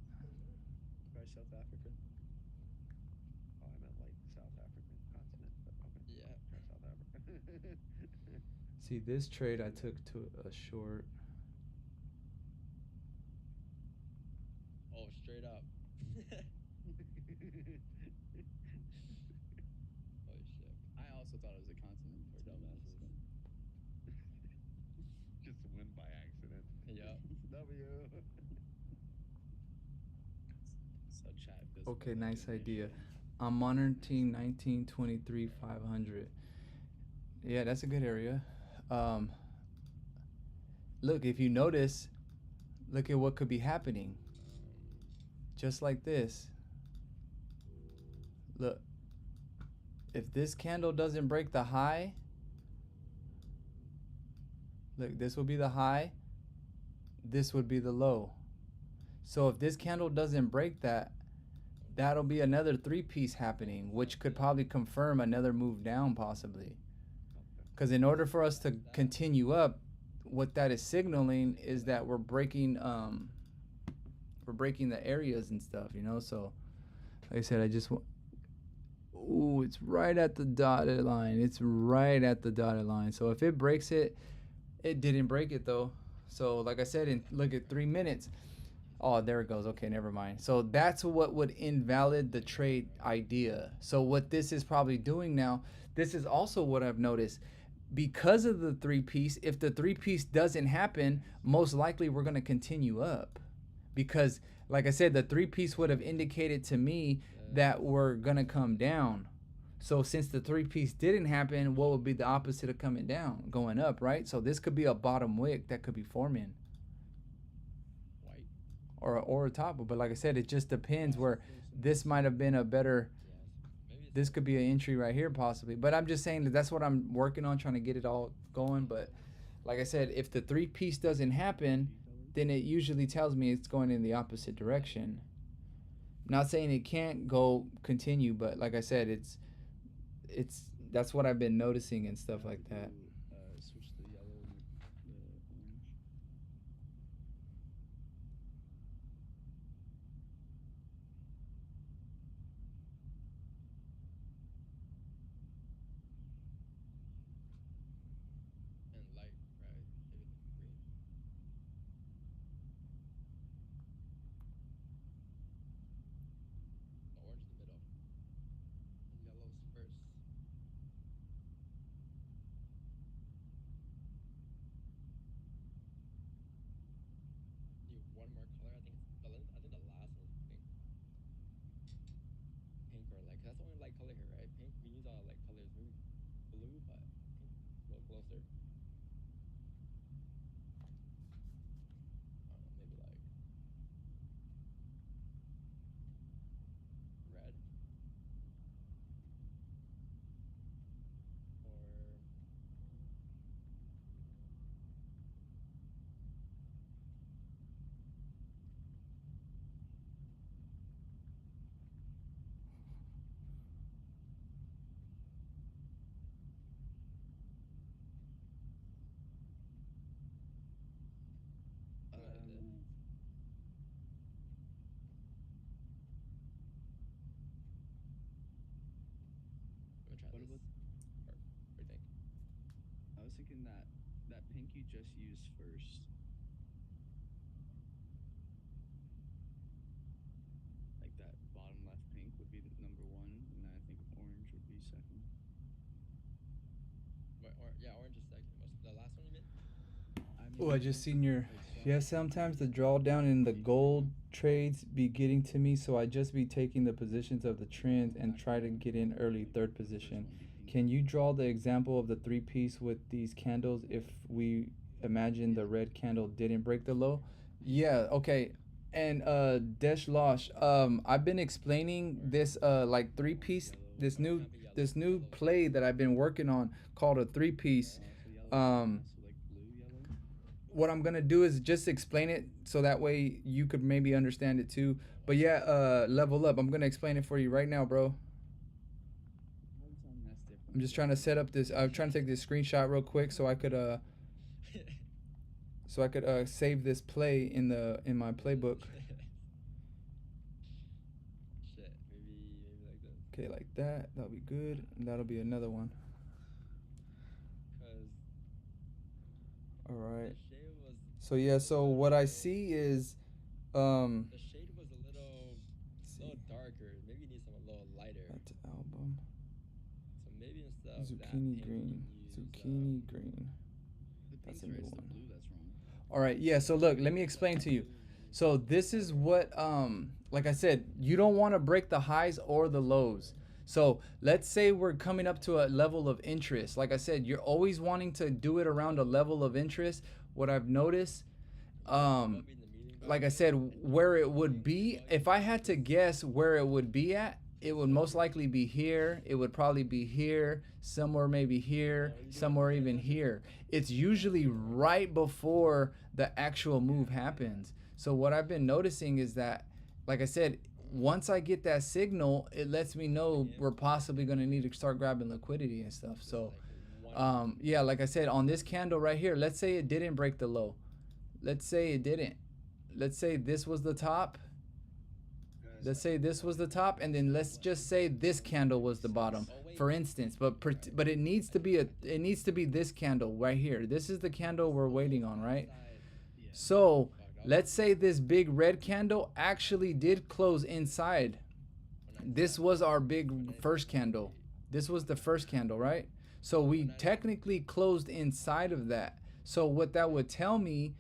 Try South Africa. Oh, I meant like South African continent, but okay. Yeah. Try South Africa. See, this trade I took to a short. Oh, straight up. Holy shit. I also thought it was a continent for dumbasses. Just win by accident. Yep. W. So chat feels Okay, like nice doing idea. shit. I'm monitoring 1923 500. Yeah, that's a good area. Look, if you notice, look at what could be happening. Just like this. Look, if this candle doesn't break the high, look, this will be the high, this would be the low. So if this candle doesn't break that, that'll be another three-piece happening, which could probably confirm another move down possibly. Because in order for us to continue up, what that is signaling is that we're breaking the areas and stuff, you know. So like I said, I just want. Ooh, it's right at the dotted line. It's right at the dotted line. So if it breaks it, it didn't break it though. So like I said, look at 3 minutes. Oh, there it goes. Okay, never mind. So that's what would invalid the trade idea. So what this is probably doing now, this is also what I've noticed. Because of the three-piece, if the three-piece doesn't happen, most likely we're going to continue up. Because, like I said, the three-piece would have indicated to me that we're going to come down. So since the three-piece didn't happen, what would be the opposite of coming down? Going up, right? So this could be a bottom wick that could be forming. White. Or a top. But like I said, it just depends where this might have been a better... This could be an entry right here possibly. But I'm just saying that's what I'm working on, trying to get it all going. But like I said, if the three-piece doesn't happen, then it usually tells me it's going in the opposite direction. Not saying it can't go continue, but like I said, it's that's what I've been noticing and stuff like that. Switch the yellow and the orange. And light, right? Maybe green. Orange in the middle. And yellow's first. Need one more color. I think the last one is pink. Pink or like that's the only light color here, right? Pink. We use all light colors. Maybe blue, but pink a little closer. I don't know, maybe like red or What about? What do you think? I was thinking that pink you just used first. Like that bottom left pink would be number one, and then I think orange would be second. Yeah, orange is second. What's the last one you mean? Oh, I just seen your... Yeah, sometimes the drawdown in the gold trades be getting to me, so I just be taking the positions of the trends and try to get in early third position. Can you draw the example of the three-piece with these candles if we imagine the red candle didn't break the low? Yeah, okay. And Desh Losh, I've been explaining this like three-piece this new play that I've been working on called a 3-piece. What I'm gonna do is just explain it so that way you could maybe understand it too. But yeah, level up. I'm gonna explain it for you right now, bro. I'm just trying to set up this. I'm trying to take this screenshot real quick so I could save this play in my playbook. Shit, maybe like this. Okay, like that. That'll be good. And that'll be another one. All right. So yeah. So what I see is, the shade was a little darker. Maybe you need some a little lighter. That's album. So maybe instead of Zucchini that green. use, Zucchini green. That's a new one. Blue, that's wrong. All right. Yeah. So look, let me explain to you. So this is what, like I said, you don't want to break the highs or the lows. So let's say we're coming up to a level of interest. Like I said, you're always wanting to do it around a level of interest. What I've noticed, like I said, where it would be, if I had to guess where it would be at, it would most likely be here. It would probably be here, somewhere maybe here, somewhere even here. It's usually right before the actual move happens. So what I've been noticing is that, like I said, once I get that signal, it lets me know we're possibly going to need to start grabbing liquidity and stuff. So, yeah, like I said, on this candle right here, let's say it didn't break the low. Let's say it didn't. Let's say this was the top. Let's say this was the top, and then let's just say this candle was the bottom, for instance. But it needs to be this candle right here. This is the candle we're waiting on, right? So let's say this big red candle actually did close inside. This was our big first candle. This was the first candle, right? So we technically closed inside of that. So what that would tell me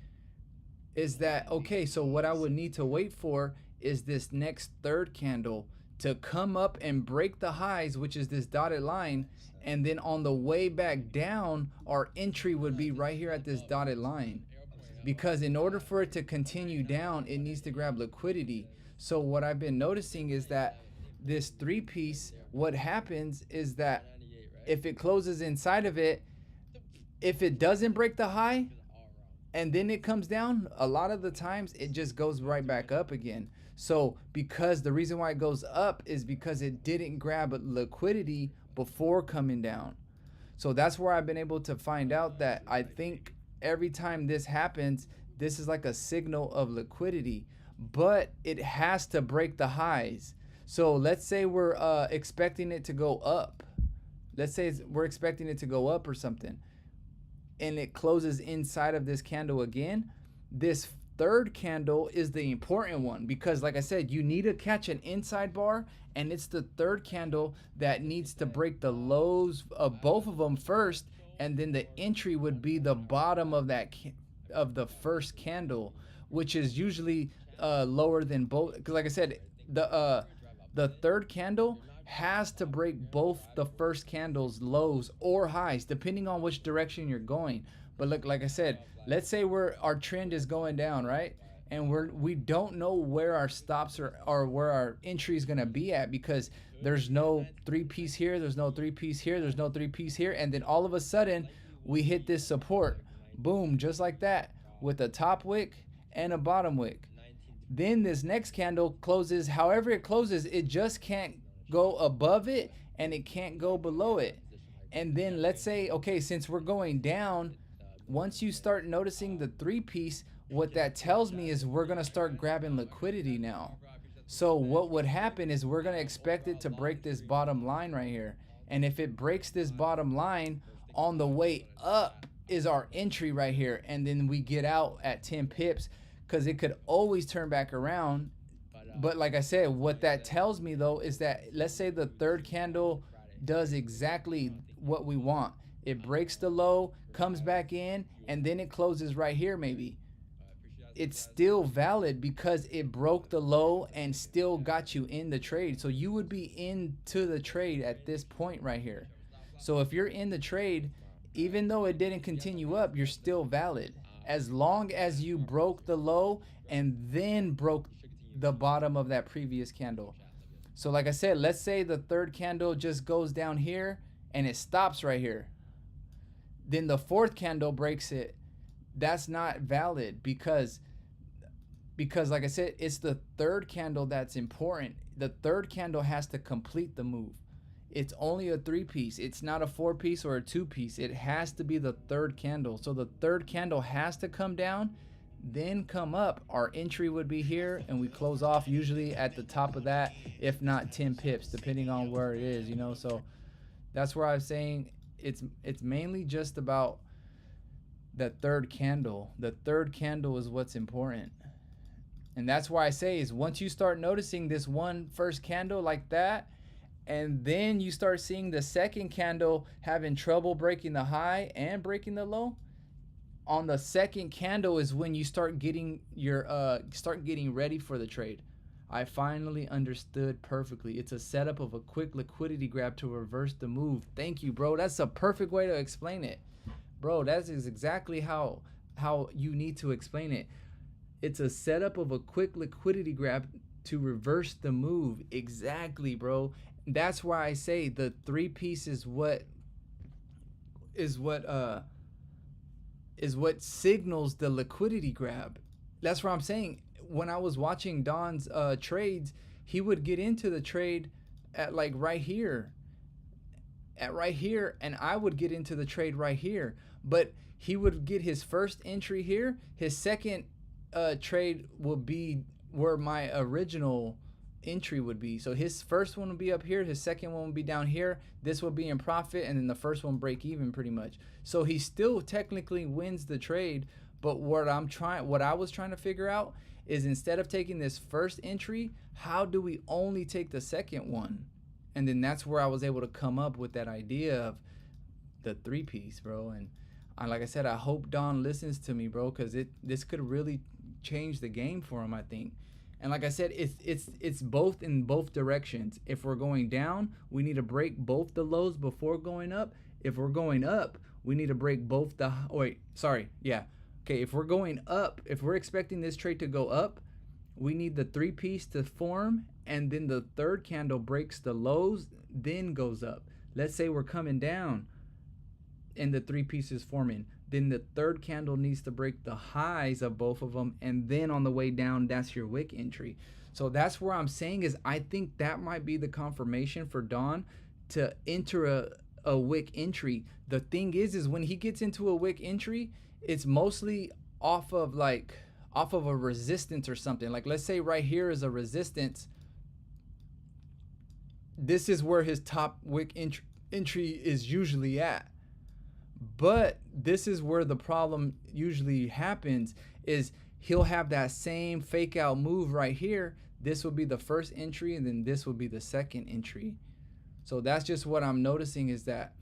is that, okay, so what I would need to wait for is this next third candle to come up and break the highs, which is this dotted line. And then on the way back down, our entry would be right here at this dotted line. Because in order for it to continue down, it needs to grab liquidity. So what I've been noticing is that this 3-piece, what happens is that if it closes inside of it, if it doesn't break the high and then it comes down, a lot of the times it just goes right back up again. So because the reason why it goes up is because it didn't grab liquidity before coming down. So that's where I've been able to find out that I think every time this happens, this is like a signal of liquidity, but it has to break the highs. So let's say we're expecting it to go up. Let's say we're expecting it to go up or something, and it closes inside of this candle again. This third candle is the important one because, like I said, you need to catch an inside bar, and it's the third candle that needs to break the lows of both of them first, and then the entry would be the bottom of that of the first candle, which is usually lower than both. Because, like I said, the third candle has to break both the first candle's lows or highs, depending on which direction you're going. But look, like I said, let's say our trend is going down, right? And we don't know where our stops are or where our entry is gonna be at because there's no 3-piece here, there's no 3-piece here, there's no 3-piece here, and then all of a sudden we hit this support, boom, just like that, with a top wick and a bottom wick. Then this next candle closes, however it closes, it just can't go above it and it can't go below it. And then let's say, okay, since we're going down, once you start noticing the 3-piece, what that tells me is we're gonna start grabbing liquidity now. So what would happen is we're gonna expect it to break this bottom line right here. And if it breaks this bottom line, on the way up is our entry right here. And then we get out at 10 pips because it could always turn back around. But like I said, what that tells me though is that, let's say the third candle does exactly what we want. It breaks the low, comes back in, and then it closes right here maybe. It's still valid because it broke the low and still got you in the trade. So you would be into the trade at this point right here. So if you're in the trade, even though it didn't continue up, you're still valid. As long as you broke the low and then broke the bottom of that previous candle. So like I said, let's say the third candle just goes down here and it stops right here. Then the fourth candle breaks it. That's not valid because like I said, it's the third candle that's important. The third candle has to complete the move. It's only a 3-piece. It's not a 4-piece or a 2-piece. It has to be the third candle. So the third candle has to come down, then come up. Our entry would be here, and we close off usually at the top of that, if not 10 pips, depending on where it is, you know. So that's where I'm saying it's mainly just about that third candle. The third candle is what's important. And that's why I say is once you start noticing this one first candle like that, and then you start seeing the second candle having trouble breaking the high and breaking the low, on the second candle is when you start getting your getting ready for the trade. I finally understood perfectly. It's a setup of a quick liquidity grab to reverse the move. Thank you, bro. That's a perfect way to explain it. Bro, that is exactly how you need to explain it. It's a setup of a quick liquidity grab to reverse the move. Exactly, bro. That's why I say the 3-piece is what signals the liquidity grab. That's what I'm saying. When I was watching Don's trades, he would get into the trade at like right here, and I would get into the trade right here. But he would get his first entry here. His second trade will be where my original entry would be. So his first one would be up here, his second one would be down here, this will be in profit, and then the first one break even pretty much. So he still technically wins the trade, but what I was trying to figure out is instead of taking this first entry, how do we only take the second one? And then that's where I was able to come up with that idea of the 3-piece, bro. And like I said, I hope Don listens to me, bro, because this could really change the game for him, I think. And like I said, it's both in both directions. If we're going down, we need to break both the lows before going up. If we're going up, we need to break both the if we're going up, if we're expecting this trade to go up, we need the 3-piece to form, and then the third candle breaks the lows, then goes up. Let's say we're coming down and the 3-piece is forming, then the third candle needs to break the highs of both of them, and then on the way down, that's your wick entry. So that's where I'm saying is I think that might be the confirmation for Don to enter a wick entry. The thing is when he gets into a wick entry, it's mostly off of a resistance or something. Like let's say right here is a resistance. This is where his top wick entry is usually at. But this is where the problem usually happens is he'll have that same fake out move right here. This will be the first entry, and then this will be the second entry. So that's just what I'm noticing is that,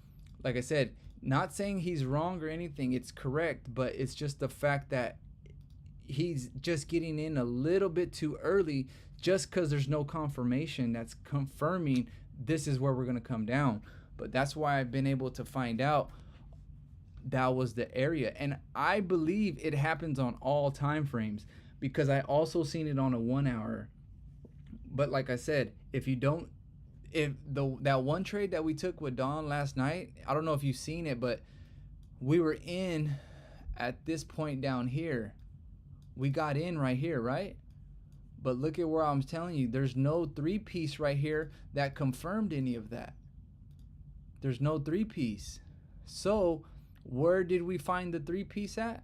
like I said, not saying he's wrong or anything, it's correct, but it's just the fact that he's just getting in a little bit too early just because there's no confirmation that's confirming this is where we're going to come down. But that's why I've been able to find out that was the area. And I believe it happens on all time frames because I also seen it on a 1 hour. But like I said, that one trade that we took with Don last night, I don't know if you've seen it, but we were in at this point down here. We got in right here, right? But look at where I'm telling you, there's no 3-piece right here that confirmed any of that. There's no 3-piece. So where did we find the 3-piece at?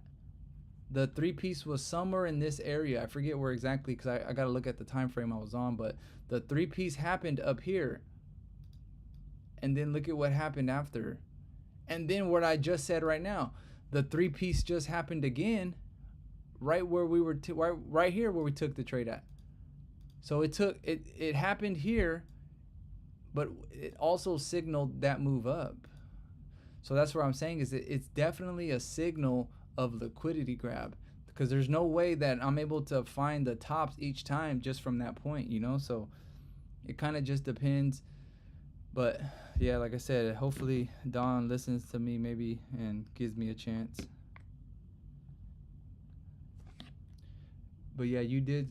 The 3-piece was somewhere in this area. I forget where exactly because I got to look at the time frame I was on, but the 3-piece happened up here. And then look at what happened after. And then what I just said right now, the 3-piece just happened again right where we were right here where we took the trade at. So it happened here, but it also signaled that move up. So that's what I'm saying is it's definitely a signal of liquidity grab because there's no way that I'm able to find the tops each time just from that point, you know? So it kind of just depends. But yeah, like I said, hopefully Don listens to me maybe and gives me a chance. But yeah, you did.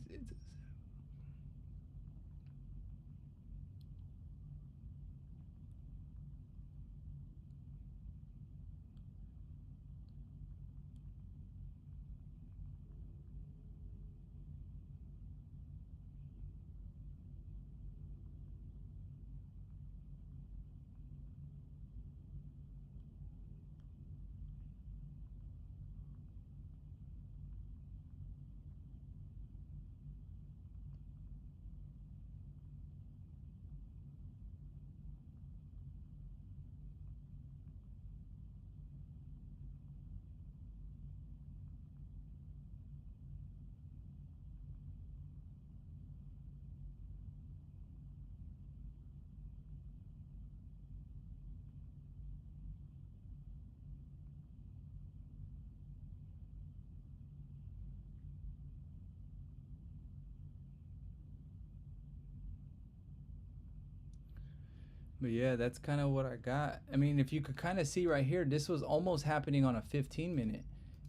But yeah, that's kind of what I got. I mean, if you could kind of see right here, this was almost happening on a 15-minute.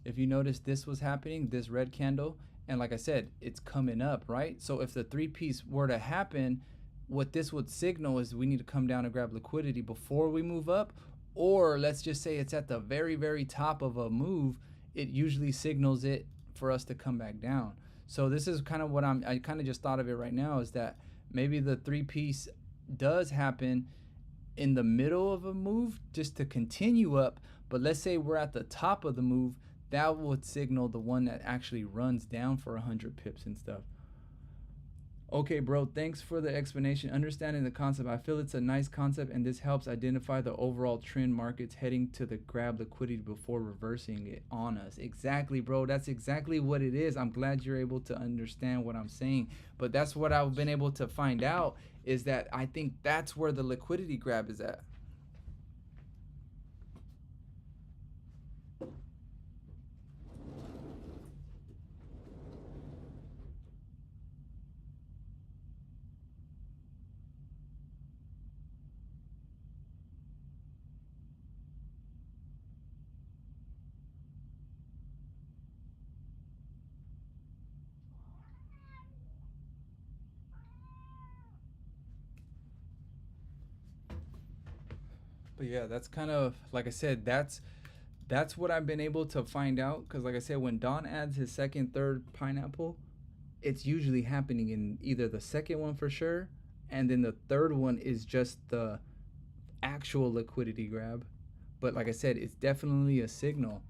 If you notice, this was happening, this red candle, and like I said, it's coming up, right? So if the three piece were to happen, what this would signal is we need to come down and grab liquidity before we move up, or let's just say it's at the very, very top of a move, it usually signals it for us to come back down. So this is kind of what I kind of just thought of it right now, is that maybe the three piece does happen in the middle of a move just to continue up, but let's say we're at the top of the move, that would signal the one that actually runs down for 100 pips and stuff. Okay, bro, thanks for the explanation. Understanding the concept, I feel it's a nice concept, and this helps identify the overall trend markets heading to the grab liquidity before reversing it on us. Exactly, bro. That's exactly what it is. I'm glad you're able to understand what I'm saying. But that's what I've been able to find out, is that I think that's where the liquidity grab is at. But yeah, that's kind of, like I said, that's what I've been able to find out. Because like I said, when Don adds his second, third pineapple, it's usually happening in either the second one for sure, and then the third one is just the actual liquidity grab. But like I said, it's definitely a signal.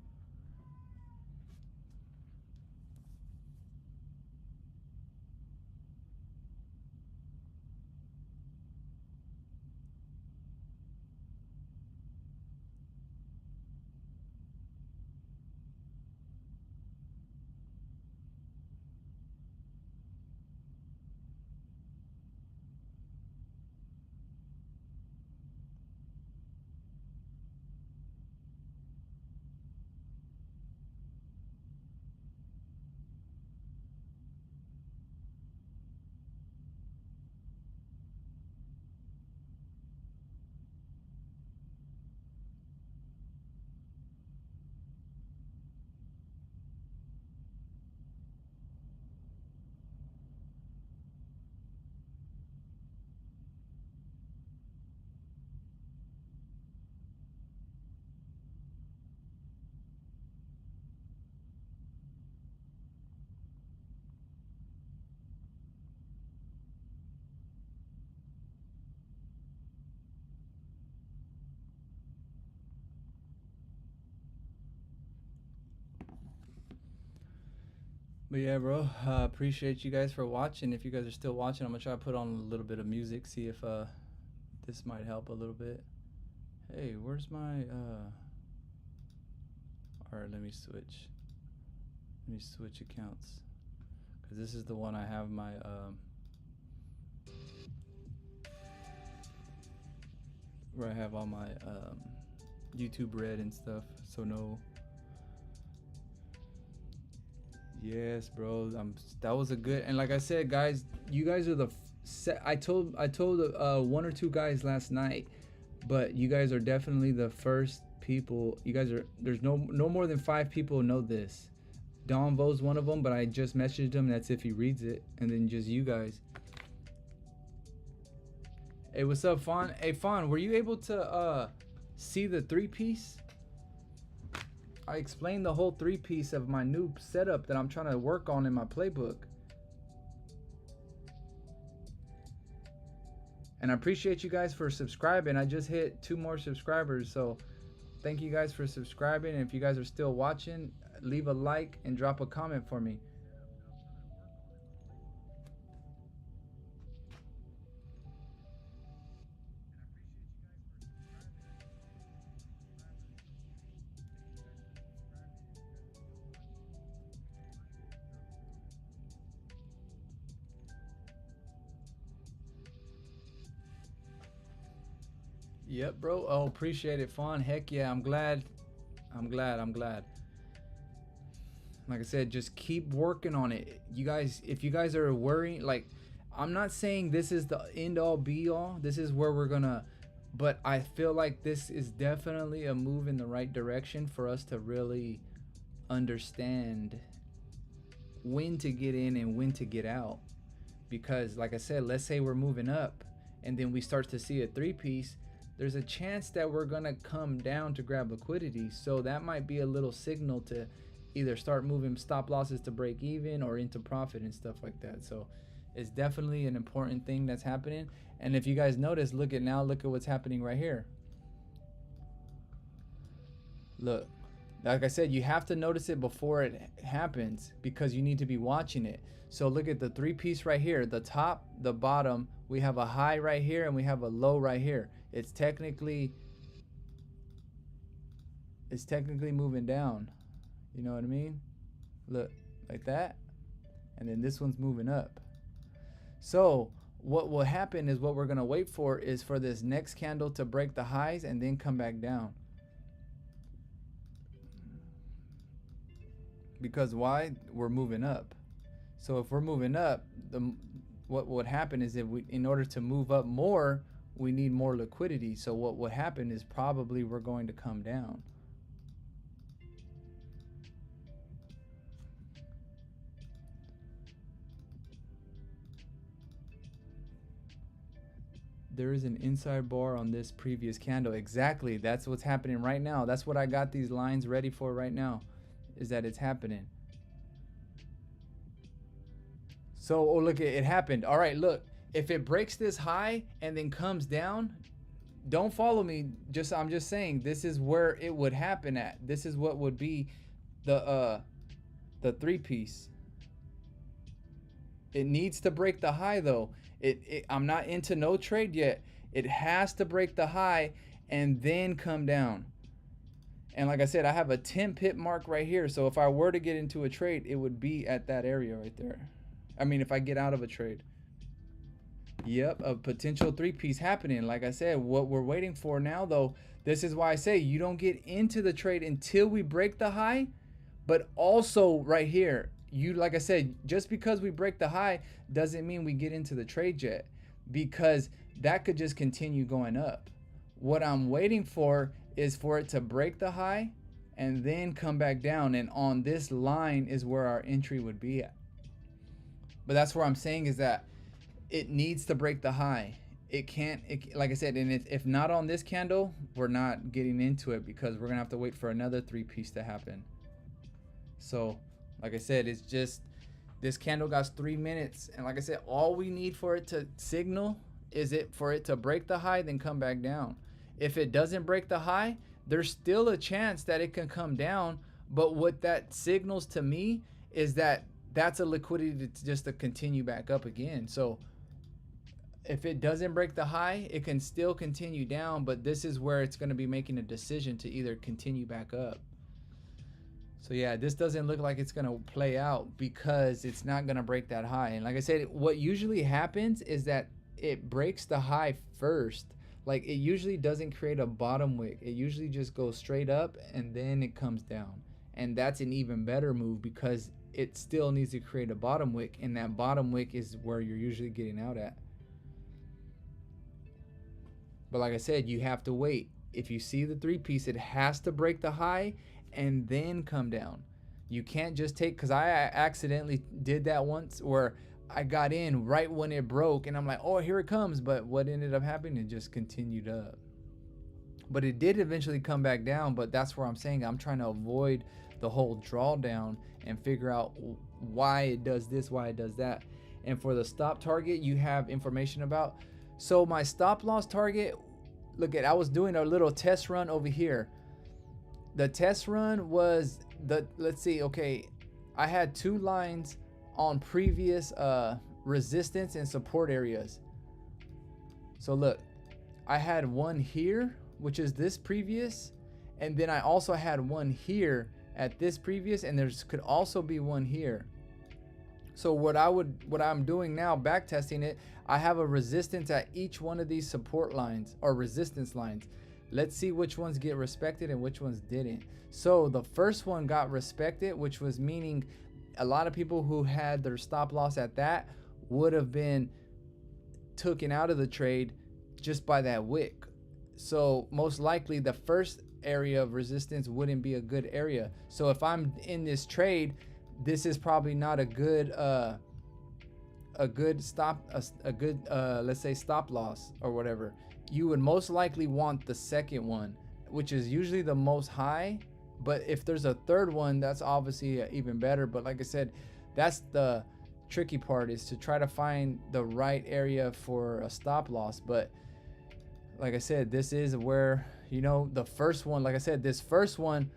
But yeah, bro, appreciate you guys for watching. If you guys are still watching, I'm gonna try to put on a little bit of music, see if this might help a little bit. Hey, where's my all right, let me switch accounts, because this is the one I have my where I have all my YouTube Red and stuff, so no. Yes, bro. That was a good, and like I said, guys, you guys are the I told one or two guys last night, but you guys are definitely the first people. You guys are, there's no more than 5 people know this. Don Vo's one of them, but I just messaged him. That's if he reads it, and then just you guys. Hey, what's up, Fawn? Hey, Fawn, were you able to see the 3-piece? I explained the whole 3-piece of my new setup that I'm trying to work on in my playbook. And I appreciate you guys for subscribing. I just hit 2 more subscribers, so thank you guys for subscribing. And if you guys are still watching, leave a like and drop a comment for me. Yep, bro. Oh, appreciate it, Fawn. Heck yeah, I'm glad. Like I said, just keep working on it. You guys, if you guys are worrying, like, I'm not saying this is the end all be all. This is where we're gonna But I feel like this is definitely a move in the right direction for us to really understand when to get in and when to get out. Because like I said, let's say we're moving up and then we start to see a 3-piece, there's a chance that we're gonna come down to grab liquidity. So that might be a little signal to either start moving stop losses to break even or into profit and stuff like that. So it's definitely an important thing that's happening. And if you guys notice, look at what's happening right here. Look, like I said, you have to notice it before it happens because you need to be watching it. So look at the 3-piece right here, the top, the bottom. We have a high right here and we have a low right here. It's technically moving down. You know what I mean? Look, like that. And then this one's moving up. So what will happen is what we're going to wait for is for this next candle to break the highs and then come back down. Because why? We're moving up. So if we're moving up, what would happen is in order to move up more, we need more liquidity. So what would happen is probably we're going to come down. There is an inside bar on this previous candle. Exactly. That's what's happening right now. That's what I got these lines ready for right now, is that it's happening. So, oh, look, it happened. All right, look, if it breaks this high and then comes down, don't follow me. I'm just saying this is where it would happen at. This is what would be the 3-piece. It needs to break the high though. I'm not into no trade yet. It has to break the high and then come down. And like I said, I have a 10 pip mark right here. So if I were to get into a trade, it would be at that area right there. I mean, if I get out of a trade. Yep, a potential 3-piece happening. Like I said, what we're waiting for now though, this is why I say you don't get into the trade until we break the high. But also right here, like I said, just because we break the high doesn't mean we get into the trade yet, because that could just continue going up. What I'm waiting for is for it to break the high and then come back down, and on this line is where our entry would be at. But that's what I'm saying, is that it needs to break the high. It can't, like I said, and if not on this candle, we're not getting into it because we're gonna have to wait for another 3-piece to happen. So like I said, it's just this candle got 3 minutes, and like I said, all we need for it to signal is for it to break the high, then come back down. If it doesn't break the high, there's still a chance that it can come down, but what that signals to me is that that's a liquidity just to continue back up again. So if it doesn't break the high, it can still continue down, but this is where it's going to be making a decision to either continue back up. So yeah, this doesn't look like it's going to play out because it's not going to break that high. And like I said, what usually happens is that it breaks the high first. Like, it usually doesn't create a bottom wick. It usually just goes straight up and then it comes down. And that's an even better move because it still needs to create a bottom wick, and that bottom wick is where you're usually getting out at. But like I said, you have to wait. If you see the 3-piece, it has to break the high and then come down. You can't just take, because I accidentally did that once where I got in right when it broke and I'm like, oh, here it comes. But what ended up happening, it just continued up. But it did eventually come back down, but that's where I'm saying I'm trying to avoid the whole drawdown and figure out why it does this, why it does that. And for the stop target, you have information about. So my stop loss target, look at, I was doing a little test run over here. The test run was let's see, okay, I had 2 lines on previous resistance and support areas. So look, I had one here, which is this previous, and then I also had one here at this previous, and there could also be one here. So what I'm doing now, back testing it, I have a resistance at each one of these support lines or resistance lines. Let's see which ones get respected and which ones didn't. So the first one got respected, which was meaning a lot of people who had their stop loss at that would have been taken out of the trade just by that wick. So most likely the first area of resistance wouldn't be a good area. So if I'm in this trade, this is probably not a good stop, a good let's say stop loss or whatever. You would most likely want the second one, which is usually the most high. But if there's a third one, that's obviously even better. But like I said, that's the tricky part, is to try to find the right area for a stop loss. But like I said, this is where, you know, the first one, like I said, this first one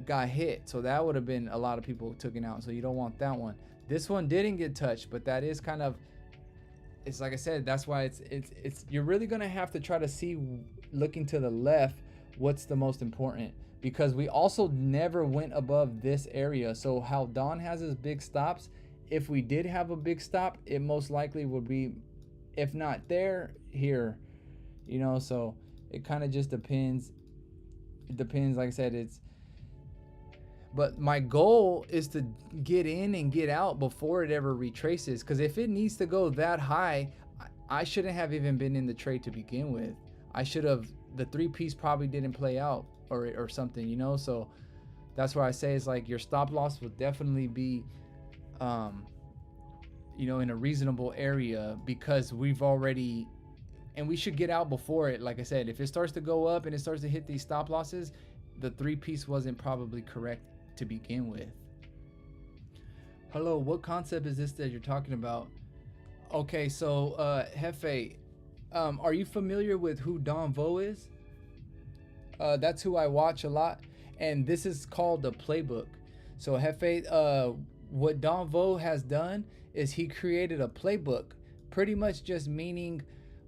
got hit. So that would have been a lot of people taken out. So you don't want that one. This one didn't get touched, but that is kind of, it's like I said, that's why it's you're really going to have to try to see, looking to the left, what's the most important, because we also never went above this area. So how Don has his big stops, if we did have a big stop, it most likely would be, if not there, here, you know. So it kind of just depends. It depends, like I said, but my goal is to get in and get out before it ever retraces, because if it needs to go that high, I shouldn't have even been in the trade to begin with. I should have, the 3-piece probably didn't play out or something, you know. So that's why I say it's like your stop loss will definitely be you know, in a reasonable area, because we've already, and we should get out before it. Like I said, if it starts to go up and it starts to hit these stop losses, the 3-piece wasn't probably correct to begin with. Hello, what concept is this that you're talking about? Okay, so Hefe, are you familiar with who Don Vo is? That's who I watch a lot, and this is called the playbook. So Hefe, what Don Vo has done is he created a playbook, pretty much just meaning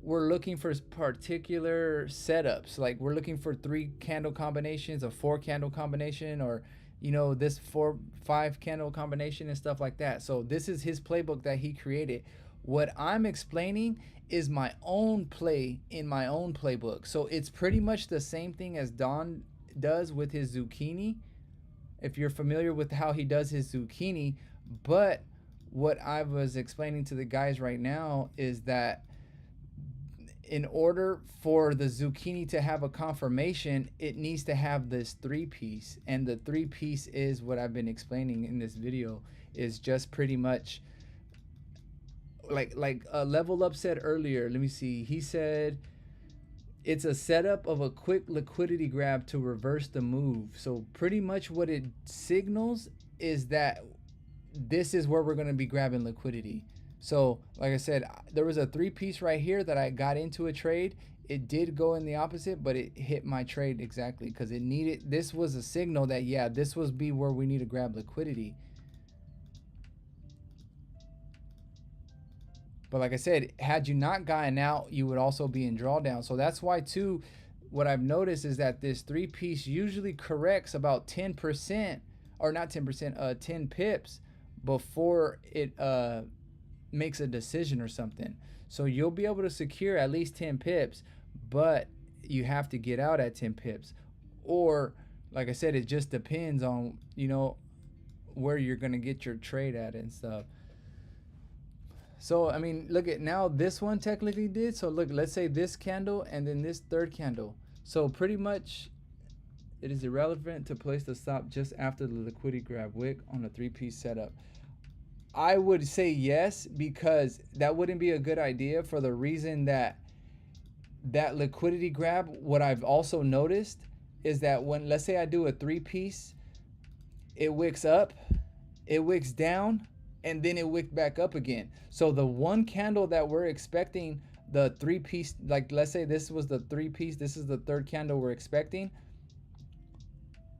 we're looking for particular setups. Like we're looking for 3 candle combinations, a 4 candle combination, or, you know, this 4-5 candle combination and stuff like that. So this is his playbook that he created. What I'm explaining is my own play in my own playbook. So it's pretty much the same thing as Don does with his zucchini, if you're familiar with how he does his zucchini. But what I was explaining to the guys right now is that in order for the zucchini to have a confirmation, it needs to have this 3-piece. And the 3-piece is what I've been explaining in this video, is just pretty much like Level Up said earlier. Let me see. He said it's a setup of a quick liquidity grab to reverse the move. So pretty much what it signals is that this is where we're going to be grabbing liquidity. So like I said, there was a 3-piece right here that I got into a trade. It did go in the opposite, but it hit my trade exactly because it needed, this was a signal that, yeah, this was be where we need to grab liquidity. But like I said, had you not gotten out, you would also be in drawdown. So that's why too, what I've noticed is that this 3-piece usually corrects about 10%, or not 10%, 10 pips before it makes a decision or something. So you'll be able to secure at least 10 pips, but you have to get out at 10 pips. Or like I said, it just depends on, you know, where you're going to get your trade at and stuff. So, I mean, look at now this one technically did. So look, let's say this candle and then this third candle. So pretty much it is irrelevant to place the stop just after the liquidity grab wick on a 3-piece setup. I would say yes, because that wouldn't be a good idea for the reason that that liquidity grab, what I've also noticed is that when, let's say I do a 3-piece, it wicks up, it wicks down, and then it wicked back up again. So the one candle that we're expecting, the 3-piece, like let's say this was the 3-piece, this is the third candle we're expecting.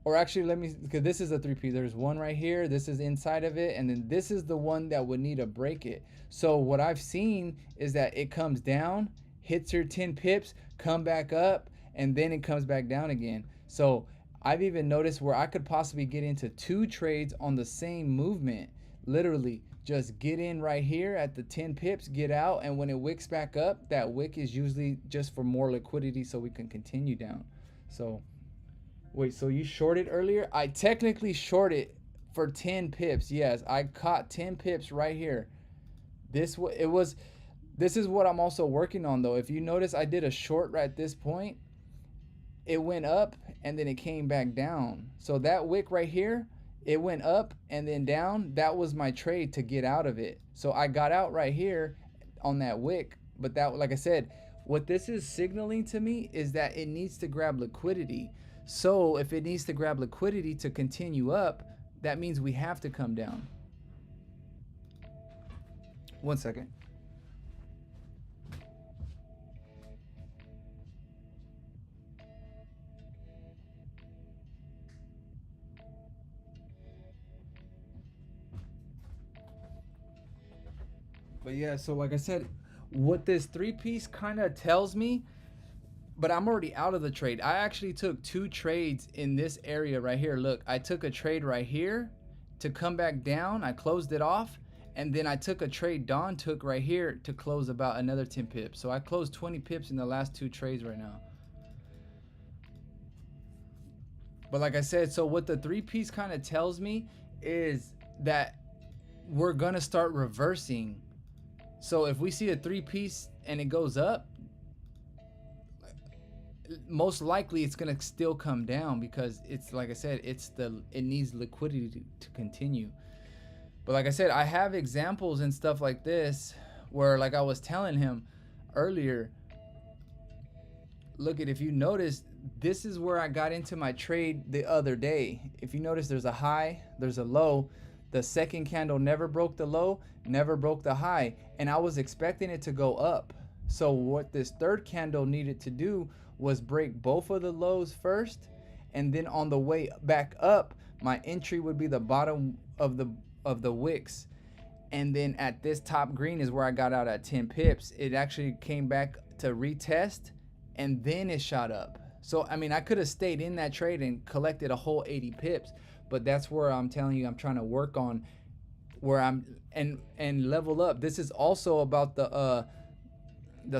Or actually, let me, because this is a 3-piece. There's one right here. This is inside of it. And then this is the one that would need to break it. So what I've seen is that it comes down, hits your 10 pips, come back up, and then it comes back down again. So I've even noticed where I could possibly get into 2 trades on the same movement. Literally, just get in right here at the 10 pips, get out, and when it wicks back up, that wick is usually just for more liquidity so we can continue down. So wait, so you shorted earlier? I technically shorted for 10 pips. Yes, I caught 10 pips right here. It was This is what I'm also working on though. If you notice, I did a short right at this point. It went up and then it came back down. So that wick right here, it went up and then down. That was my trade to get out of it. So I got out right here on that wick. But that, like I said, what this is signaling to me is that it needs to grab liquidity. So if it needs to grab liquidity to continue up, that means we have to come down. 1 second. But yeah, so like I said, what this 3-piece kind of tells me, but I'm already out of the trade. I actually took 2 trades in this area right here. Look, I took a trade right here to come back down. I closed it off. And then I took a trade Don took right here to close about another 10 pips. So I closed 20 pips in the last 2 trades right now. But like I said, so what the 3-piece kind of tells me is that we're going to start reversing. So if we see a 3-piece and it goes up, most likely it's going to still come down because it's, like I said, it needs liquidity to continue. But like I said, I have examples and stuff like this where, like I was telling him earlier, look at, if you notice, this is where I got into my trade the other day. If you notice, there's a high, there's a low. The second candle never broke the low, never broke the high, and I was expecting it to go up. So what this third candle needed to do was break both of the lows first, and then on the way back up, my entry would be the bottom of the wicks. And then at this top green is where I got out at 10 pips. It actually came back to retest, and then it shot up. So I mean, I could have stayed in that trade and collected a whole 80 pips, but that's where I'm telling you I'm trying to work on, where I'm and level up. This is also about the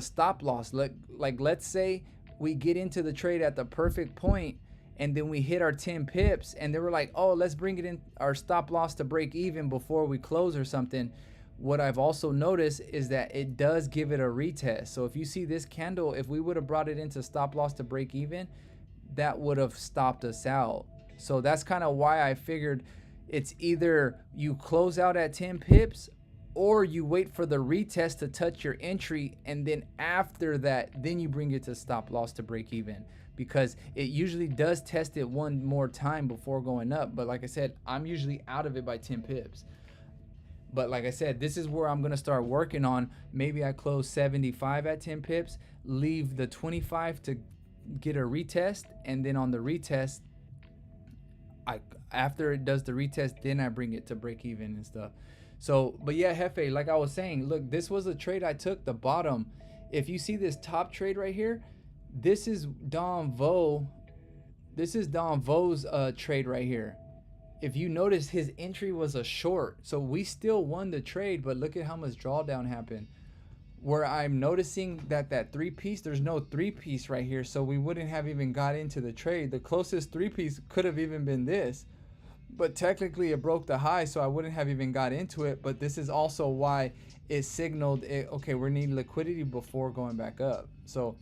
stop loss. Like let's say we get into the trade at the perfect point and then we hit our 10 pips and they were like, oh, let's bring it in our stop loss to break even before we close or something. What I've also noticed is that it does give it a retest. So if you see this candle, if we would have brought it into stop loss to break even, that would have stopped us out. So that's kind of why I figured it's either you close out at 10 pips or you wait for the retest to touch your entry, and then after that, then you bring it to stop loss to break even, because it usually does test it one more time before going up. But like I said, I'm usually out of it by 10 pips. But like I said, this is where I'm going to start working on. Maybe I close 75 at 10 pips, leave the 25 to get a retest, and then on the retest, after it does the retest, then I bring it to break even and stuff. So, but yeah, Jefe, like I was saying, look, this was a trade I took, the bottom. If you see this top trade right here, this is Don Vo. This is Don Vo's trade right here. If you notice, his entry was a short. So we still won the trade, but look at how much drawdown happened. Where I'm noticing that 3-piece, there's no 3-piece right here. So we wouldn't have even got into the trade. The closest 3-piece could have even been this. But technically it broke the high, so I wouldn't have even got into it. But this is also why it signaled it, okay, we need liquidity before going back up. So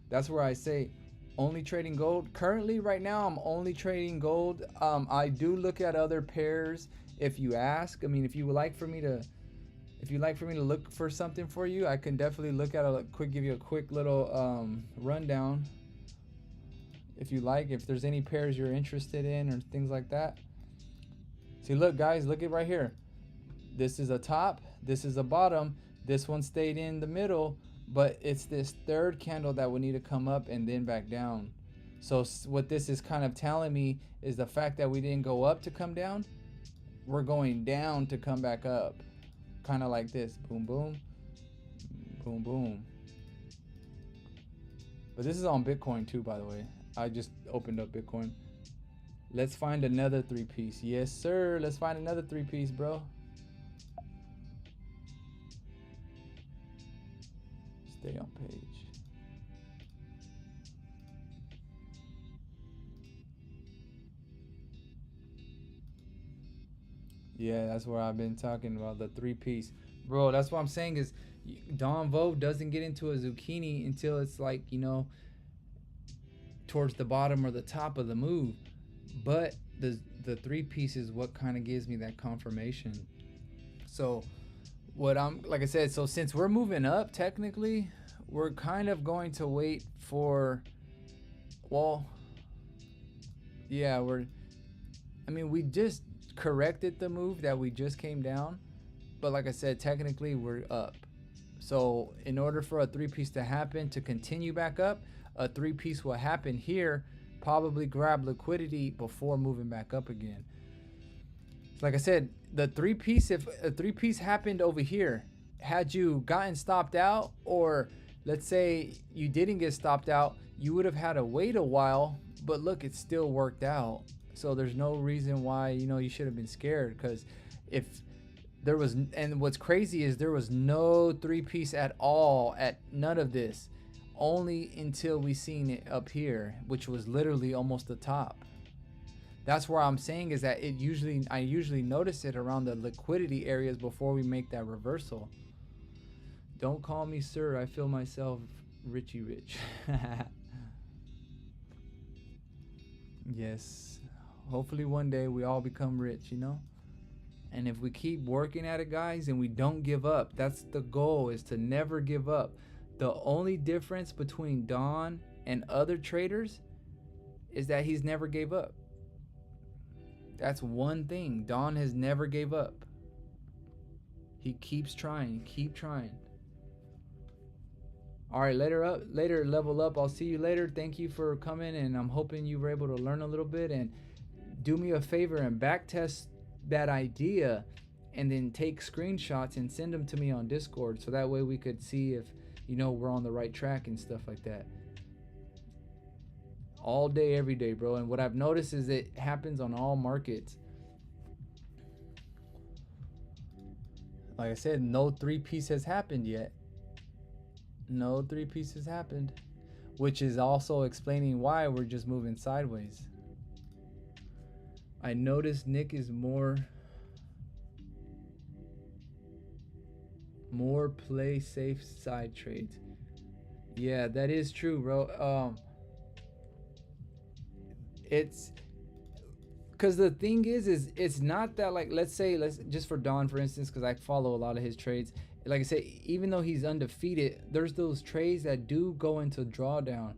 that's where I say only trading gold. Currently right now I'm only trading gold. I do look at other pairs if you ask. I mean, if you would like for me to look for something for you, I can definitely look at give you a quick little rundown if you like, if there's any pairs you're interested in or things like that. See, look guys, look at right here. This is a top, this is a bottom, this one stayed in the middle, but it's this third candle that would need to come up and then back down. So what this is kind of telling me is the fact that we didn't go up to come down, we're going down to come back up. Kind of like this, boom, boom, boom, boom. But this is on Bitcoin too, by the way. I just opened up Bitcoin. Let's find another 3-piece. Yes, sir. Let's find another 3-piece, bro. Stay on page. Yeah, that's where I've been talking about, the 3-piece. Bro, that's what I'm saying is Don Vo doesn't get into a zucchini until it's like, towards the bottom or the top of the move. But the three piece is what kind of gives me that confirmation. So what I'm, like I said, so since we're moving up, technically we're kind of going to wait for, well, yeah, we just corrected the move that we just came down, but like I said, technically we're up. So in order for a three piece to happen, to continue back up, a three piece will happen here, probably grab liquidity before moving back up again. Like I said, the three piece, if a three piece happened over here, had you gotten stopped out, or let's say you didn't get stopped out, you would have had to wait a while, but look, it still worked out. So there's no reason why, you should have been scared, because if there was, and what's crazy is there was no three piece at all at none of this, only until we seen it up here, which was literally almost the top. That's where I'm saying is that I usually notice it around the liquidity areas before we make that reversal. Don't call me sir, I feel myself Richie Rich. Yes, hopefully one day we all become rich, and if we keep working at it, guys, and we don't give up, that's the goal, is to never give up. The only difference between Don and other traders is that he's never gave up. That's one thing. Don has never gave up. He keeps trying. Keep trying. All right, later, level up. I'll see you later. Thank you for coming, and I'm hoping you were able to learn a little bit. And do me a favor and back test that idea, and then take screenshots and send them to me on Discord, so that way we could see if we're on the right track and stuff like that. All day, every day, bro. And what I've noticed is it happens on all markets. Like I said, no three piece has happened yet. No three pieces happened, which is also explaining why we're just moving sideways. I noticed Nick is more play safe side trades. Yeah, that is true, bro. It's because the thing is it's not that, like, let's just for Don, for instance, because I follow a lot of his trades. Like I said, even though he's undefeated, there's those trades that do go into drawdown,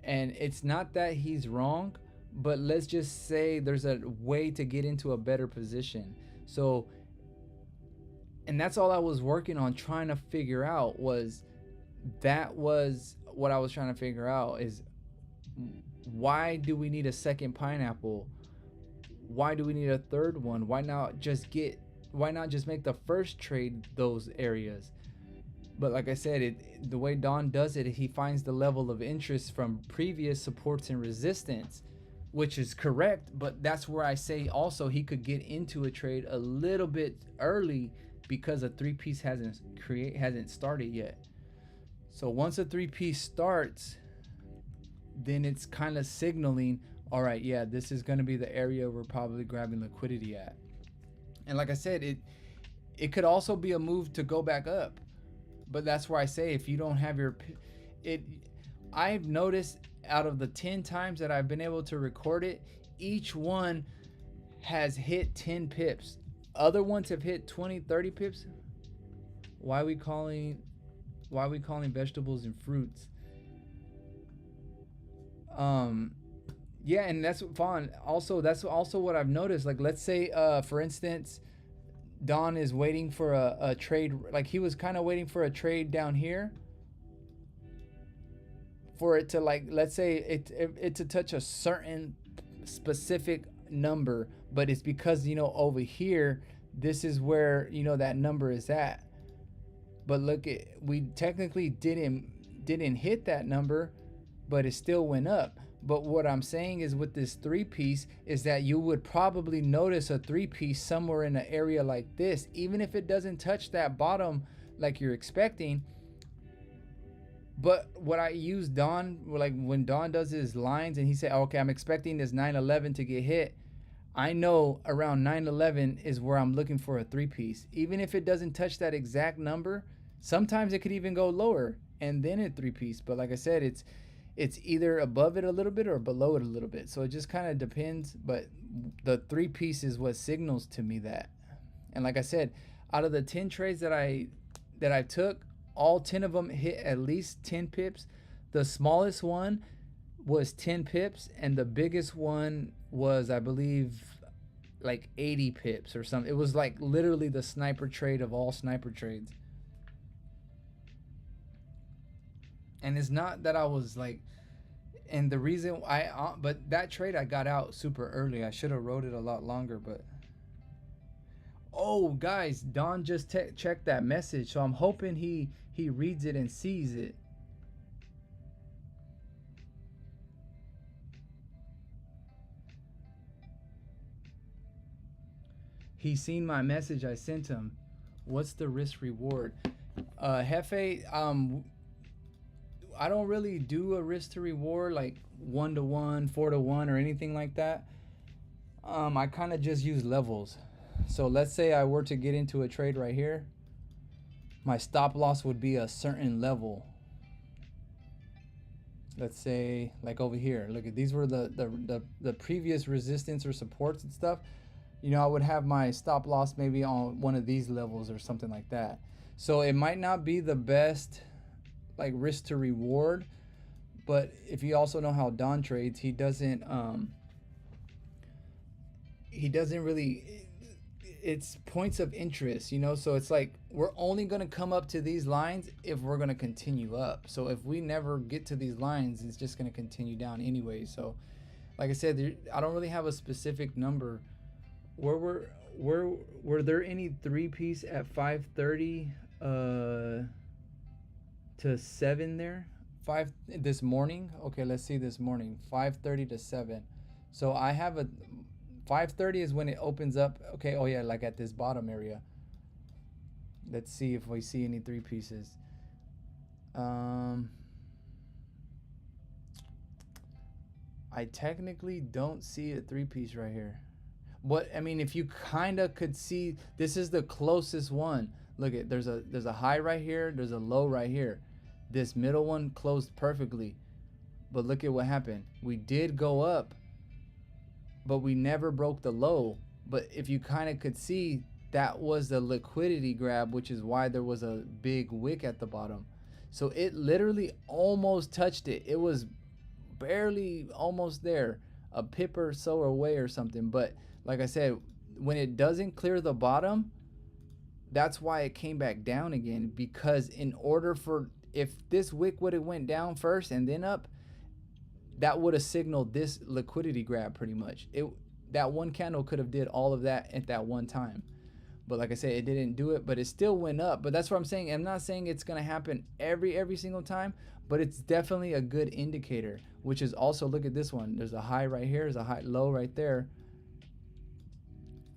and it's not that he's wrong, but let's just say there's a way to get into a better position. So, and that's all I was working on trying to figure out, was what I was trying to figure out is, why do we need a second pineapple? Why do we need a third one? Why not just make the first trade those areas? But like I said, the way Don does it, he finds the level of interest from previous supports and resistance, which is correct. But that's where I say also he could get into a trade a little bit early, because a three piece hasn't started yet. So once a three piece starts, then it's kind of signaling, all right, yeah, this is going to be the area we're probably grabbing liquidity at. And like I said, it could also be a move to go back up. But that's where I say, if you don't have I've noticed out of the 10 times that I've been able to record it, each one has hit 10 pips. Other ones have hit 20, 30 pips. Why are we calling vegetables and fruits? Yeah, and that's fun. Also, that's also what I've noticed. Like, let's say, for instance, Don is waiting for a trade. Like, he was kind of waiting for a trade down here for it to, like, let's say it to touch a certain specific number, but it's because, over here, this is where, that number is at. But look, we technically didn't hit that number, but it still went up. But what I'm saying is, with this three piece, is that you would probably notice a three piece somewhere in an area like this, even if it doesn't touch that bottom like you're expecting. But what I use Don, like when Don does his lines and he said, okay, I'm expecting this 911 to get hit, I know around 911 is where I'm looking for a three piece. Even if it doesn't touch that exact number, Sometimes it could even go lower and then a three piece. But like I said, it's either above it a little bit or below it a little bit. So it just kind of depends. But the three piece is what signals to me that. And like I said, out of the 10 trades that I took, all 10 of them hit at least 10 pips. The smallest one was 10 pips, and the biggest one was, I believe, like 80 pips or something. It was like literally the sniper trade of all sniper trades. And it's not that I was like, and the reason but that trade I got out super early. I should have wrote it a lot longer, but. Oh, guys, Don just checked that message, so I'm hoping he reads it and sees it. He's seen my message I sent him. What's the risk reward? Jefe, I don't really do a risk to reward like 1-to-1, 4-to-1, or anything like that. I kind of just use levels. So let's say I were to get into a trade right here. My stop loss would be a certain level. Let's say like over here. Look at these were the previous resistance or supports and stuff. You know, I would have my stop loss maybe on one of these levels or something like that. So it might not be the best like risk to reward, but if you also know how Don trades, he doesn't really, it's points of interest, you know. So it's like we're only going to come up to these lines if we're going to continue up. So if we never get to these lines, it's just going to continue down anyway. So like I said, I don't really have a specific number. Were there any three piece at 5:30 to 7 there? 5 this morning? Okay, let's see this morning. 5:30 to 7. So I have a 5:30 is when it opens up. Okay, oh yeah, like at this bottom area. Let's see if we see any three pieces. I technically don't see a three piece right here. But I mean, if you kind of could see, this is the closest one. Look at, there's a high right here, there's a low right here. This middle one closed perfectly. But look at what happened. We did go up, but we never broke the low. But if you kind of could see, that was the liquidity grab, which is why there was a big wick at the bottom. So it literally almost touched it. It was barely almost there, a pip or so away or something. But like I said, when it doesn't clear the bottom, that's why it came back down again. Because in order for, if this wick would have went down first and then up, that would have signaled this liquidity grab pretty much. That one candle could have did all of that at that one time. But like I said, it didn't do it, but it still went up. But that's what I'm saying. I'm not saying it's going to happen every single time, but it's definitely a good indicator, which is also, look at this one. There's a high right here. There's a high low right there.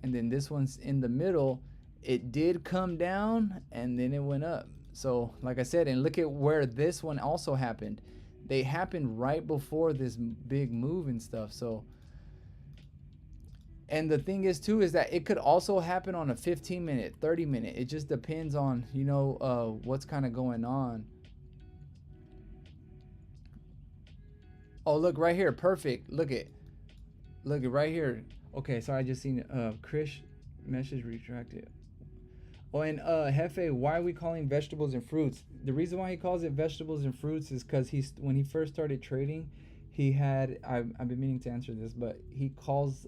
And then this one's in the middle. It did come down and then it went up. So like I said, and look at where this one also happened. They happened right before this big move and stuff. So, and the thing is too, is that it could also happen on a 15-minute, 30-minute. It just depends on, you know, what's kind of going on. Oh, look right here. Perfect. Look at right here. Okay, sorry, I just seen Chris message retracted. Oh, and Jefe, why are we calling vegetables and fruits? The reason why he calls it vegetables and fruits is because when he first started trading, he had, I've been meaning to answer this, but he calls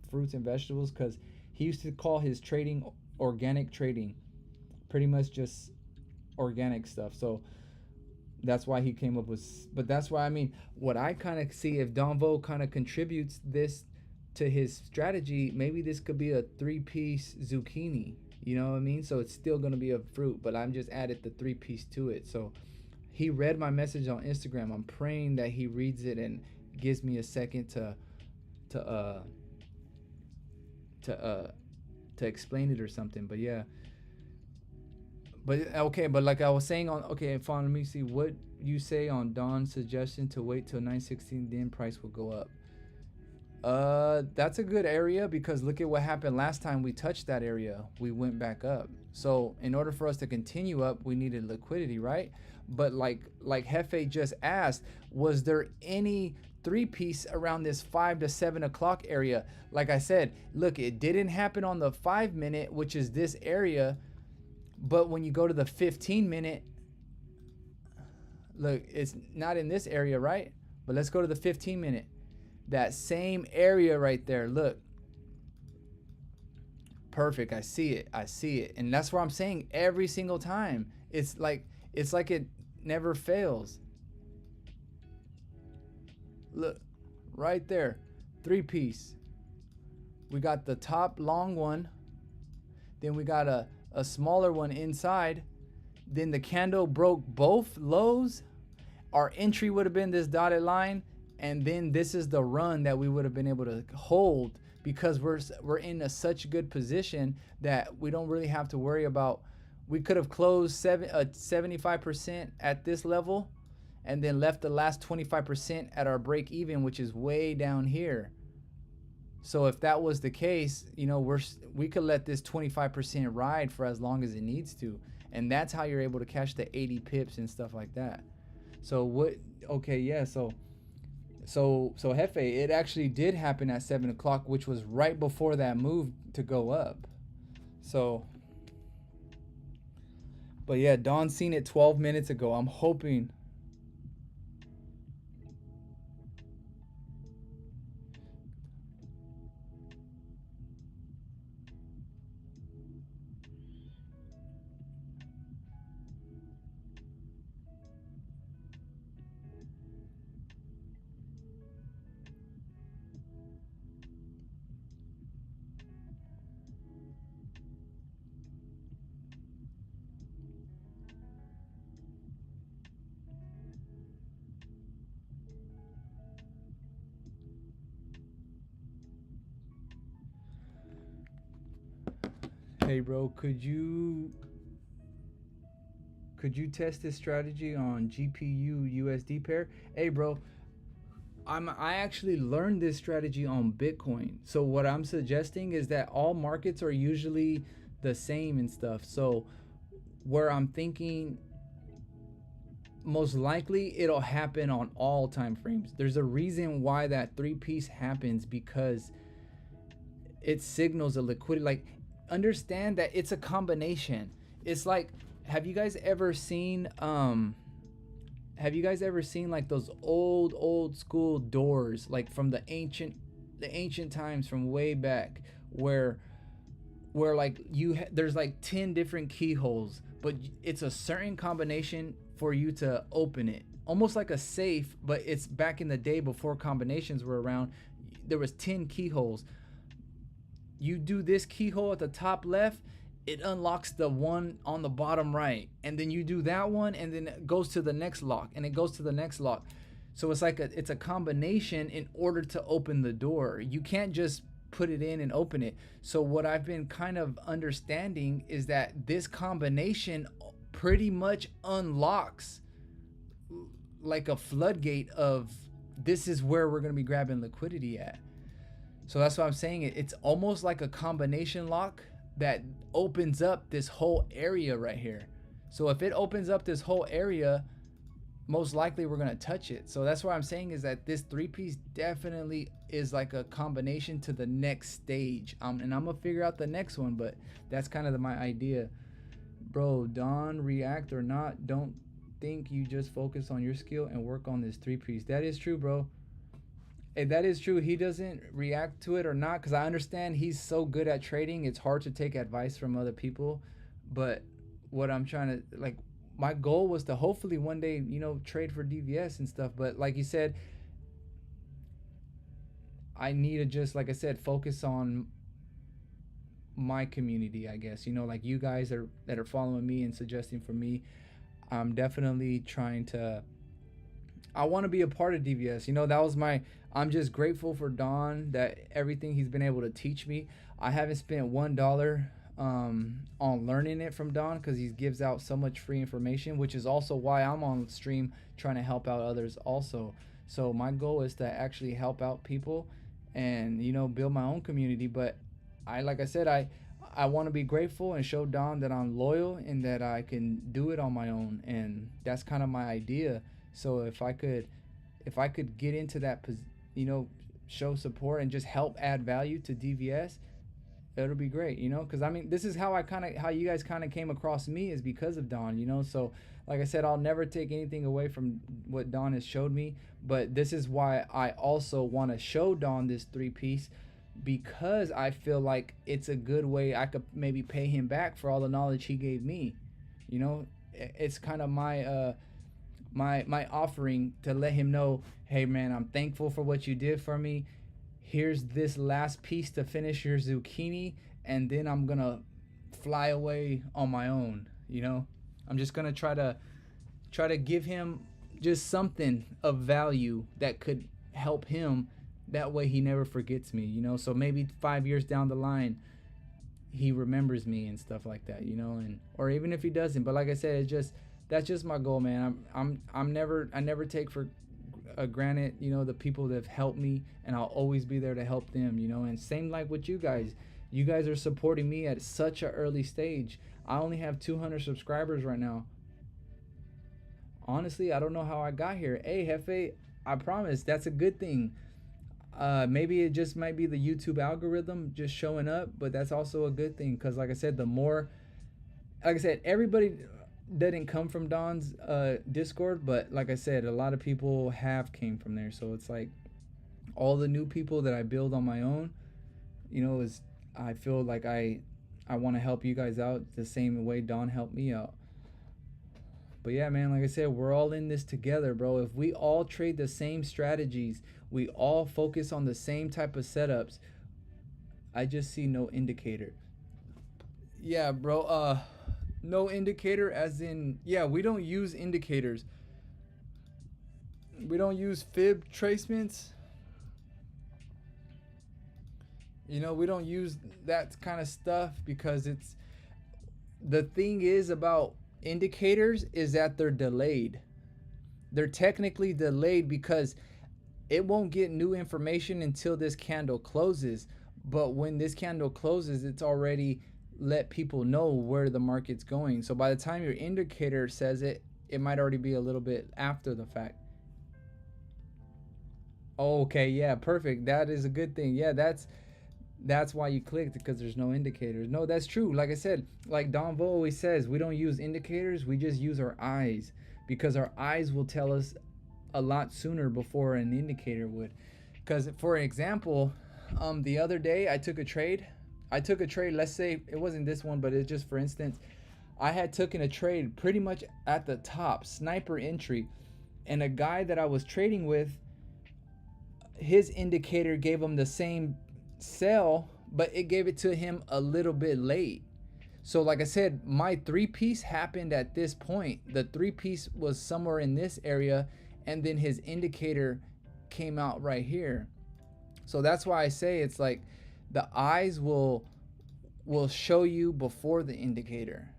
fruits and vegetables because he used to call his trading organic trading, pretty much just organic stuff. So that's why he came up with, but that's why, I mean, what I kind of see, if Donvo kind of contributes this to his strategy, maybe this could be a three-piece zucchini. You know what I mean? So it's still going to be a fruit, but I'm just added the three-piece to it. So he read my message on Instagram. I'm praying that he reads it and gives me a second to explain it or something. But yeah. But okay, but like I was saying on, okay, fine, let me see what you say on Don's suggestion to wait till 9:16, then price will go up. That's a good area because look at what happened last time we touched that area. We went back up. So in order for us to continue up, we needed liquidity, right? But like Hefe just asked, was there any three-piece around this 5 to 7 o'clock area? Like I said, look, it didn't happen on the 5-minute, which is this area. But when you go to the 15-minute, look, it's not in this area, right? But let's go to the 15-minute. That same area right there, look. Perfect, I see it, I see it. And that's what I'm saying every single time. It's like it never fails. Look, right there, three-piece. We got the top long one. Then we got a smaller one inside. Then the candle broke both lows. Our entry would have been this dotted line. And then this is the run that we would have been able to hold because we're in such good position that we don't really have to worry about. We could have closed 75% at this level and then left the last 25% at our break even, which is way down here. So if that was the case, you know, we could let this 25% ride for as long as it needs to. And that's how you're able to catch the 80 pips and stuff like that. So what, okay, yeah, so Hefe, it actually did happen at 7 o'clock, which was right before that move to go up. So, but yeah, Don seen it 12 minutes ago. I'm hoping. Hey bro, could you test this strategy on GPU USD pair? Hey bro, I actually learned this strategy on Bitcoin. So what I'm suggesting is that all markets are usually the same and stuff. So where I'm thinking most likely it'll happen on all time frames. There's a reason why that three-piece happens because it signals a liquidity. Like, understand that it's a combination. It's like, have you guys ever seen like those old school doors, like from the ancient times, from way back, where like there's like 10 different keyholes, but it's a certain combination for you to open it, almost like a safe, but it's back in the day before combinations were around. There was 10 keyholes. You do this keyhole at the top left, it unlocks the one on the bottom right, and then you do that one, and then it goes to the next lock, and it goes to the next lock. So it's like it's a combination in order to open the door. You can't just put it in and open it. So what I've been kind of understanding is that this combination pretty much unlocks like a floodgate of this is where we're going to be grabbing liquidity at. So that's why I'm saying it's almost like a combination lock that opens up this whole area right here. So if it opens up this whole area, most likely we're going to touch it. So that's what I'm saying is that this three-piece definitely is like a combination to the next stage. And I'm going to figure out the next one, but that's kind of my idea. Bro, Don, react or not, don't think you just focus on your skill and work on this three-piece. That is true, bro. Hey, that is true. He doesn't react to it or not, because I understand he's so good at trading. It's hard to take advice from other people. But what I'm trying to, like, my goal was to hopefully one day, you know, trade for DVS and stuff. But like you said, I need to just, like I said, focus on my community, I guess. You know, like you guys that are following me and suggesting for me. I'm definitely trying to, I want to be a part of DVS. You know, that was I'm just grateful for Don, that everything he's been able to teach me. I haven't spent $1 on learning it from Don, because he gives out so much free information, which is also why I'm on stream trying to help out others also. So my goal is to actually help out people and build my own community. But like I said, I want to be grateful and show Don that I'm loyal and that I can do it on my own, and that's kind of my idea. So if I could get into that, show support and just help add value to DVS, it'll be great, because I mean, this is how you guys kind of came across me, is because of Don, so like I said, I'll never take anything away from what Don has showed me, but this is why I also want to show Don this 3-piece, because I feel like it's a good way I could maybe pay him back for all the knowledge he gave me. It's kind of my offering to let him know, hey man, I'm thankful for what you did for me. Here's this last piece to finish your zucchini, and then I'm gonna fly away on my own. I'm just gonna try to give him just something of value that could help him. That way he never forgets me. So maybe 5 years down the line, he remembers me and stuff like that. And or even if he doesn't. But like I said, that's just my goal, man. I never take for granted, the people that have helped me, and I'll always be there to help them, and same like with you guys. You guys are supporting me at such an early stage. I only have 200 subscribers right now. Honestly, I don't know how I got here. Hey, Hefe, I promise that's a good thing. Maybe it just might be the YouTube algorithm just showing up, but that's also a good thing, because like I said, everybody didn't come from Don's Discord, but like I said, a lot of people have came from there. So it's like all the new people that I build on my own, is I feel like I want to help you guys out the same way Don helped me out. But yeah, man, like I said, we're all in this together, bro. If we all trade the same strategies, we all focus on the same type of setups, I just see no indicator. Yeah, bro. No indicator as in, yeah, we don't use indicators. We don't use fib tracements. We don't use that kind of stuff, because the thing is about indicators is that they're delayed. They're technically delayed because it won't get new information until this candle closes. But when this candle closes, it's already let people know where the market's going. So by the time your indicator says it, it might already be a little bit after the fact. Okay, yeah, perfect. That is a good thing. Yeah, that's why you clicked, because there's no indicators. No, that's true. Like I said, like Don Vo always says, we don't use indicators, we just use our eyes, because our eyes will tell us a lot sooner before an indicator would. Because for example, the other day I took a trade. Let's say it wasn't this one, but it's just for instance, I had taken a trade pretty much at the top, sniper entry, and a guy that I was trading with, his indicator gave him the same sell, but it gave it to him a little bit late. So like I said, my 3-piece happened at this point. The 3-piece was somewhere in this area, and then his indicator came out right here. So that's why I say it's like the eyes will show you before the indicator.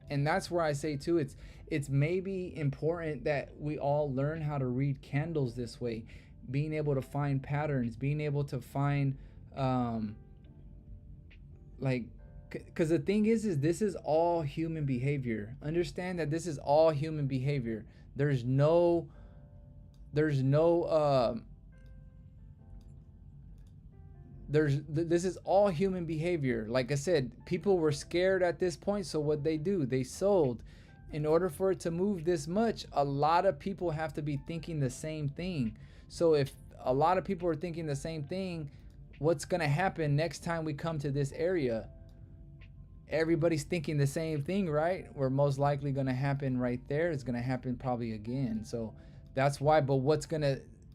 And that's where I say too, it's maybe important that we all learn how to read candles this way, being able to find patterns, being able to find because the thing is this is all human behavior. Understand that this is all human behavior. This is all human behavior. Like I said, people were scared at this point, so what they do, they sold. In order for it to move this much, a lot of people have to be thinking the same thing. So if a lot of people are thinking the same thing, what's gonna happen next time we come to this area? Everybody's thinking the same thing, right? We're most likely gonna happen right there. It's gonna happen probably again. So that's why. But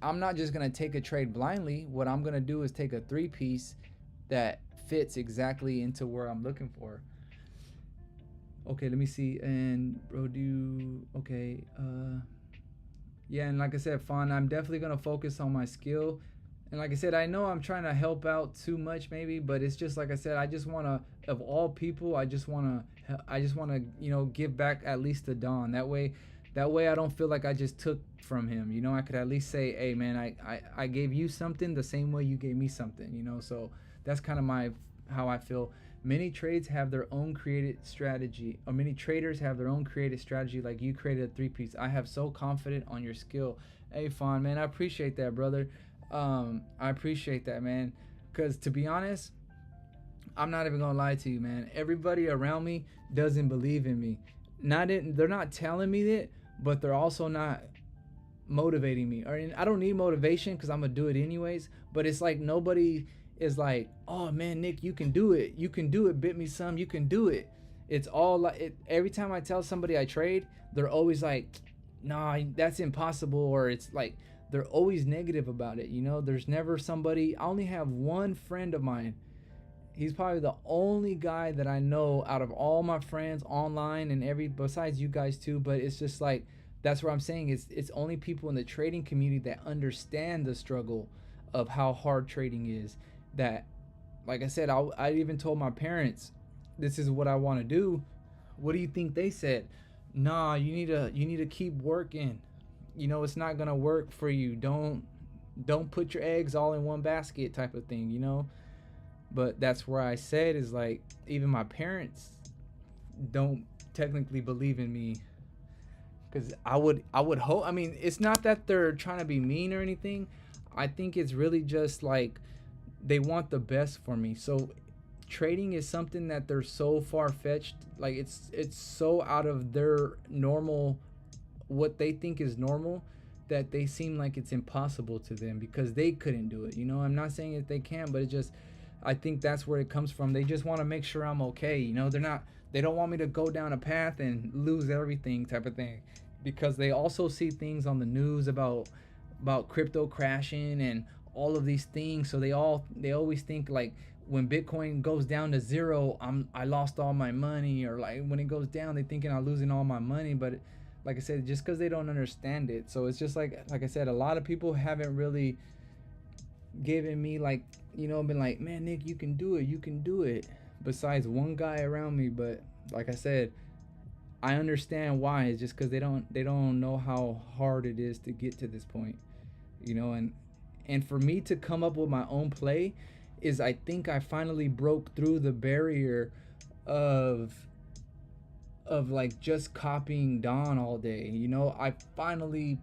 I'm not just gonna take a trade blindly. What I'm gonna do is take a 3-piece that fits exactly into where I'm looking for. Okay, let me see. And okay. Yeah, and like I said, Fawn, I'm definitely gonna focus on my skill. And like I said, I know I'm trying to help out too much maybe, but it's just like I said, I just wanna, of all people, I just wanna, give back at least to Don. That way, That way I don't feel like I just took from him. You know, I could at least say, hey man, I gave you something the same way you gave me something, you know. So that's kind of my how I feel. Many trades have their own created strategy, or many traders have their own created strategy, like you created a three-piece. I have so confident on your skill. Hey Fawn, man, I appreciate that, brother. I appreciate that, man. Cause to be honest, I'm not even gonna lie to you, man. Everybody around me doesn't believe in me. They're not telling me that, but they're also not motivating me. Or I don't need motivation because I'm gonna do it anyways. But it's like nobody is like, oh man, Nick, you can do it. You can do it. Bit me some. You can do it. It's all like it, every time I tell somebody I trade, they're always like, nah, that's impossible. Or it's like they're always negative about it. You know, there's never somebody. I only have one friend of mine. He's probably the only guy that I know out of all my friends online and besides you guys too. But it's just like, that's what I'm saying. It's only people in the trading community that understand the struggle of how hard trading is. That, like I said, I even told my parents, this is what I want to do. What do you think they said? Nah, you need to keep working. You know, it's not gonna work for you. Don't put your eggs all in one basket, type of thing. You know. But that's where I said is like, even my parents don't technically believe in me, because I would hope. I mean, it's not that they're trying to be mean or anything. I think it's really just like they want the best for me. So trading is something that they're so far-fetched, like it's so out of their normal, what they think is normal, that they seem like it's impossible to them because they couldn't do it. You know, I'm not saying that they can, but it just, I think that's where it comes from. They just want to make sure I'm okay. You know, they don't want me to go down a path and lose everything, type of thing, because they also see things on the news about crypto crashing and all of these things. So they always think like when Bitcoin goes down to zero, I lost all my money, or like when it goes down, they thinking I'm losing all my money. But like I said, just because they don't understand it. So it's just like I said, a lot of people haven't really given me like, you know, been like, man, Nick, you can do it, besides one guy around me. But like I said, I understand why. It's just because they don't know how hard it is to get to this point, you know. And for me to come up with my own play is, I think I finally broke through the barrier of like just copying Don all day. You know, I finally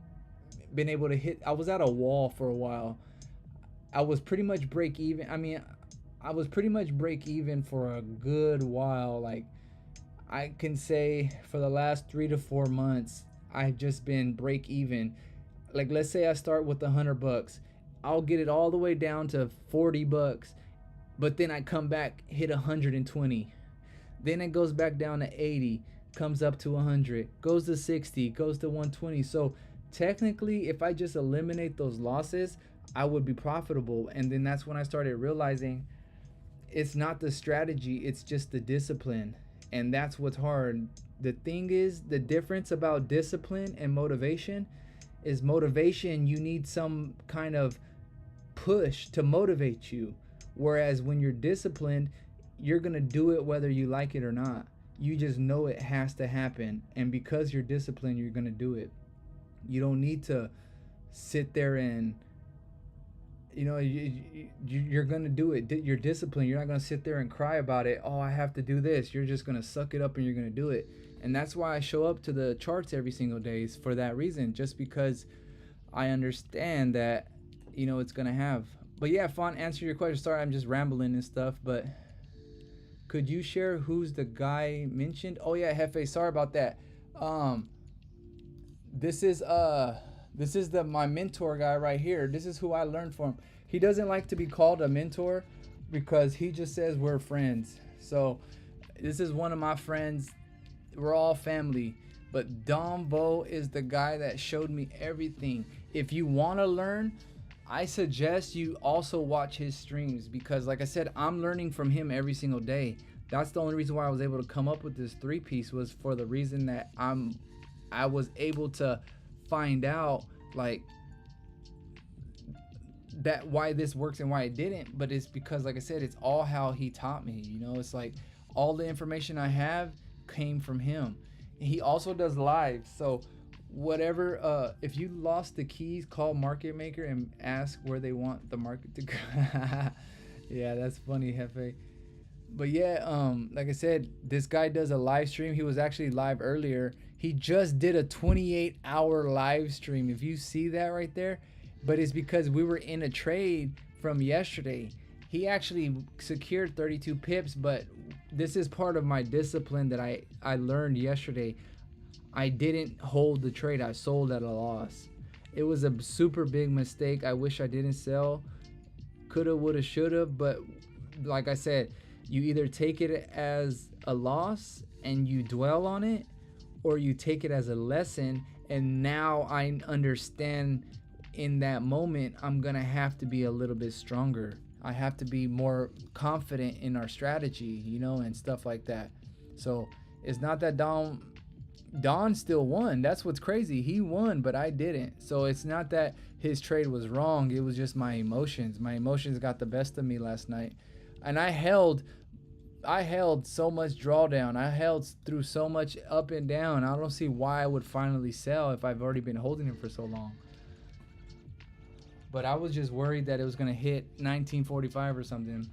been able to hit. I was at a wall for a while. I was pretty much break even. I mean, I was pretty much break even for a good while. Like, I can say for the last 3 to 4 months, I've just been break even. Like, let's say I start with $100, I'll get it all the way down to $40, but then I come back, hit 120. Then it goes back down to 80, comes up to 100, goes to 60, goes to 120. So technically, if I just eliminate those losses, I would be profitable. And then that's when I started realizing it's not the strategy, it's just the discipline. And that's what's hard. The thing is, the difference about discipline and motivation is, motivation, you need some kind of push to motivate you. Whereas when you're disciplined, you're going to do it whether you like it or not. You just know it has to happen. And because you're disciplined, you're going to do it. You don't need to sit there and, you know, you're going to do it. You're disciplined. You're not going to sit there and cry about it. Oh, I have to do this. You're just going to suck it up and you're going to do it. And that's why I show up to the charts every single day, is for that reason. Just because I understand that, you know, it's going to have. But yeah, Fawn, answer your question. Sorry, I'm just rambling and stuff. But could you share who's the guy mentioned? Oh yeah, Hefe. Sorry about that. This is my mentor guy right here. This is who I learned from. He doesn't like to be called a mentor because he just says we're friends. So this is one of my friends. We're all family. But Dom Vo is the guy that showed me everything. If you want to learn, I suggest you also watch his streams, because like I said, I'm learning from him every single day. That's the only reason why I was able to come up with this 3-piece, was for the reason that I was able to find out like that, why this works and why it didn't. But it's because, like I said, it's all how he taught me. You know, it's like all the information I have came from him. He also does live. So whatever. If you lost the keys, call market maker and ask where they want the market to go. Yeah, that's funny, Hefe. But yeah, like I said, this guy does a live stream. He was actually live earlier. He just did a 28-hour live stream. If you see that right there, but it's because we were in a trade from yesterday. He actually secured 32 pips, but this is part of my discipline that I learned yesterday. I didn't hold the trade. I sold at a loss. It was a super big mistake. I wish I didn't sell. Coulda, woulda, shoulda, but like I said, you either take it as a loss and you dwell on it, or you take it as a lesson, and now I understand in that moment I'm gonna have to be a little bit stronger. I have to be more confident in our strategy, you know, and stuff like that. So it's not that Don still won. That's what's crazy. He won, but I didn't. So it's not that his trade was wrong. It was just my emotions. My emotions got the best of me last night. And I held so much drawdown. I held through so much up and down. I don't see why I would finally sell if I've already been holding it for so long. But I was just worried that it was going to hit 1945 or something.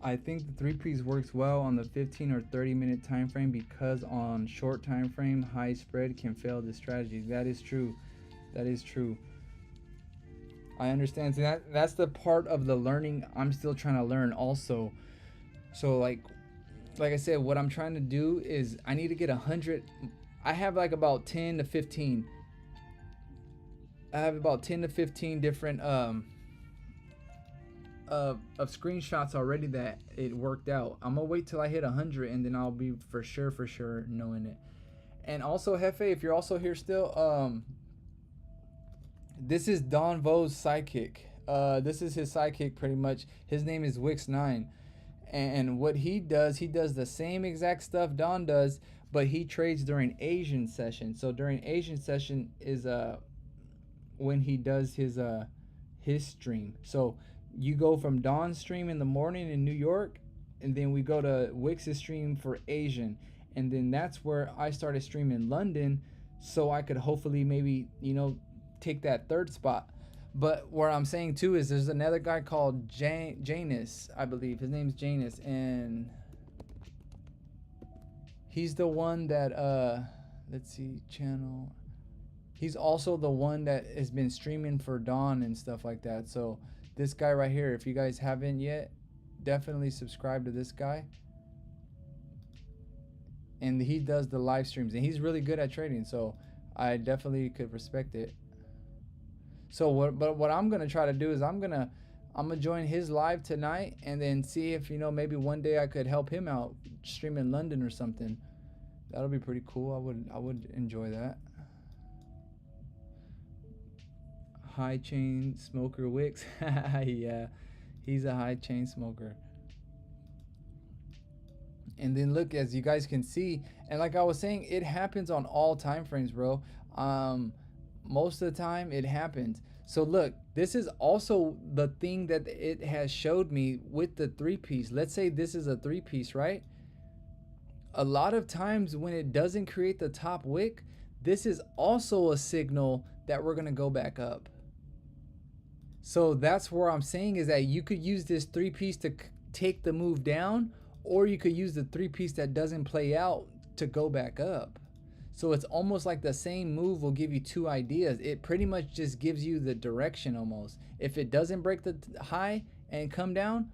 I think the three-piece works well on the 15 or 30-minute time frame because on short time frame, high spread can fail the strategy. That is true. That is true. I understand. So that's the part of the learning I'm still trying to learn also. So like I said, what I'm trying to do is I need to get 100. I have like about 10 to 15. I have about 10 to 15 different of screenshots already that it worked out. I'm gonna wait till I hit 100 and then I'll be for sure knowing it. And also, Hefe, if you're also here still, this is Don Vo's sidekick. This is his sidekick pretty much. His name is Wix9. And what he does the same exact stuff Don does, but he trades during Asian session. So during Asian session is when he does his stream. So you go from Don's stream in the morning in New York, and then we go to Wix's stream for Asian, and then that's where I started streaming London, so I could hopefully maybe, you know, take that third spot. But what I'm saying too is there's another guy called Janus, I believe. His name's Janus, and he's the one that let's see, channel. He's also the one that has been streaming for Dawn and stuff like that. So this guy right here, if you guys haven't yet, definitely subscribe to this guy. And he does the live streams, and he's really good at trading, so I definitely could respect it. So what I'm gonna try to do is I'm gonna join his live tonight, and then see if, you know, maybe one day I could help him out stream in London or something. That'll be pretty cool. I would enjoy that. High chain smoker Wix. Yeah, he's a high chain smoker. And then look, as you guys can see, and like I was saying, it happens on all time frames, bro. Most of the time it happens. So look, this is also the thing that it has showed me with the three-piece. Let's say this is a three-piece, right? A lot of times when it doesn't create the top wick, this is also a signal that we're gonna go back up. So that's where I'm saying is that you could use this three-piece to take the move down, or you could use the three-piece that doesn't play out to go back up. So it's almost like the same move will give you two ideas. It pretty much just gives you the direction almost. If it doesn't break the high and come down,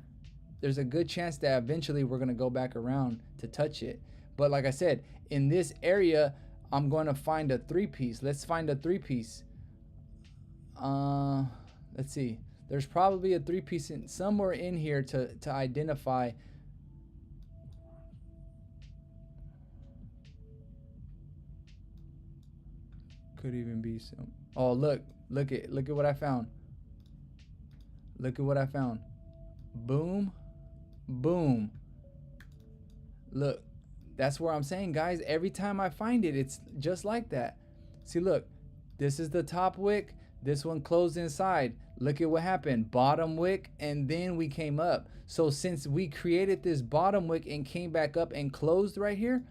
there's a good chance that eventually we're going to go back around to touch it. But like I said, in this area, I'm going to find a three-piece. Let's find a three-piece. Let's see. There's probably a three-piece somewhere in here to identify. Could even be some. Oh, look at what I found. Look at what I found. Boom, boom. Look, that's where I'm saying, guys, every time I find it, it's just like that. See, look, this is the top wick. This one closed inside. Look at what happened. Bottom wick, and then we came up. So since we created this bottom wick and came back up and closed right here,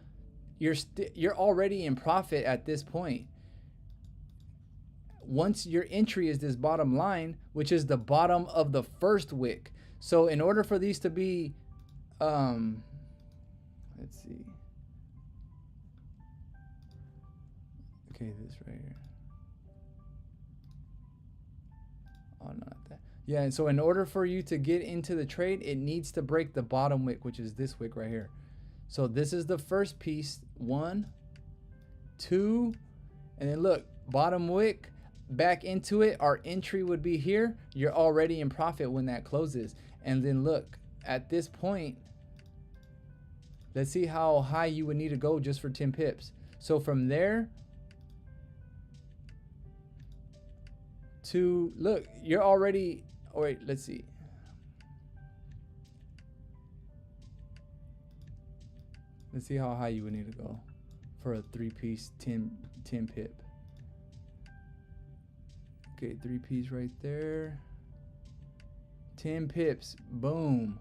you're already in profit at this point. Once your entry is this bottom line, which is the bottom of the first wick. So in order for these to be, let's see. Okay, this right here. Oh, not that. Yeah, and so in order for you to get into the trade, it needs to break the bottom wick, which is this wick right here. So this is the first piece. 1, 2, and then look, bottom wick, back into it. Our entry would be here. You're already in profit when that closes. And then look, at this point, let's see how high you would need to go just for 10 pips. So from there to, look, you're already, oh wait, let's see. Let's see how high you would need to go for a 3-piece 10 pip. Okay, 3-piece right there. 10 pips, boom.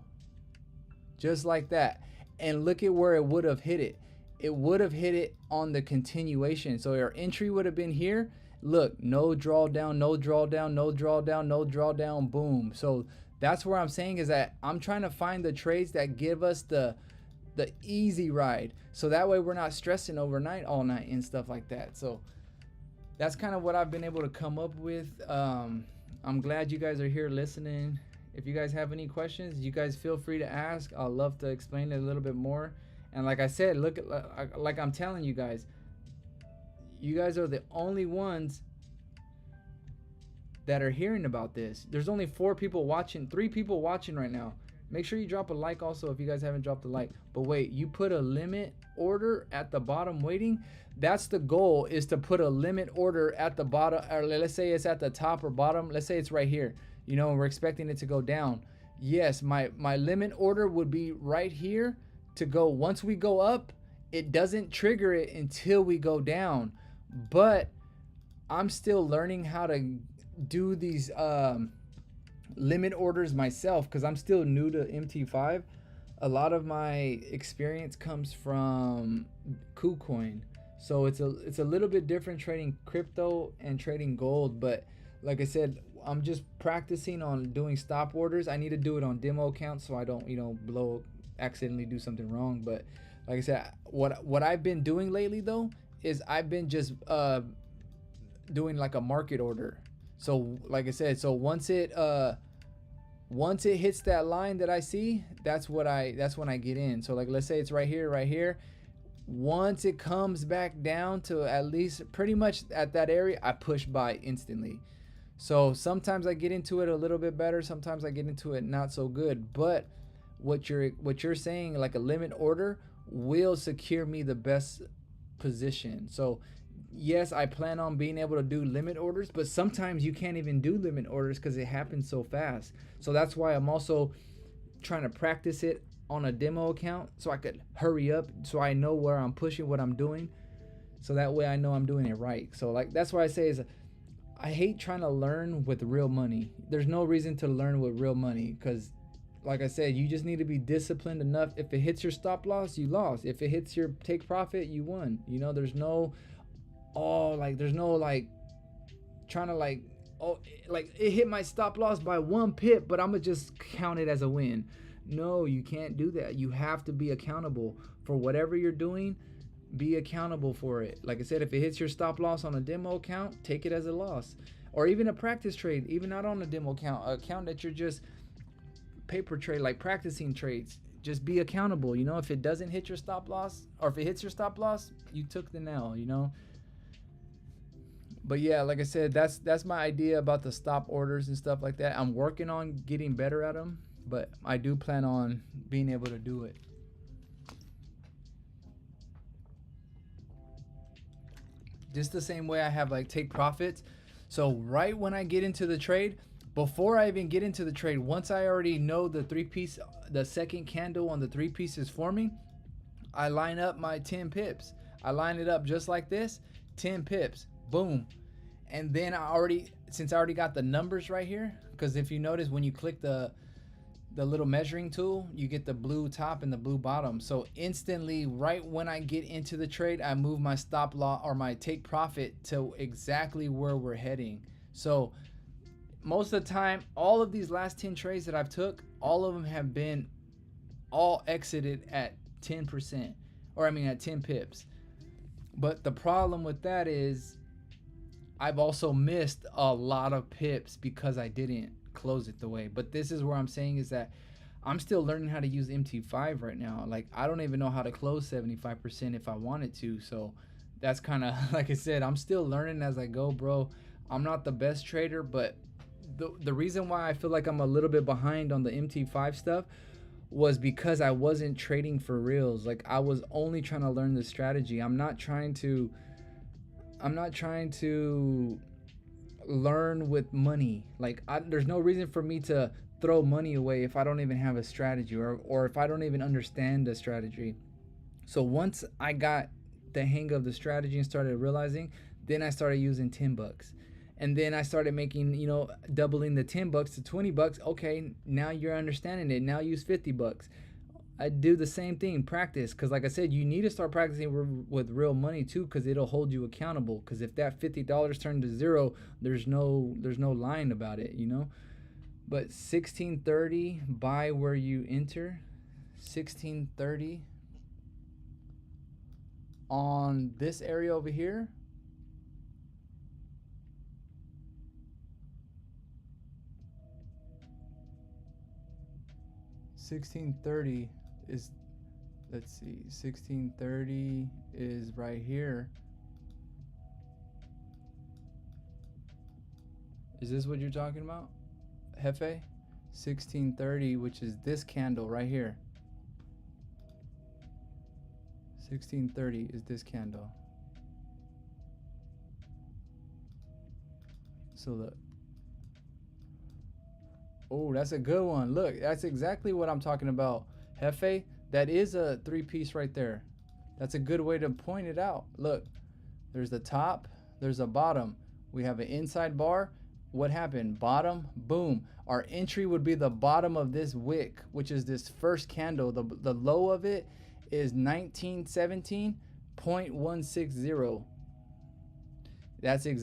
Just like that. And look at where it would have hit it. It would have hit it on the continuation. So our entry would have been here. Look, no drawdown, no drawdown, no drawdown, no drawdown, boom. So that's where I'm saying is that I'm trying to find the trades that give us the easy ride. So that way we're not stressing overnight all night and stuff like that. So that's kind of what I've been able to come up with. I'm glad you guys are here listening. If you guys have any questions, you guys feel free to ask. I'll love to explain it a little bit more. And like I said, look at, like I'm telling you guys are the only ones that are hearing about this. There's only 4 people watching, 3 people watching right now. Make sure you drop a like also if you guys haven't dropped a like. But wait, you put a limit order at the bottom waiting. That's the goal, is to put a limit order at the bottom, or let's say it's at the top or bottom. Let's say it's right here. You know, we're expecting it to go down. Yes, my limit order would be right here to go. Once we go up, it doesn't trigger it until we go down. But I'm still learning how to do these limit orders myself because I'm still new to MT5. A lot of my experience comes from KuCoin. So it's a little bit different trading crypto and trading gold. But like I said, I'm just practicing on doing stop orders. I need to do it on demo accounts so I don't, accidentally do something wrong. But like I said, what I've been doing lately though is I've been just doing like a market order. So like I said, so once it hits that line that I see, that's when I get in. So like let's say it's right here. Once it comes back down to at least pretty much at that area, I push buy instantly. So sometimes I get into it a little bit better, sometimes I get into it not so good. But what you're saying, like a limit order, will secure me the best position. So yes, I plan on being able to do limit orders, but sometimes you can't even do limit orders because it happens so fast. So that's why I'm also trying to practice it on a demo account so I could hurry up, so I know where I'm pushing, what I'm doing, so that way I know I'm doing it right. So like that's why I say is I hate trying to learn with real money. There's no reason to learn with real money because like I said, you just need to be disciplined enough. If it hits your stop loss, you lost. If it hits your take profit, you won. There's no trying to it hit my stop loss by 1 pip, but I'm gonna just count it as a win. No, you can't do that. You have to be accountable for whatever you're doing. Be accountable for it. Like I said, if it hits your stop loss on a demo account, take it as a loss. Or even a practice trade, even not on a demo account that you're just paper trade, like practicing trades. Just be accountable. If it doesn't hit your stop loss, or if it hits your stop loss, you took the L. But yeah, like I said, that's my idea about the stop orders and stuff like that. I'm working on getting better at them, but I do plan on being able to do it. Just the same way I have like take profits. So right when I get into the trade, before I even get into the trade, once I already know the second candle on the 3-piece is forming, I line up my 10 pips. I line it up just like this, 10 pips. Boom. And then I already, since I already got the numbers right here, because if you notice when you click the little measuring tool, you get the blue top and the blue bottom. So instantly, right when I get into the trade, I move my stop loss or my take profit to exactly where we're heading. So most of the time, all of these last 10 trades that I've took, all of them have been all exited at 10%, or I mean at 10 pips. But the problem with that is I've also missed a lot of pips because I didn't close it the way. But this is where I'm saying is that I'm still learning how to use MT5 right now. Like, I don't even know how to close 75% if I wanted to. So that's kind of, like I said, I'm still learning as I go, bro. I'm not the best trader, but the reason why I feel like I'm a little bit behind on the MT5 stuff was because I wasn't trading for reals. Like, I was only trying to learn the strategy. I'm not trying to learn with money. Like, there's no reason for me to throw money away if I don't even have a strategy, or if I don't even understand the strategy. So once I got the hang of the strategy and started realizing, then I started using $10. And then I started making, doubling the $10 to $20. Okay, now you're understanding it. Now use $50. I do the same thing, practice, because like I said, you need to start practicing with real money too, because it'll hold you accountable. Because if that $50 turned to zero, there's no lying about it, But 1630, buy where you enter. 1630 on this area over here. $16.30 is, let's see, $16.30 is right here. Is this what you're talking about, Jefe? 16.30, which is this candle right here. 16.30 is this candle. So look. Oh, that's a good one. Look, that's exactly what I'm talking about, Jefe. That is a three-piece right there. That's a good way to point it out. Look, there's the top, there's a bottom. We have an inside bar. What happened? Bottom, boom. Our entry would be the bottom of this wick, which is this first candle. The low of it is 1917.160. That's a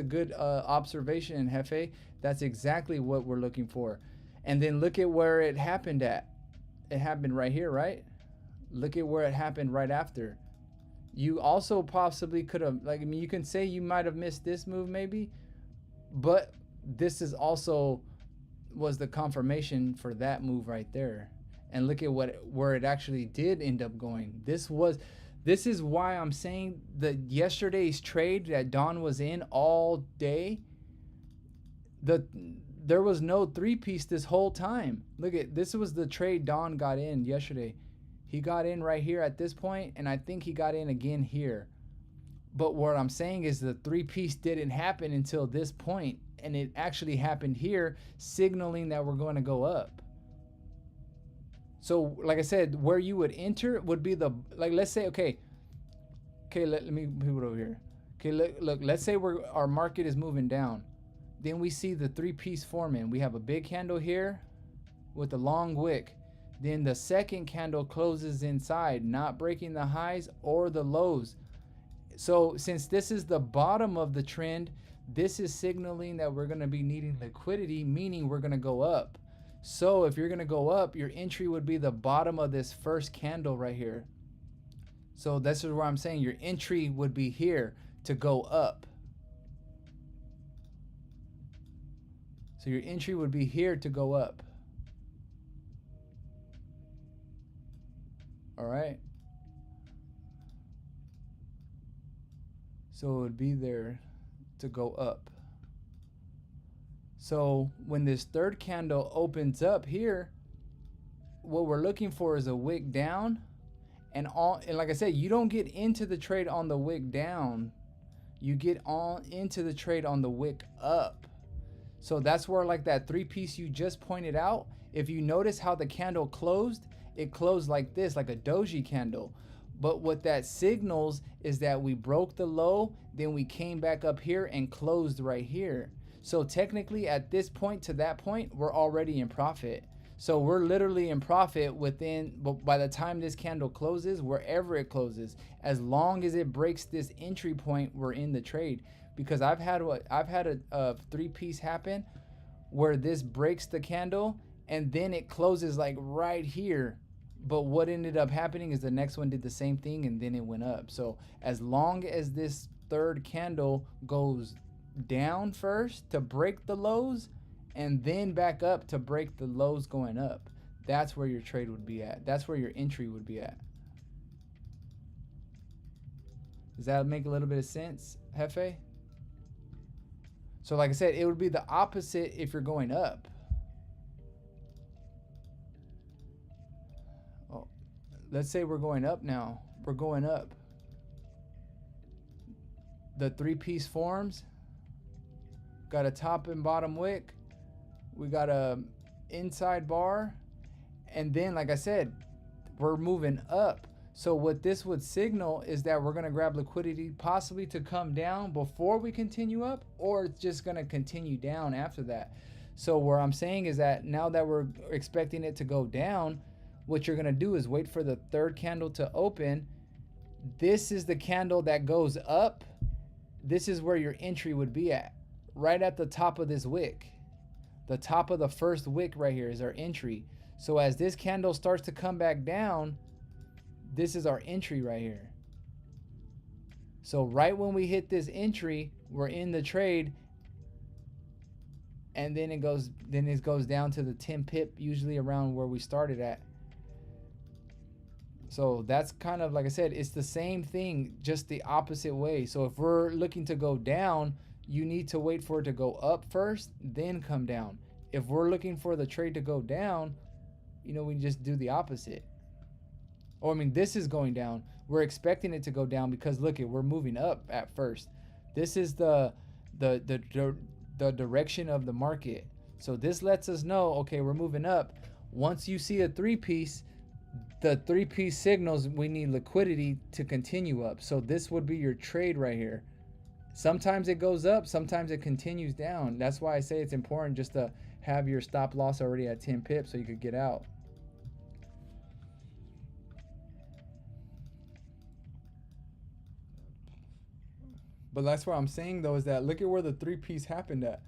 good observation, Jefe. That's exactly what we're looking for. And then look at where it happened at. It happened right here, right? Look at where it happened right after. You also possibly could have, you can say you might have missed this move maybe, but this is also was the confirmation for that move right there. And look at where it actually did end up going. This is why I'm saying that yesterday's trade that Don was in all day, there was no three-piece this whole time. Look at this, was the trade Don got in yesterday. He got in right here at this point, and I think he got in again here. But what I'm saying is the three-piece didn't happen until this point, and it actually happened here, signaling that we're going to go up. So, like I said, where you would enter would be let's say, okay, let me move it over here. Okay, look, let's say our market is moving down. Then we see the three-piece forming. We have a big candle here with a long wick. Then the second candle closes inside, not breaking the highs or the lows. So since this is the bottom of the trend, this is signaling that we're going to be needing liquidity, meaning we're going to go up. So if you're going to go up, your entry would be the bottom of this first candle right here. So this is where I'm saying your entry would be here to go up. So your entry would be here to go up. All right. So it would be there to go up. So when this third candle opens up here, what we're looking for is a wick down. And like I said, you don't get into the trade on the wick down. You get into the trade on the wick up. So that's where, like that three-piece you just pointed out, if you notice how the candle closed, it closed like this, like a doji candle. But what that signals is that we broke the low, then we came back up here and closed right here. So technically at this point to that point, we're already in profit. So we're literally in profit by the time this candle closes, wherever it closes, as long as it breaks this entry point, we're in the trade. Because I've had a three-piece happen where this breaks the candle and then it closes like right here. But what ended up happening is the next one did the same thing and then it went up. So as long as this third candle goes down first to break the lows and then back up to break the lows going up, that's where your trade would be at. That's where your entry would be at. Does that make a little bit of sense, Hefe? So like I said, it would be the opposite if you're going up. Oh, let's say we're going up now. We're going up. The three-piece forms. Got a top and bottom wick. We got a inside bar. And then, like I said, we're moving up. So what this would signal is that we're going to grab liquidity possibly to come down before we continue up, or it's just going to continue down after that. So what I'm saying is that now that we're expecting it to go down, what you're going to do is wait for the third candle to open. This is the candle that goes up. This is where your entry would be at, right at the top of this wick. The top of the first wick right here is our entry. So as this candle starts to come back down, this is our entry right here. So right when we hit this entry, we're in the trade, and then it goes down to the 10 pip, usually around where we started at. So that's kind of, like I said, it's the same thing, just the opposite way. So if we're looking to go down, you need to wait for it to go up first, then come down. If we're looking for the trade to go down, we just do the opposite. Or I mean, this is going down. We're expecting it to go down because look it, we're moving up at first. This is the direction of the market. So this lets us know, okay, we're moving up. Once you see a three-piece, the three-piece signals we need liquidity to continue up. So this would be your trade right here. Sometimes it goes up, sometimes it continues down. That's why I say it's important just to have your stop loss already at 10 pips so you could get out. But that's what I'm saying though, is that look at where the three-piece happened at.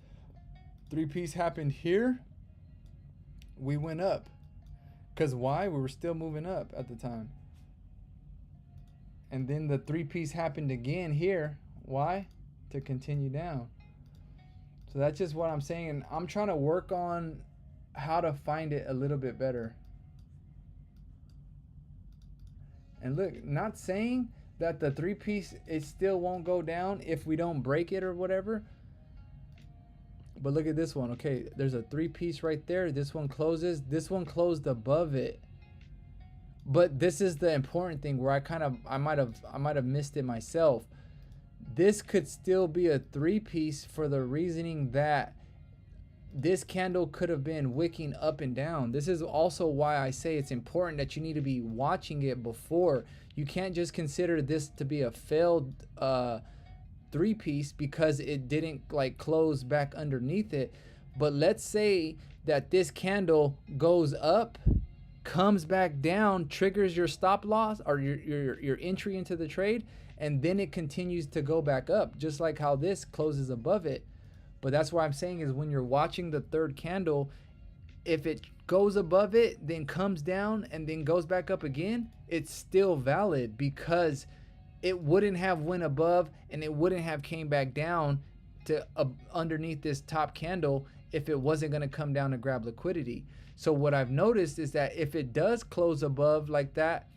Three-piece happened here. We went up. Because why? We were still moving up at the time. And then the three-piece happened again here. Why? To continue down. So that's just what I'm saying. And I'm trying to work on how to find it a little bit better. And look, not saying that the three-piece, it still won't go down if we don't break it or whatever. But look at this one. Okay, there's a three-piece right there. This one closes. This one closed above it. But this is the important thing where I might have missed it myself. This could still be a three-piece for the reasoning that this candle could have been wicking up and down. This is also why I say it's important that you need to be watching it before. You can't just consider this to be a failed three-piece because it didn't like close back underneath it. But let's say that this candle goes up, comes back down, triggers your stop loss or your entry into the trade, and then it continues to go back up, just like how this closes above it. But that's what I'm saying is when you're watching the third candle, if it goes above it, then comes down and then goes back up again, it's still valid because it wouldn't have went above and it wouldn't have came back down to underneath this top candle if it wasn't going to come down to grab liquidity. So what I've noticed is that if it does close above like that,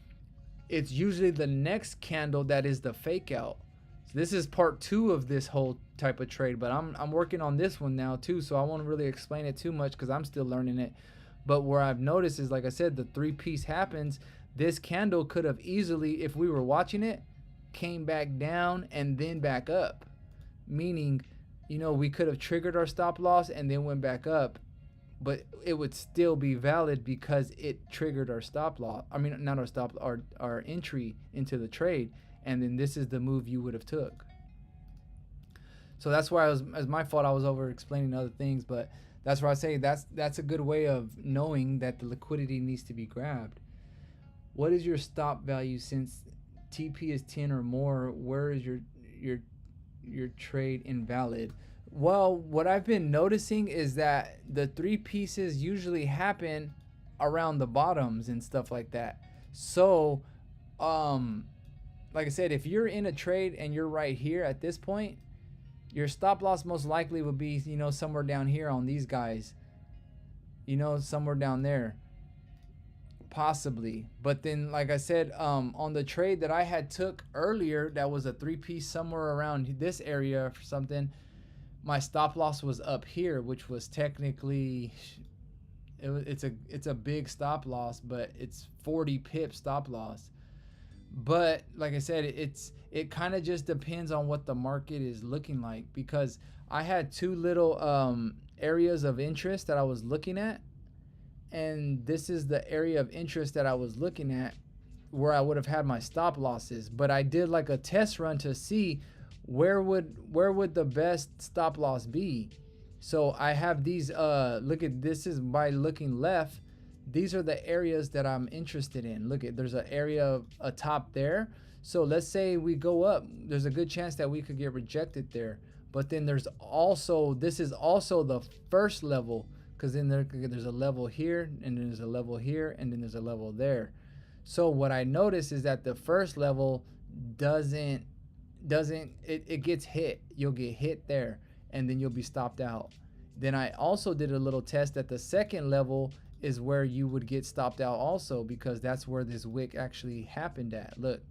it's usually the next candle that is the fake out. So this is part 2 of this whole type of trade, but I'm working on this one now too, so I won't really explain it too much because I'm still learning it. But where I've noticed is, like I said, the three-piece happens. This candle could have easily, if we were watching it, came back down and then back up. Meaning, we could have triggered our stop loss and then went back up. but it would still be valid because it triggered our stop loss. I mean, not our stop, our entry into the trade, and then this is the move you would have took. So that's why it's my fault. I was over explaining other things, but that's where I say that's a good way of knowing that the liquidity needs to be grabbed. What is your stop value since TP is 10 or more? Where is your trade invalid? Well, what I've been noticing is that the three pieces usually happen around the bottoms and stuff like that. So, like I said, if you're in a trade and you're right here at this point, your stop loss most likely would be, somewhere down here on these guys, somewhere down there, possibly. But then, like I said, on the trade that I had took earlier, that was a three-piece somewhere around this area for something, my stop loss was up here, which was technically, it's a big stop loss, but it's 40 pip stop loss. But like I said, it kind of just depends on what the market is looking like, because I had two little areas of interest that I was looking at, and this is the area of interest that I was looking at where I would have had my stop losses. But I did like a test run to see where would the best stop loss be. So I have these look at this is by looking left. These are the areas that I'm interested in. Look at, there's an area a top there. So let's say we go up, there's a good chance that we could get rejected there. But then there's also, this is also the first level, because then there's a level here, and then there's a level here, and then there's a level there. So what I noticed is that the first level doesn't it gets hit. You'll get hit there, and then you'll be stopped out. Then I also did a little test that the second level is where you would get stopped out also, because that's where this wick actually happened at. Look,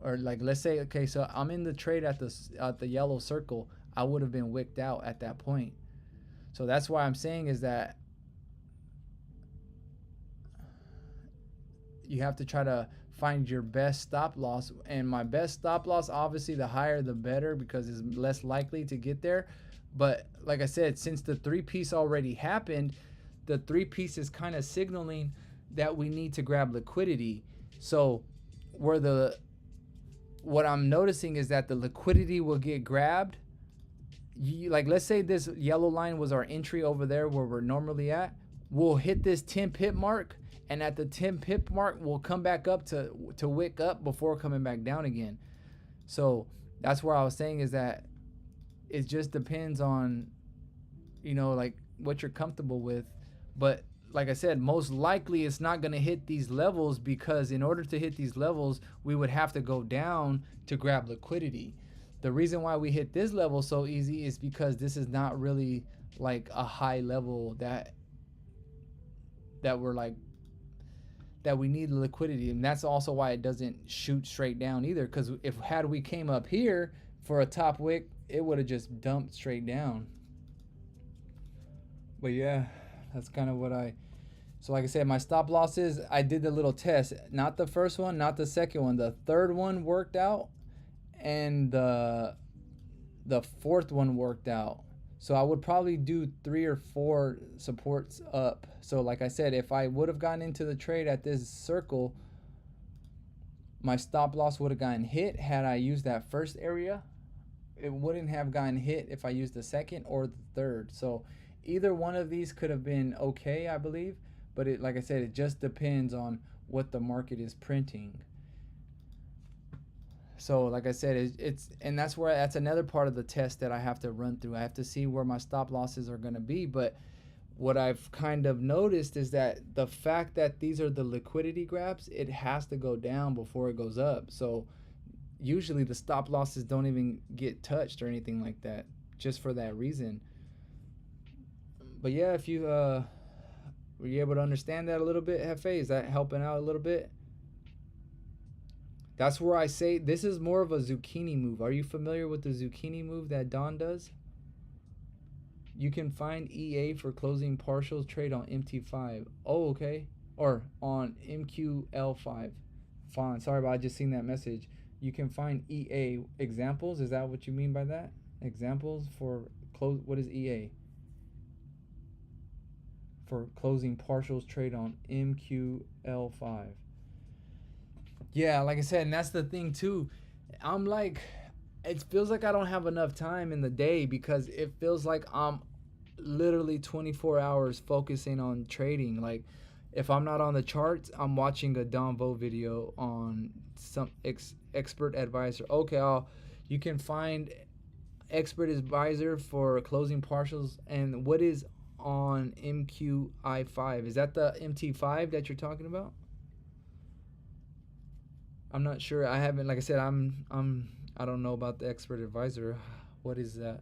or like, let's say, okay, so I'm in the trade at the yellow circle. I would have been wicked out at that point. So that's why I'm saying is that you have to try to find your best stop loss. And my best stop loss, obviously the higher the better, because it's less likely to get there. But like I said, since the three-piece already happened, the three-piece is kind of signaling that we need to grab liquidity. So what I'm noticing is that the liquidity will get grabbed. Like, let's say this yellow line was our entry over there where we're normally at. We'll hit this 10 pip mark, and at the 10 pip mark, we'll come back up to wick up before coming back down again. So that's where I was saying is that it just depends on, like what you're comfortable with. But like I said, most likely it's not going to hit these levels, because in order to hit these levels, we would have to go down to grab liquidity. The reason why we hit this level so easy is because this is not really like a high level that we're like, that we need liquidity. And that's also why it doesn't shoot straight down either, because if had we came up here for a top wick, it would have just dumped straight down. But yeah, that's kind of what so like I said, my stop losses, I did the little test. Not the first one, not the second one. The third one worked out, and the fourth one worked out. So I would probably do 3 or 4 supports up. So like I said, if I would have gotten into the trade at this circle, my stop loss would have gotten hit had I used that first area. It wouldn't have gotten hit if I used the second or the third. So either one of these could have been okay, I believe. But it, like I said, it just depends on what the market is printing. So like I said, and that's another part of the test that I have to run through. I have to see where my stop losses are going to be. But what I've kind of noticed is that the fact that these are the liquidity grabs, it has to go down before it goes up. So usually the stop losses don't even get touched or anything like that, just for that reason. But yeah, if you were you able to understand that a little bit, Hefe? Is that helping out a little bit? That's where I say this is more of a zucchini move. Are you familiar with the zucchini move that Don does? You can find EA for closing partials trade on MT5. Oh, okay. Or on MQL5. Fine. Sorry, but I just seen that message. You can find EA examples. Is that what you mean by that? Examples for close. What is EA? for closing partials trade on MQL5. Yeah, like I said, and that's the thing too. I'm like, it feels like I don't have enough time in the day because it feels like I'm literally 24 hours focusing on trading. Like, if I'm not on the charts, I'm watching a Don Vo video on some expert advisor. Okay, you can find expert advisor for closing partials. And what is on MQI5? Is that the MT5 that you're talking about? I'm not sure. I haven't, like I said, I don't know about the expert advisor. What is that?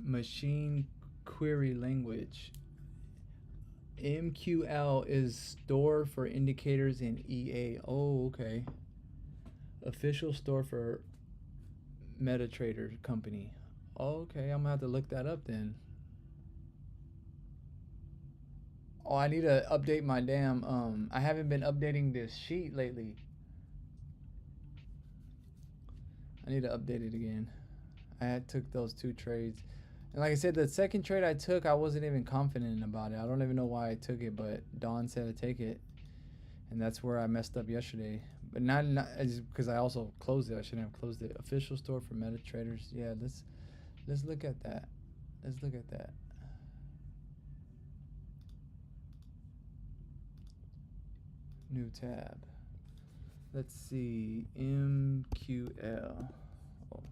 Machine query language. MQL is store for indicators in EA. Oh, okay. Official store for MetaTrader company. Okay, I'm gonna have to look that up then. Oh, I need to update my damn I haven't been updating this sheet lately. I need to update it again. I took those 2 trades. And like I said, the second trade I took, I wasn't even confident about it. I don't even know why I took it, but Don said to take it. And that's where I messed up yesterday. But not because I also closed it. I shouldn't have closed it. Official store for MetaTraders. Yeah, let's look at that. Let's look at that. New tab. Let's see. MQL. Oh.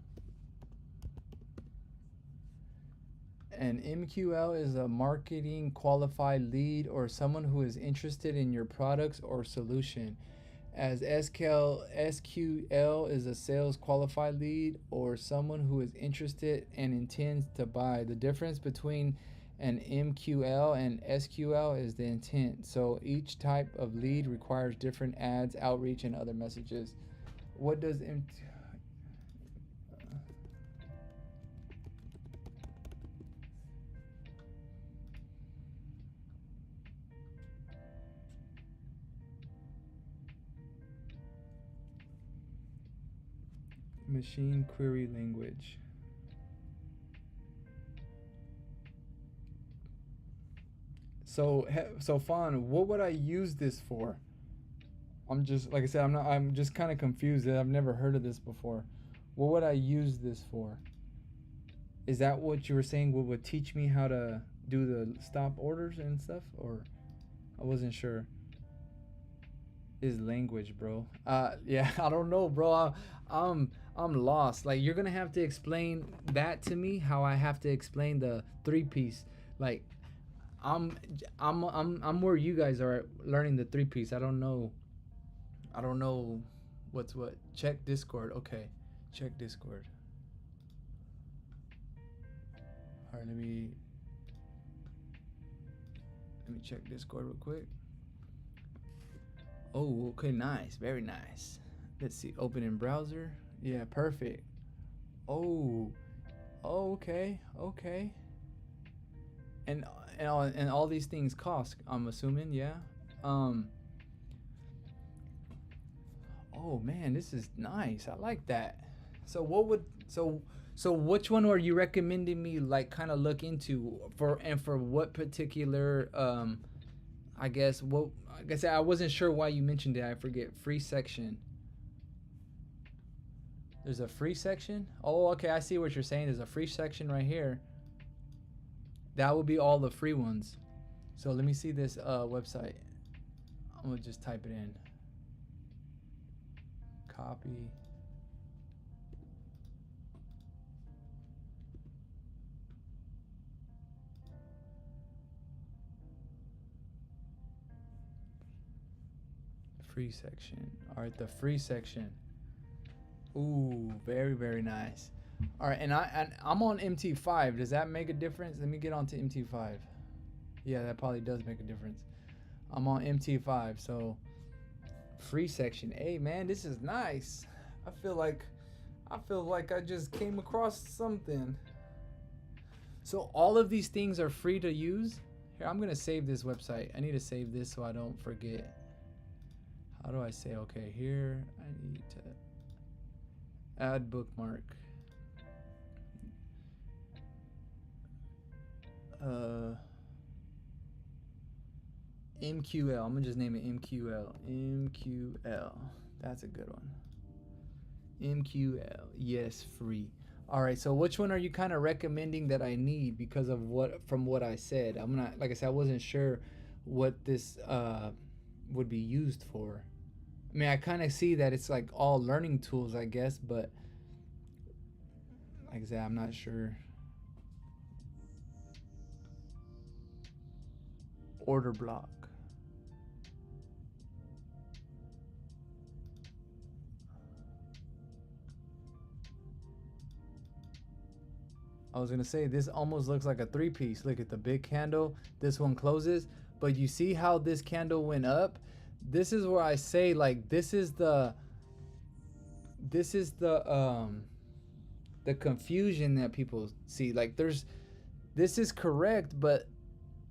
And MQL is a marketing qualified lead or someone who is interested in your products or solution. As SQL is a sales qualified lead or someone who is interested and intends to buy. The difference between an MQL and SQL is the intent. So each type of lead requires different ads, outreach, and other messages. What does machine query language? So Fawn, what would I use this for? I'm just, like I said, I'm just kind of confused. I've never heard of this before. What would I use this for? Is that what you were saying would teach me how to do the stop orders and stuff? Or I wasn't sure. Is language, bro. Yeah, I don't know, bro. I'm lost. Like, you're gonna have to explain that to me, how I have to explain the 3-piece. Like, I'm where you guys are learning the 3-piece. I don't know what's what. Check Discord. Okay, check Discord. All right, let me check Discord real quick. Oh, okay, nice, very nice. Let's see, open in browser. Yeah, perfect. Oh, okay. And all these things cost, I'm assuming, yeah. Oh man, this is nice. I like that. So which one are you recommending me, like, kind of look into for what particular I guess I wasn't sure why you mentioned it. I forget. Free section. There's a free section? Oh, okay, I see what you're saying. There's a free section right here. That would be all the free ones. So let me see this website. I'm gonna just type it in. Copy. Free section. All right, the free section. Ooh, very, very nice. All right, and I'm on MT5. Does that make a difference? Let me get onto MT5. Yeah, that probably does make a difference. I'm on MT5, so free section. Hey man, this is nice. I feel like I just came across something. So all of these things are free to use. Here, I'm gonna save this website. I need to save this so I don't forget. How do I say? Okay, here I need to add bookmark. MQL. I'm gonna just name it MQL. MQL. That's a good one. MQL. Yes, free. All right. So which one are you kind of recommending that I need because of what I said? I'm not, like I said, I wasn't sure what this would be used for. I mean, I kind of see that it's like all learning tools, I guess, but like I said, I'm not sure. Order block. I was gonna say this almost looks like a three-piece. Look at the big candle. This one closes, but you see how this candle went up? This is where I say like this is the confusion that people see. Like this is correct, but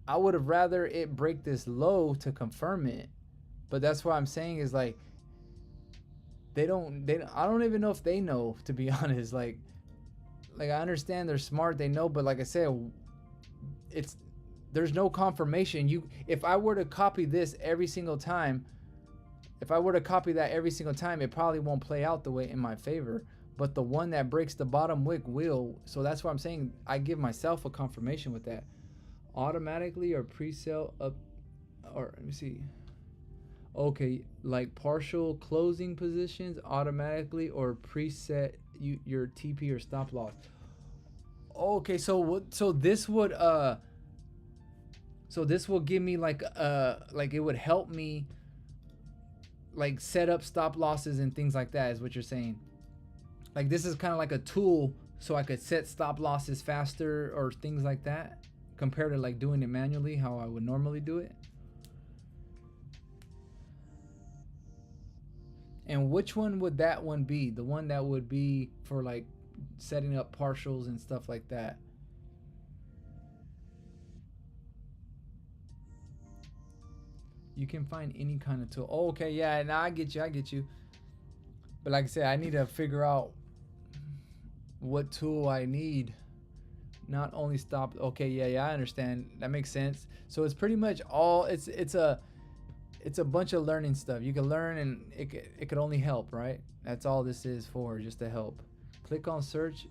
I would have rather it break this low to confirm it. But that's what I'm saying is like they don't I don't even know if they know, to be honest. Like I understand they're smart, they know, but like I said, there's no confirmation. If I were to copy this every single time, if I were to copy that every single time, it probably won't play out the way in my favor. But the one that breaks the bottom wick will. So that's why I'm saying I give myself a confirmation with that. Automatically or pre-sale up, or let me see. Okay, like partial closing positions automatically or preset your TP or stop loss. Okay, so this would so this will give me like it would help me like set up stop losses and things like that, is what you're saying. Like this is kind of like a tool so I could set stop losses faster or things like that compared to like doing it manually how I would normally do it. And which one would that one be? The one that would be for like setting up partials and stuff like that. You can find any kind of tool. Oh, okay, yeah, now I get you. But like I said, I need to figure out what tool I need. Not only stop. Okay, yeah, I understand. That makes sense. So it's pretty much all. It's a bunch of learning stuff. You can learn, and it could only help, right? That's all this is for, just to help. Click on search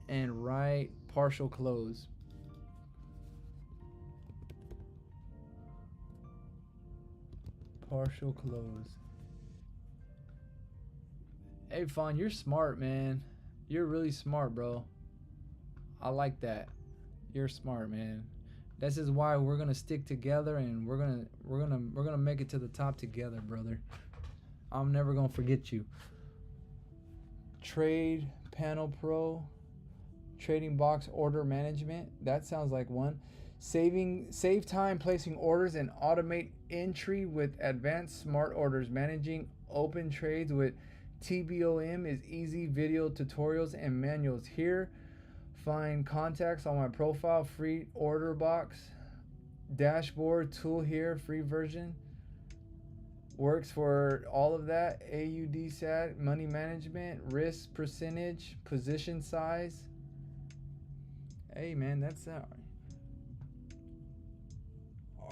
and write partial close. Partial close. Hey, Fawn, you're smart, man. You're really smart, bro. I like that. You're smart, man. This is why we're gonna stick together, and we're gonna make it to the top together, brother. I'm never gonna forget you. Trade Panel Pro, Trading Box Order Management. That sounds like one. Save time placing orders and automate entry with advanced smart orders. Managing open trades with TBOM is easy. Video tutorials and manuals here. Find contacts on my profile. Free order box. Dashboard tool here. Free version. Works for all of that. AUDSAT, money management, risk percentage, position size. Hey man, that's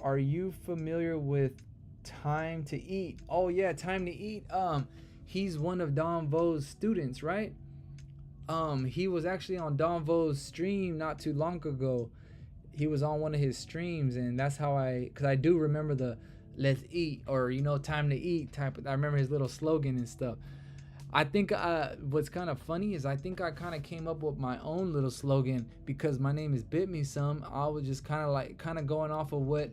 Are you familiar with Time to Eat? Oh yeah, Time to Eat. He's one of Don Vo's students, right? He was actually on Don Vo's stream not too long ago. He was on one of his streams, and that's how because I do remember the "Let's eat" or "Time to eat" type of. I remember his little slogan and stuff. I think what's kind of funny is I think I kind of came up with my own little slogan because my name is bitmesone. I was just kind of going off of what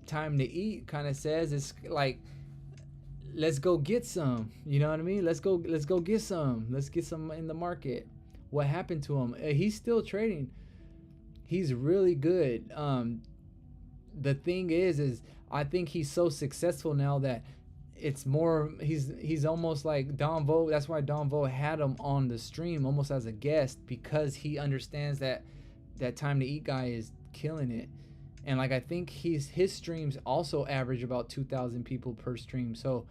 Time to Eat kind of says. It's like, let's go get some. You know what I mean? Let's go get some. Let's get some in the market. What happened to him? He's still trading. He's really good. the thing is I think he's so successful now that it's more he's almost like Don Vo. That's why Don Vo had him on the stream almost as a guest, because he understands that that Time to Eat guy is killing it. And like I think his streams also average about 2,000 people per stream. So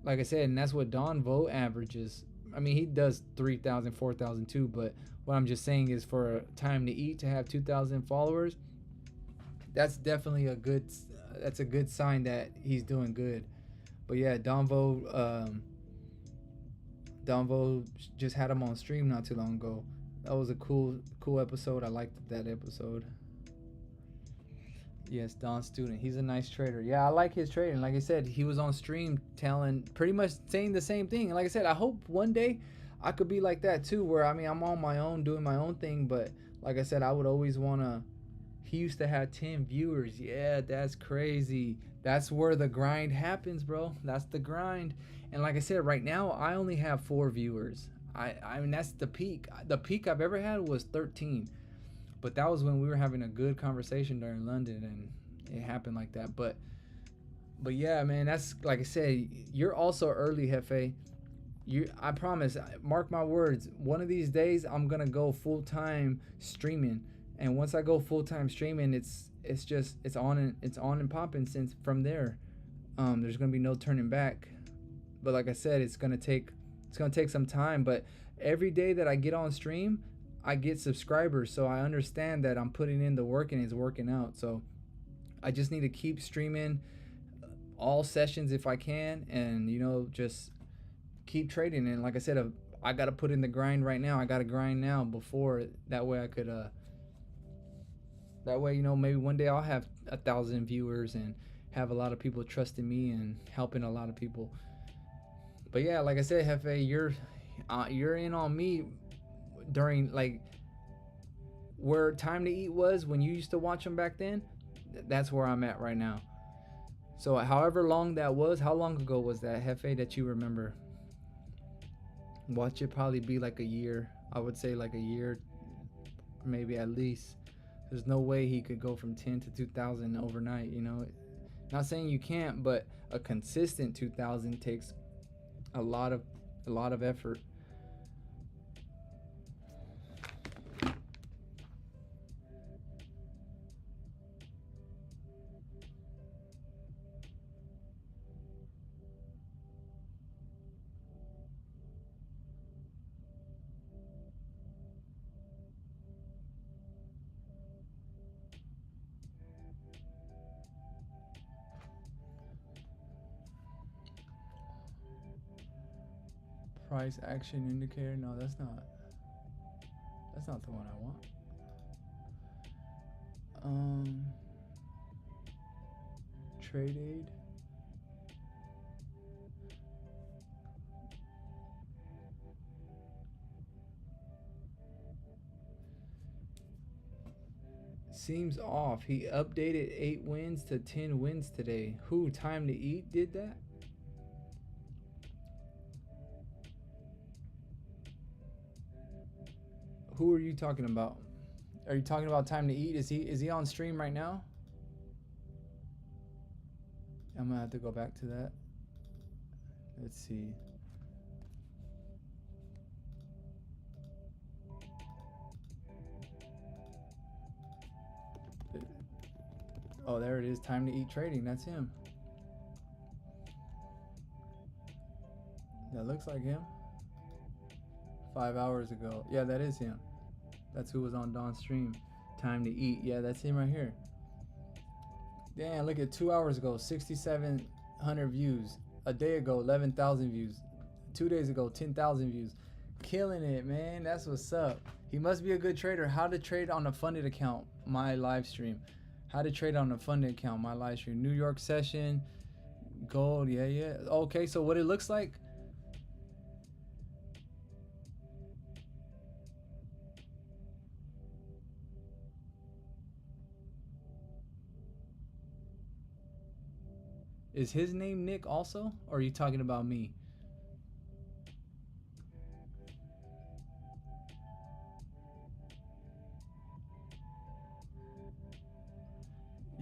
like I said, and that's what Don Vo averages. I mean, he does 3,000, 4,000 too, but what I'm just saying is for Time to Eat to have 2,000 followers, that's definitely a good sign that he's doing good. But yeah, Donvo just had him on stream not too long ago. That was a cool episode. I liked that episode. Yes, Don Student. He's a nice trader. Yeah, I like his trading. Like I said, he was on stream telling, pretty much saying the same thing. And like I said, I hope one day I could be like that too, where I mean, I'm on my own doing my own thing, but like I said, I would always want to. He used to have 10 viewers. Yeah, that's crazy. That's where the grind happens, bro. That's the grind. And like I said, right now I only have 4 viewers. I mean, that's the peak. The peak I've ever had was 13. But that was when we were having a good conversation during London, and it happened like that. But yeah, man, that's like I said, you're also early, Hefe. I promise, mark my words, one of these days I'm gonna go full-time streaming. And once I go full-time streaming, it's on and popping. Since from there, there's gonna be no turning back. But like I said, it's gonna take some time. But every day that I get on stream, I get subscribers, so I understand that I'm putting in the work and it's working out. So I just need to keep streaming all sessions if I can, and just keep trading. And like I said, I gotta put in the grind right now. I gotta grind now before that way I could that way, maybe one day I'll have 1,000 viewers and have a lot of people trusting me and helping a lot of people. But yeah, like I said, Hefe, you're in on me during like where Time to Eat was when you used to watch them back then. That's where I'm at right now. So however long that was, how long ago was that, Hefe, that you remember? Watch it probably be like a year. I would say like a year, maybe at least. There's no way he could go from 10 to 2,000 overnight, Not saying you can't, but a consistent 2,000 takes a lot of effort. Price action indicator. No, that's not the one I want. Trade aid. Seems off. He updated 8 wins to 10 wins today. Who, Time to Eat, did that? Who are you talking about? Are you talking about Time to Eat? Is he on stream right now? I'm gonna have to go back to that. Let's see. Oh, there it is. Time to Eat Trading. That's him. That looks like him. 5 hours ago. Yeah, that is him. That's who was on Don's stream. Time to Eat. Yeah, that's him right here. Damn, look at 2 hours ago, 6,700 views. A day ago, 11,000 views. 2 days ago, 10,000 views. Killing it, man. That's what's up. He must be a good trader. How to trade on a funded account, my live stream. How to trade on a funded account, my live stream. New York session, gold, yeah. Okay, so what it looks like. Is his name Nick also? Or are you talking about me?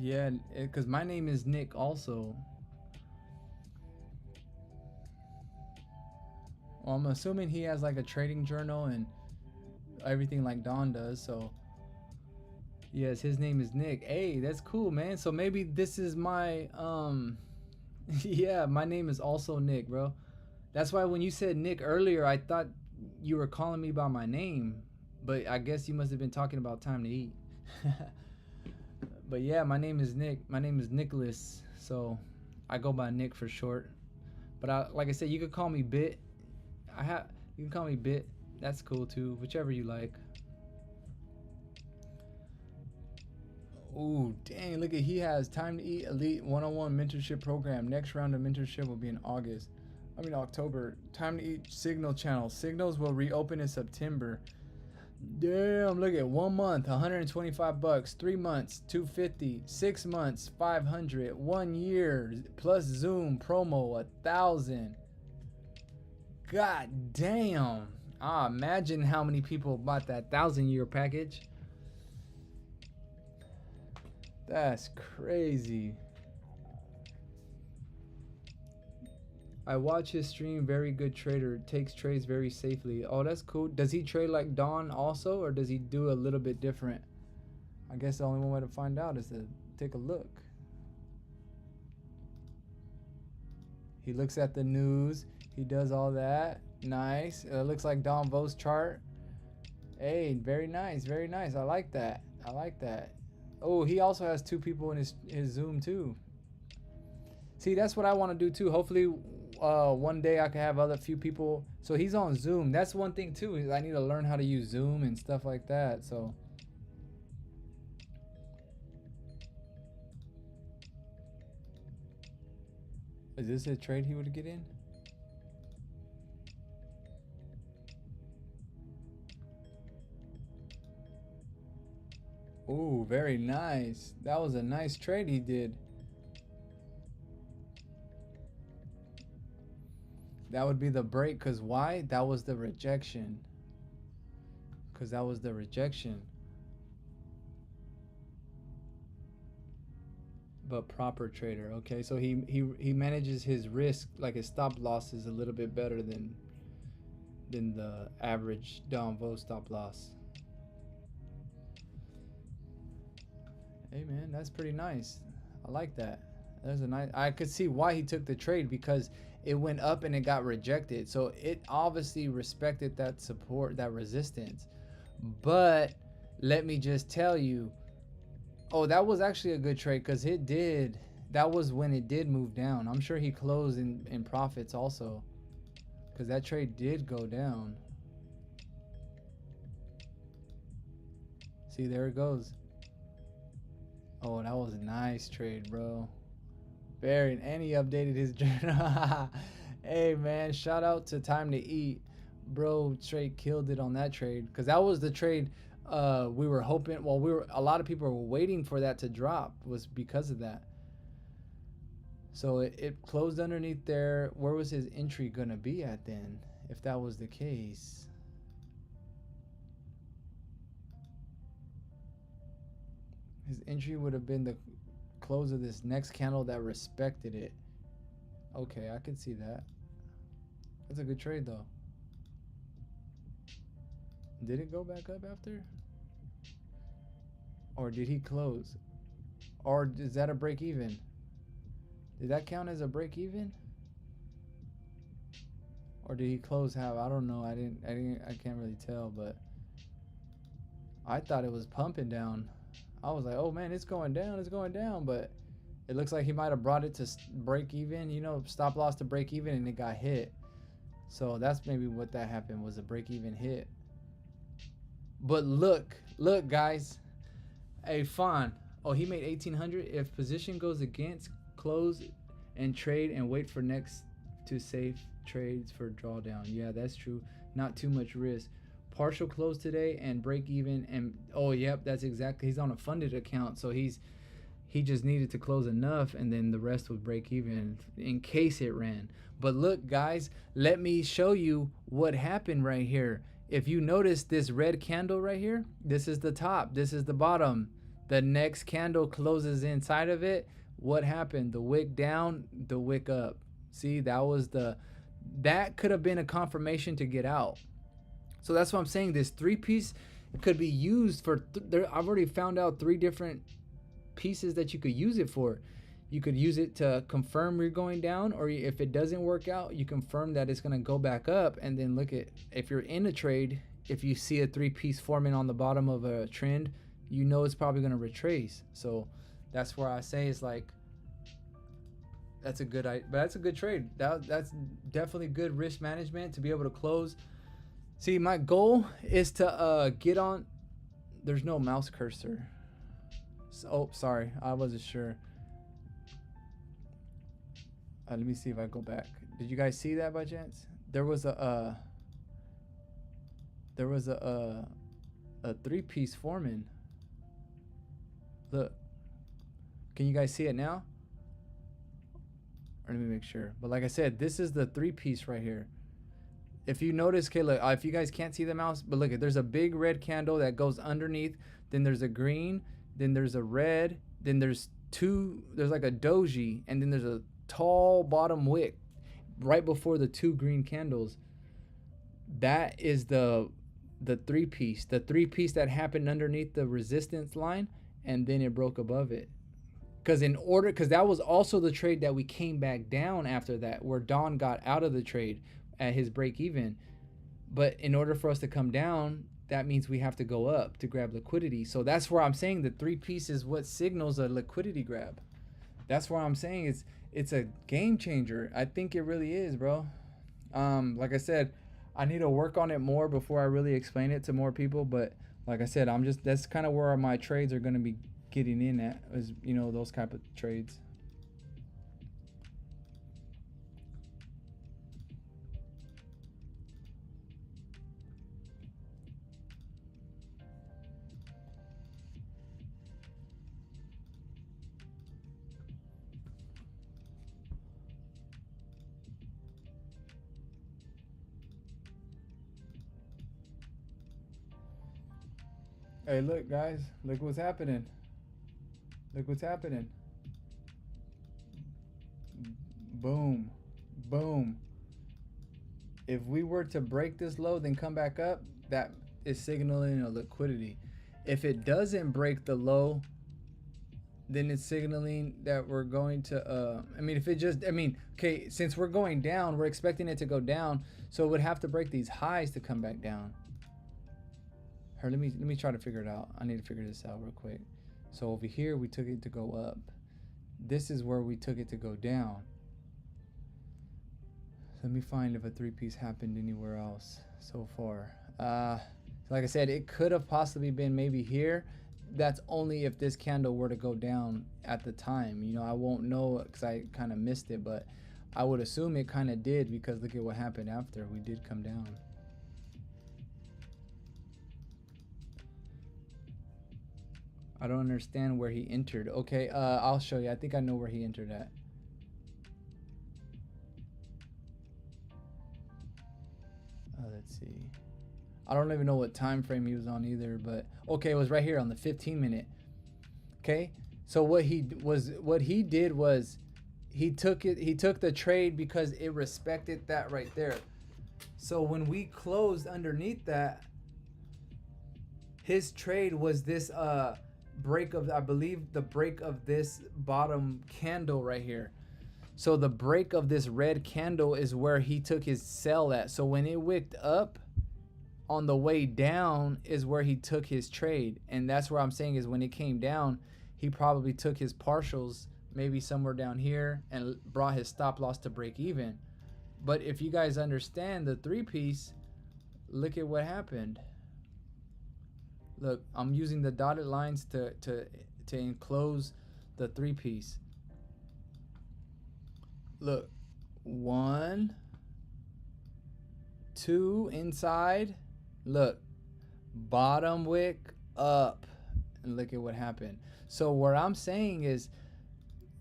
Yeah, because my name is Nick also. Well, I'm assuming he has like a trading journal and everything like Don does. So yes, his name is Nick. Hey, that's cool, man. So maybe this is my yeah, my name is also Nick, bro. That's why when you said Nick earlier, I thought you were calling me by my name, but I guess you must have been talking about time to eat. But yeah, my name is Nick. My name is Nicholas, so I go by Nick for short. But like I said, you could call me Bit. You can call me Bit. That's cool too, whichever you like. Ooh, dang! Look at he has time to eat elite one-on-one mentorship program. Next round of mentorship will be in October. Time to eat signal channel. Signals will reopen in September. Damn, look at 1 month, $125, 3 months, $250, 6 months, $500, 1 year plus Zoom promo, 1,000. God damn. Imagine how many people bought that 1,000-year package. That's crazy. I watch his stream. Very good trader. Takes trades very safely. Oh, that's cool. Does he trade like Don also, or does he do a little bit different? I guess the only one way to find out is to take a look. He looks at the news. He does all that. Nice. It looks like Don Vo's chart. Hey, very nice. Very nice. I like that. I like that. Oh, he also has 2 people in his Zoom too. See, that's what I want to do too. Hopefully, one day I can have other few people. So he's on Zoom. That's one thing too. Is I need to learn how to use Zoom and stuff like that. So. Is this a trade he would get in? Ooh, very nice. That was a nice trade he did. That would be the break, because why? That was the rejection. Because that was the rejection. But proper trader. Okay, so he manages his risk, like his stop losses, a little bit better than the average Don Vo stop loss. Hey man, that's pretty nice. I like that. There's a nice. I could see why he took the trade, because it went up and it got rejected. So it obviously respected that support, that resistance. But let me just tell you, oh, that was actually a good trade, because it did. That was when it did move down. I'm sure he closed in profits also, because that trade did go down. See, there it goes. Oh, that was a nice trade, bro. And he updated his journal. Hey man, shout out to Time to Eat, bro. Straight killed it on that trade, because that was the trade we were hoping. Well, a lot of people were waiting for that to drop, was because of that. So it closed underneath there. Where was his entry gonna be at then, if that was the case? His entry would have been the close of this next candle that respected it. Okay, I can see that. That's a good trade though. Did it go back up after? Or did he close? Or is that a break even? Did that count as a break even? Or did he close half? I don't know. I can't really tell, but I thought it was pumping down. I was like, oh man, it's going down, but it looks like he might have brought it to break even, you know, stop loss to break even, and it got hit. So that's maybe what that happened, was a break even hit. But look guys. Hey, Fawn. Oh, he made 1,800. If position goes against, close and trade and wait for next to safe trades for drawdown. Yeah, that's true. Not too much risk. Partial close today and break even, and oh yep, that's exactly, he's on a funded account, so he just needed to close enough, and then the rest would break even in case it ran. But look guys, let me show you what happened right here. If you notice this red candle right here, this is the top, this is the bottom. The next candle closes inside of it. What happened? The wick down, the wick up. See, that could have been a confirmation to get out. So that's what I'm saying. This 3-piece could be used for, I've already found out 3 different pieces that you could use it for. You could use it to confirm you're going down, or if it doesn't work out, you confirm that it's going to go back up. And then look at, if you're in a trade, if you see a 3-piece forming on the bottom of a trend, you know it's probably going to retrace. So that's where I say it's like, that's a good, but that's a good trade. That's definitely good risk management to be able to close. See, my goal is to get on. There's no mouse cursor. So, oh, sorry, I wasn't sure. Let me see if I go back. Did you guys see that by chance? There was a 3-piece forming. Look, can you guys see it now? Or let me make sure. But like I said, this is the 3-piece right here. If you notice, okay, look, if you guys can't see the mouse, but look, there's a big red candle that goes underneath. Then there's a green. Then there's a red. Then there's like a doji, and then there's a tall bottom wick right before the 2 green candles. That is the 3-piece. The 3-piece that happened underneath the resistance line, and then it broke above it. Because that was also the trade that we came back down after that, where Don got out of the trade at his break even. But in order for us to come down, that means we have to go up to grab liquidity. So that's where I'm saying the 3-piece is what signals a liquidity grab. That's where I'm saying it's a game changer. I think it really is, bro. Like I said, I need to work on it more before I really explain it to more people. But like I said, that's kind of where my trades are going to be getting in at, is, you know, those type of trades. Hey, look, guys. Look what's happening. Look what's happening. Boom. Boom. If we were to break this low, then come back up, that is signaling a liquidity. If it doesn't break the low, then it's signaling that we're going to, okay, since we're going down, we're expecting it to go down, so it would have to break these highs to come back down. Here, let me try to figure it out. I need to figure this out real quick. So over here, we took it to go up. This is where we took it to go down. Let me find if a 3-piece happened anywhere else so far. Like I said, it could have possibly been maybe here. That's only if this candle were to go down at the time. You know, I won't know because I kind of missed it, but I would assume it kind of did, because look at what happened after. We did come down. I don't understand where he entered. Okay, I'll show you. I think I know where he entered at. Let's see. I don't even know what time frame he was on either, but okay, it was right here on the 15-minute. Okay, so what he did was he took the trade because it respected that right there. So when we closed underneath that, his trade was this break of, I believe, the break of this bottom candle right here. So the break of this red candle is where he took his sell at. So when it wicked up on the way down is where he took his trade. And that's where I'm saying is when it came down, he probably took his partials maybe somewhere down here and brought his stop loss to break even. But if you guys understand the 3-piece, look at what happened. Look, I'm using the dotted lines to enclose the 3-piece. Look, 1, 2 inside. Look, bottom wick up, and look at what happened. So what I'm saying is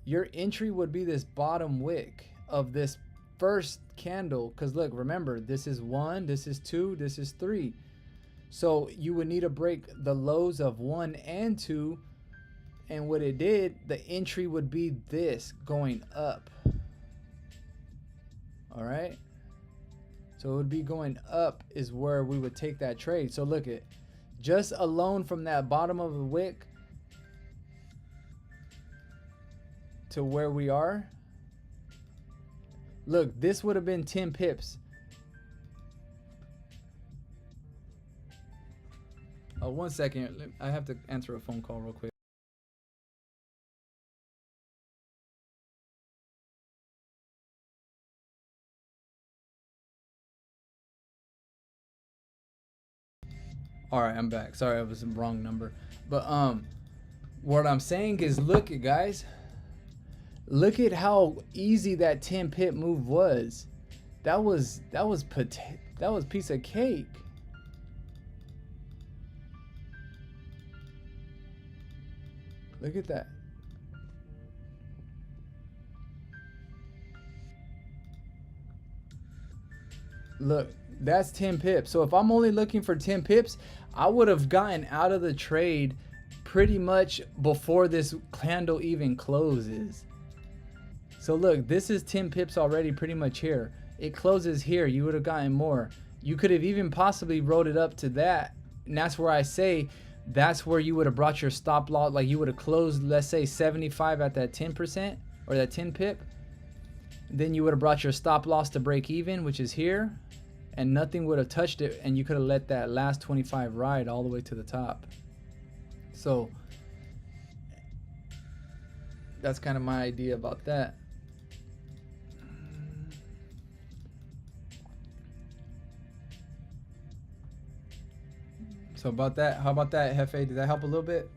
your entry would be this bottom wick of this first candle, because look, remember, this is 1, this is 2, this is 3. So you would need to break the lows of 1 and 2 And what it did, the entry would be this going up. All right. So it would be going up is where we would take that trade. So look at just alone from that bottom of the wick to where we are. Look, this would have been 10 pips. Oh, 1 second. I have to answer a phone call real quick. All right, I'm back. Sorry, I was the wrong number. But what I'm saying is, look at guys. Look at how easy that 10 pip move was. That was piece of cake. Look at that. Look, that's 10 pips. So if I'm only looking for 10 pips, I would have gotten out of the trade pretty much before this candle even closes. So look, this is 10 pips already pretty much here. It closes here. You would have gotten more. You could have even possibly rolled it up to that. And that's where I say that's where you would have brought your stop loss. Like you would have closed, let's say 75 at that 10% or that 10 pip. Then you would have brought your stop loss to break even, which is here. And nothing would have touched it. And you could have let that last 25 ride all the way to the top. So that's kind of my idea about that. So about that, how about that, Hefe? Did that help a little bit?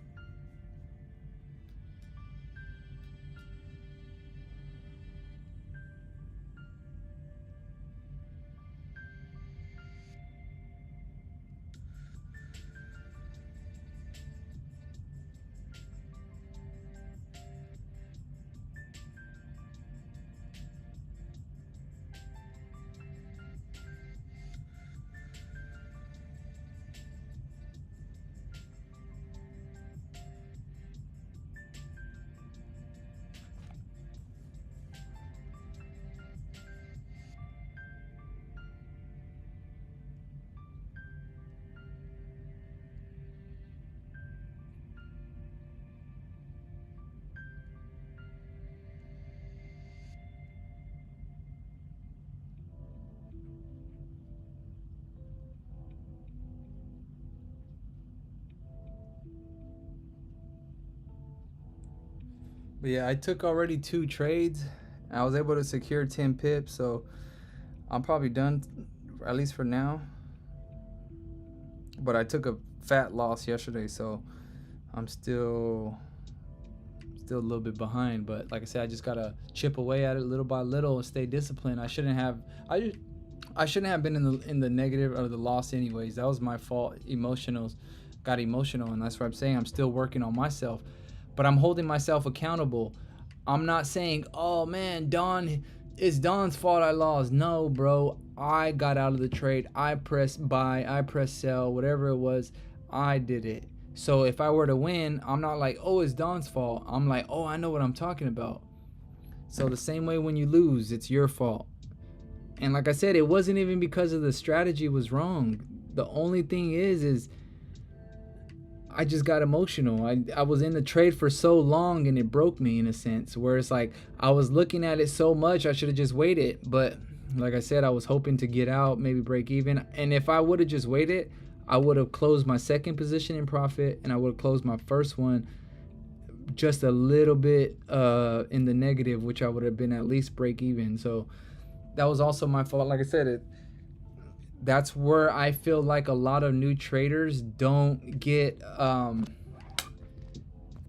But yeah, I took already 2 trades. I was able to secure 10 pips, so I'm probably done, at least for now. But I took a fat loss yesterday, so I'm still a little bit behind. But like I said, I just gotta chip away at it little by little and stay disciplined. I shouldn't have been in the negative or the loss anyways. That was my fault. Got emotional, and that's what I'm saying. I'm still working on myself, but I'm holding myself accountable. I'm not saying, oh man, it's Don's fault I lost. No, bro, I got out of the trade. I pressed buy, I pressed sell, whatever it was, I did it. So if I were to win, I'm not like, oh, it's Don's fault. I'm like, oh, I know what I'm talking about. So the same way when you lose, it's your fault. And like I said, it wasn't even because of the strategy was wrong. The only thing is I just got emotional. I was in the trade for so long and it broke me in a sense where it's like I was looking at it so much I should have just waited. But like I said, I was hoping to get out, maybe break even. And if I would have just waited, I would have closed my second position in profit and I would have closed my first one just a little bit in the negative, which I would have been at least break even. So that was also my fault. Like I said, that's where I feel like a lot of new traders don't get,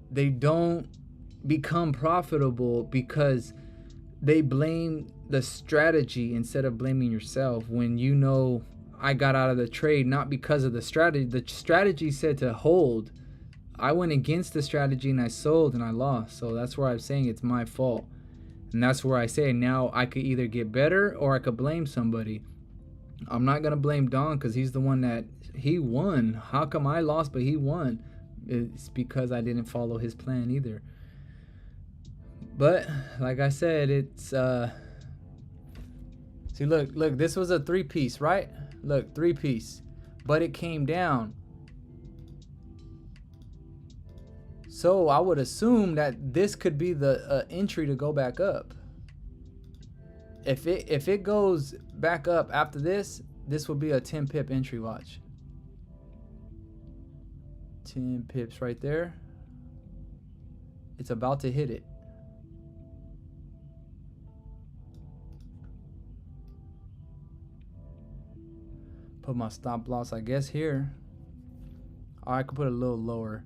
they don't become profitable because they blame the strategy instead of blaming yourself. When you know, I got out of the trade not because of the strategy. The strategy said to hold. I went against the strategy and I sold and I lost. So that's where I'm saying it's my fault. And that's where I say now I could either get better or I could blame somebody. I'm not going to blame Don because he's the one that he won. How come I lost but he won? it's because I didn't follow his plan either. But like I said, it's see, look, this was a 3-piece, right? Look, 3-piece, but it came down. So I would assume that this could be the entry to go back up. If it goes back up after this would be a 10 pip entry. Watch. 10 pips right there. It's about to hit it. Put my stop loss, I guess, here. Or I could put it a little lower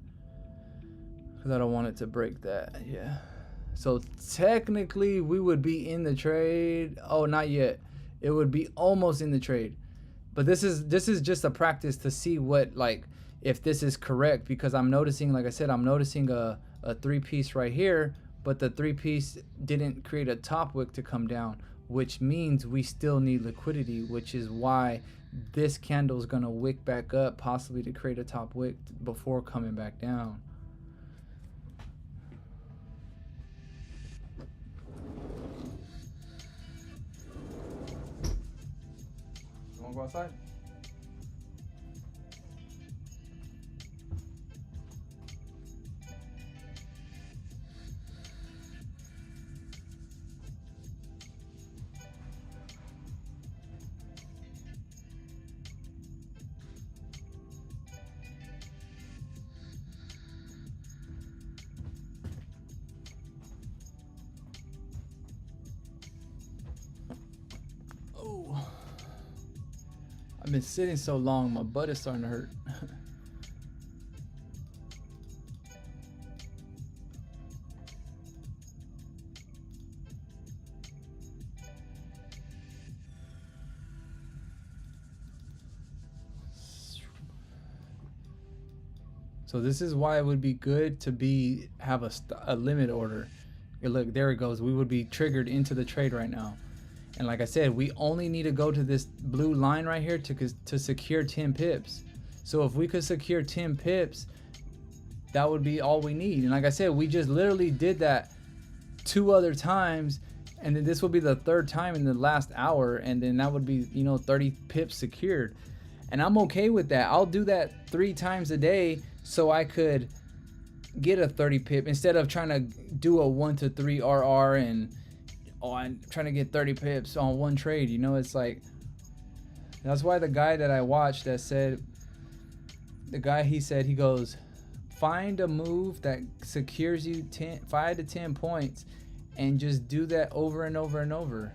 because I don't want it to break that. Yeah. So technically we would be in the trade. Oh, not yet. It would be almost in the trade. But this is just a practice to see what, like, if this is correct, because I'm noticing, like I said, I'm noticing a 3-piece right here, but the 3-piece didn't create a top wick to come down, which means we still need liquidity, which is why this candle is going to wick back up, possibly to create a top wick before coming back down. You want to go outside? Oh, I've been sitting so long, my butt is starting to hurt. So this is why it would be good to have a limit order. Look, there it goes. We would be triggered into the trade right now. And like I said, we only need to go to this blue line right here to secure 10 pips. So if we could secure 10 pips, that would be all we need. And like I said, we just literally did that 2 other times. And then this will be the 3rd time in the last hour. And then that would be, 30 pips secured. And I'm okay with that. I'll do that 3 times a day so I could get a 30 pip instead of trying to do a 1 to 3 RR and I'm trying to get 30 pips on one trade. It's like, that's why the guy that I watched that said, he goes, find a move that secures you 5 to 10 points and just do that over and over and over.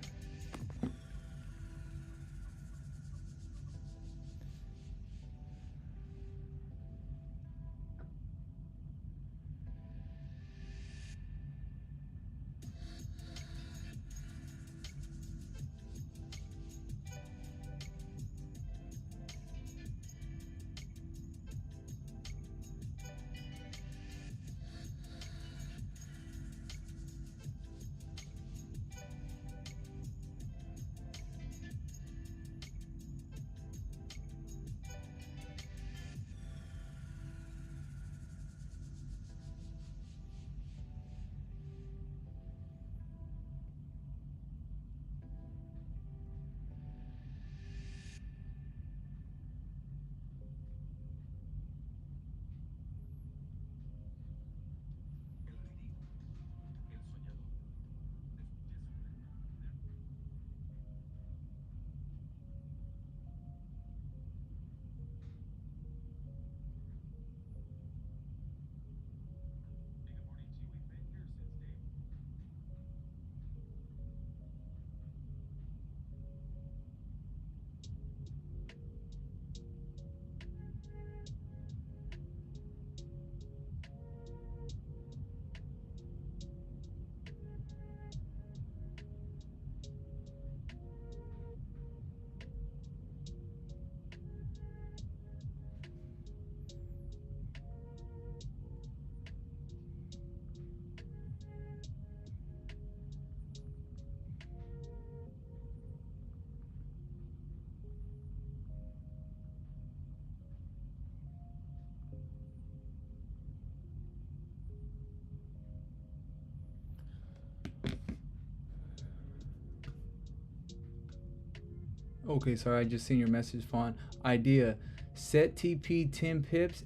Okay, sorry, I just seen your message, Fawn. Idea: set TP 10 pips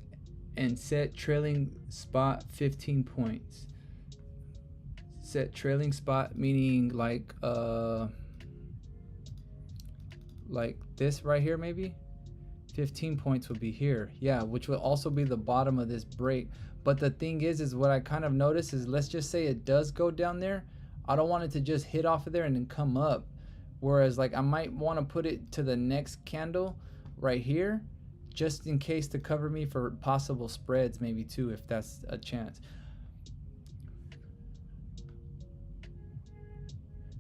and set trailing spot 15 points. Set trailing spot meaning like this right here maybe. 15 points would be here. Yeah, which will also be the bottom of this break. But the thing is what I kind of noticed is, let's just say it does go down there. I don't want it to just hit off of there and then come up. Whereas like I might want to put it to the next candle right here, just in case to cover me for possible spreads maybe too, if that's a chance.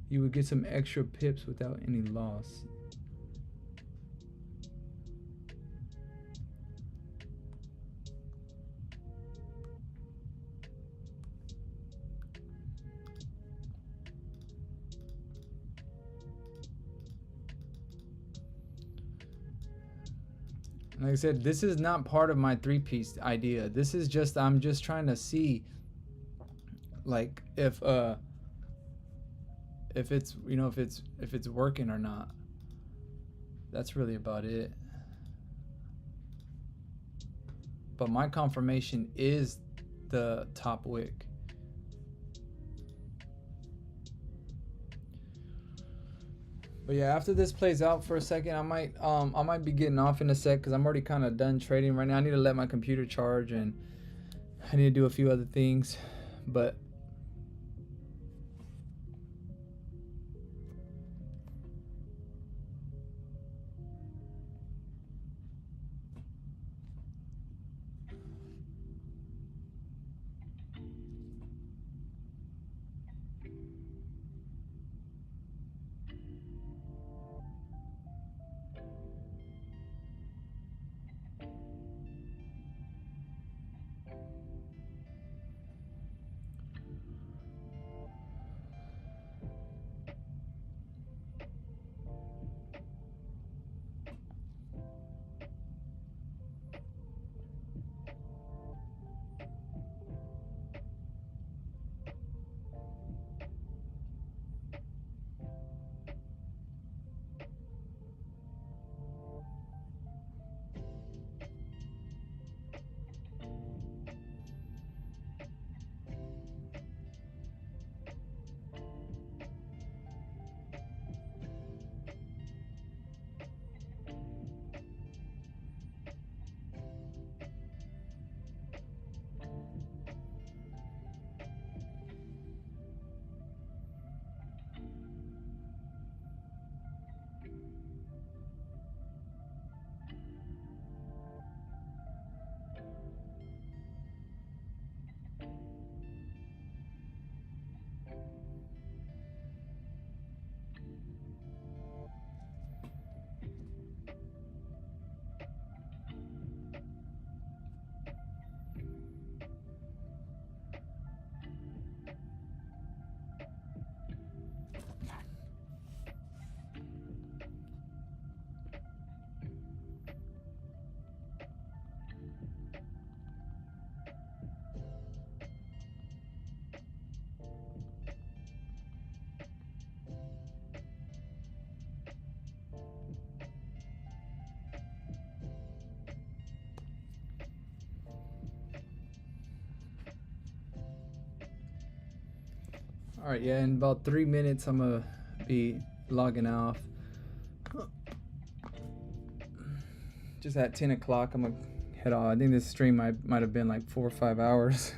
You would get some extra pips without any loss. Like I said, this is not part of my three-piece idea. This is just, I'm just trying to see like if it's, you know, if it's working or not. That's really about it. But my confirmation is the top wick. But yeah, after this plays out for a second, I might be getting off in a sec because I'm already kind of done trading right now. I need to let my computer charge and I need to do a few other things. But all right, yeah, in about 3 minutes I'm gonna be logging off. Just at 10 o'clock I'm gonna head off. I think this stream might have been like 4 or 5 hours.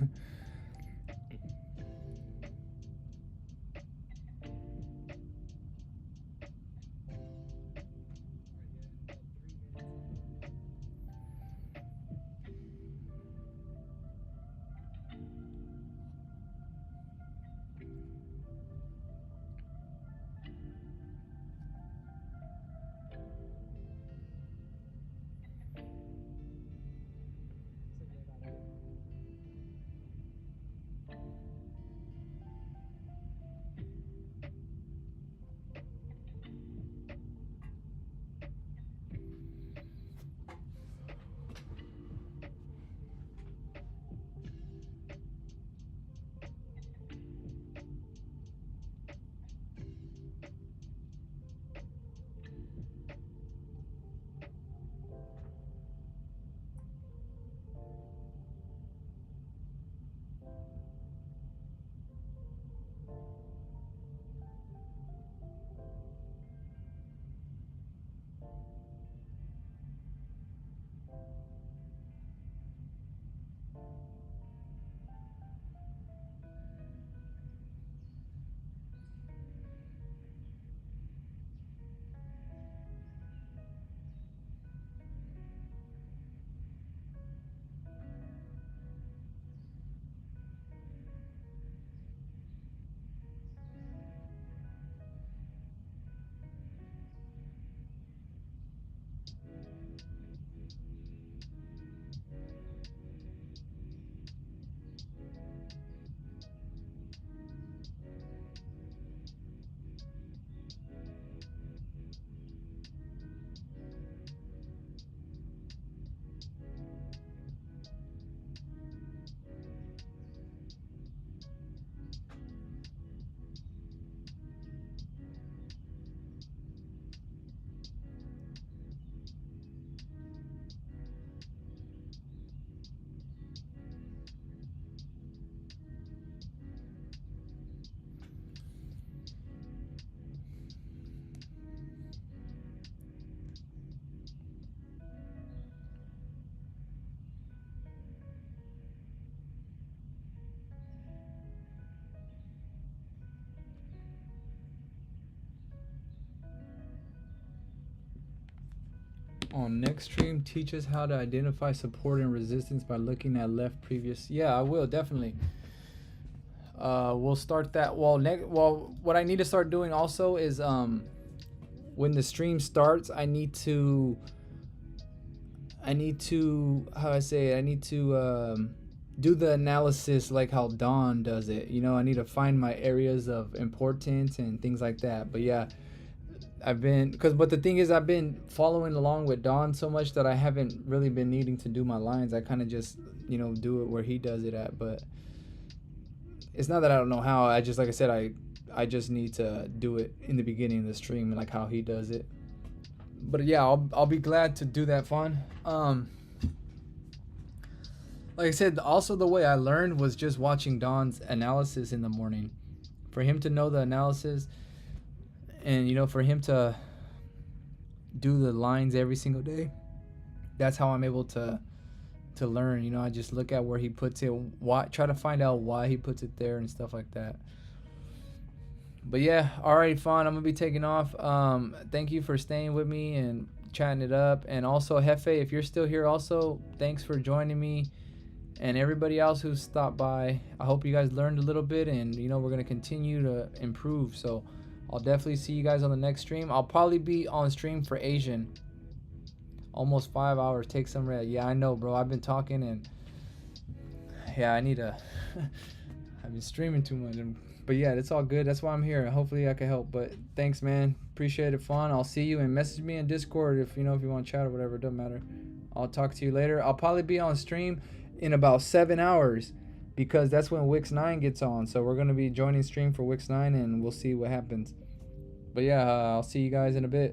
on next stream, teach us how to identify support and resistance by looking at left previous. Yeah, I will definitely. We'll start that. What I need to start doing also is when the stream starts, I need to how I say it, I need to do the analysis like how Dawn does it. You know, I need to find my areas of importance and things like that. But yeah, but the thing is, I've been following along with Dawn so much that I haven't really been needing to do my lines. I kind of just, you know, do it where he does it at. But it's not that I don't know how. I just, like I said, I just need to do it in the beginning of the stream, like how he does it. But yeah, I'll be glad to do that fun. Like I said, also the way I learned was just watching Don's analysis in the morning. For him to know the analysis, and you know, for him to do the lines every single day, that's how I'm able to learn. You know, I just look at where he puts it, try to find out why he puts it there and stuff like that. But yeah, alright, fine. I'm gonna be taking off. Thank you for staying with me and chatting it up. And also, Hefe, if you're still here, also thanks for joining me. And everybody else who stopped by, I hope you guys learned a little bit, and you know, we're gonna continue to improve. So I'll definitely see you guys on the next stream. I'll probably be on stream for Asian. Almost 5 hours. Take some rest. Yeah, I know, bro. I've been talking, and yeah, I need to. I've been streaming too much, but yeah, it's all good. That's why I'm here. Hopefully, I can help. But thanks, man. Appreciate it, fun. I'll see you, and message me in Discord if you want to chat or whatever. It doesn't matter. I'll talk to you later. I'll probably be on stream in about 7 hours, because that's when Wix 9 gets on. So we're gonna be joining stream for Wix 9, and we'll see what happens. But yeah, I'll see you guys in a bit.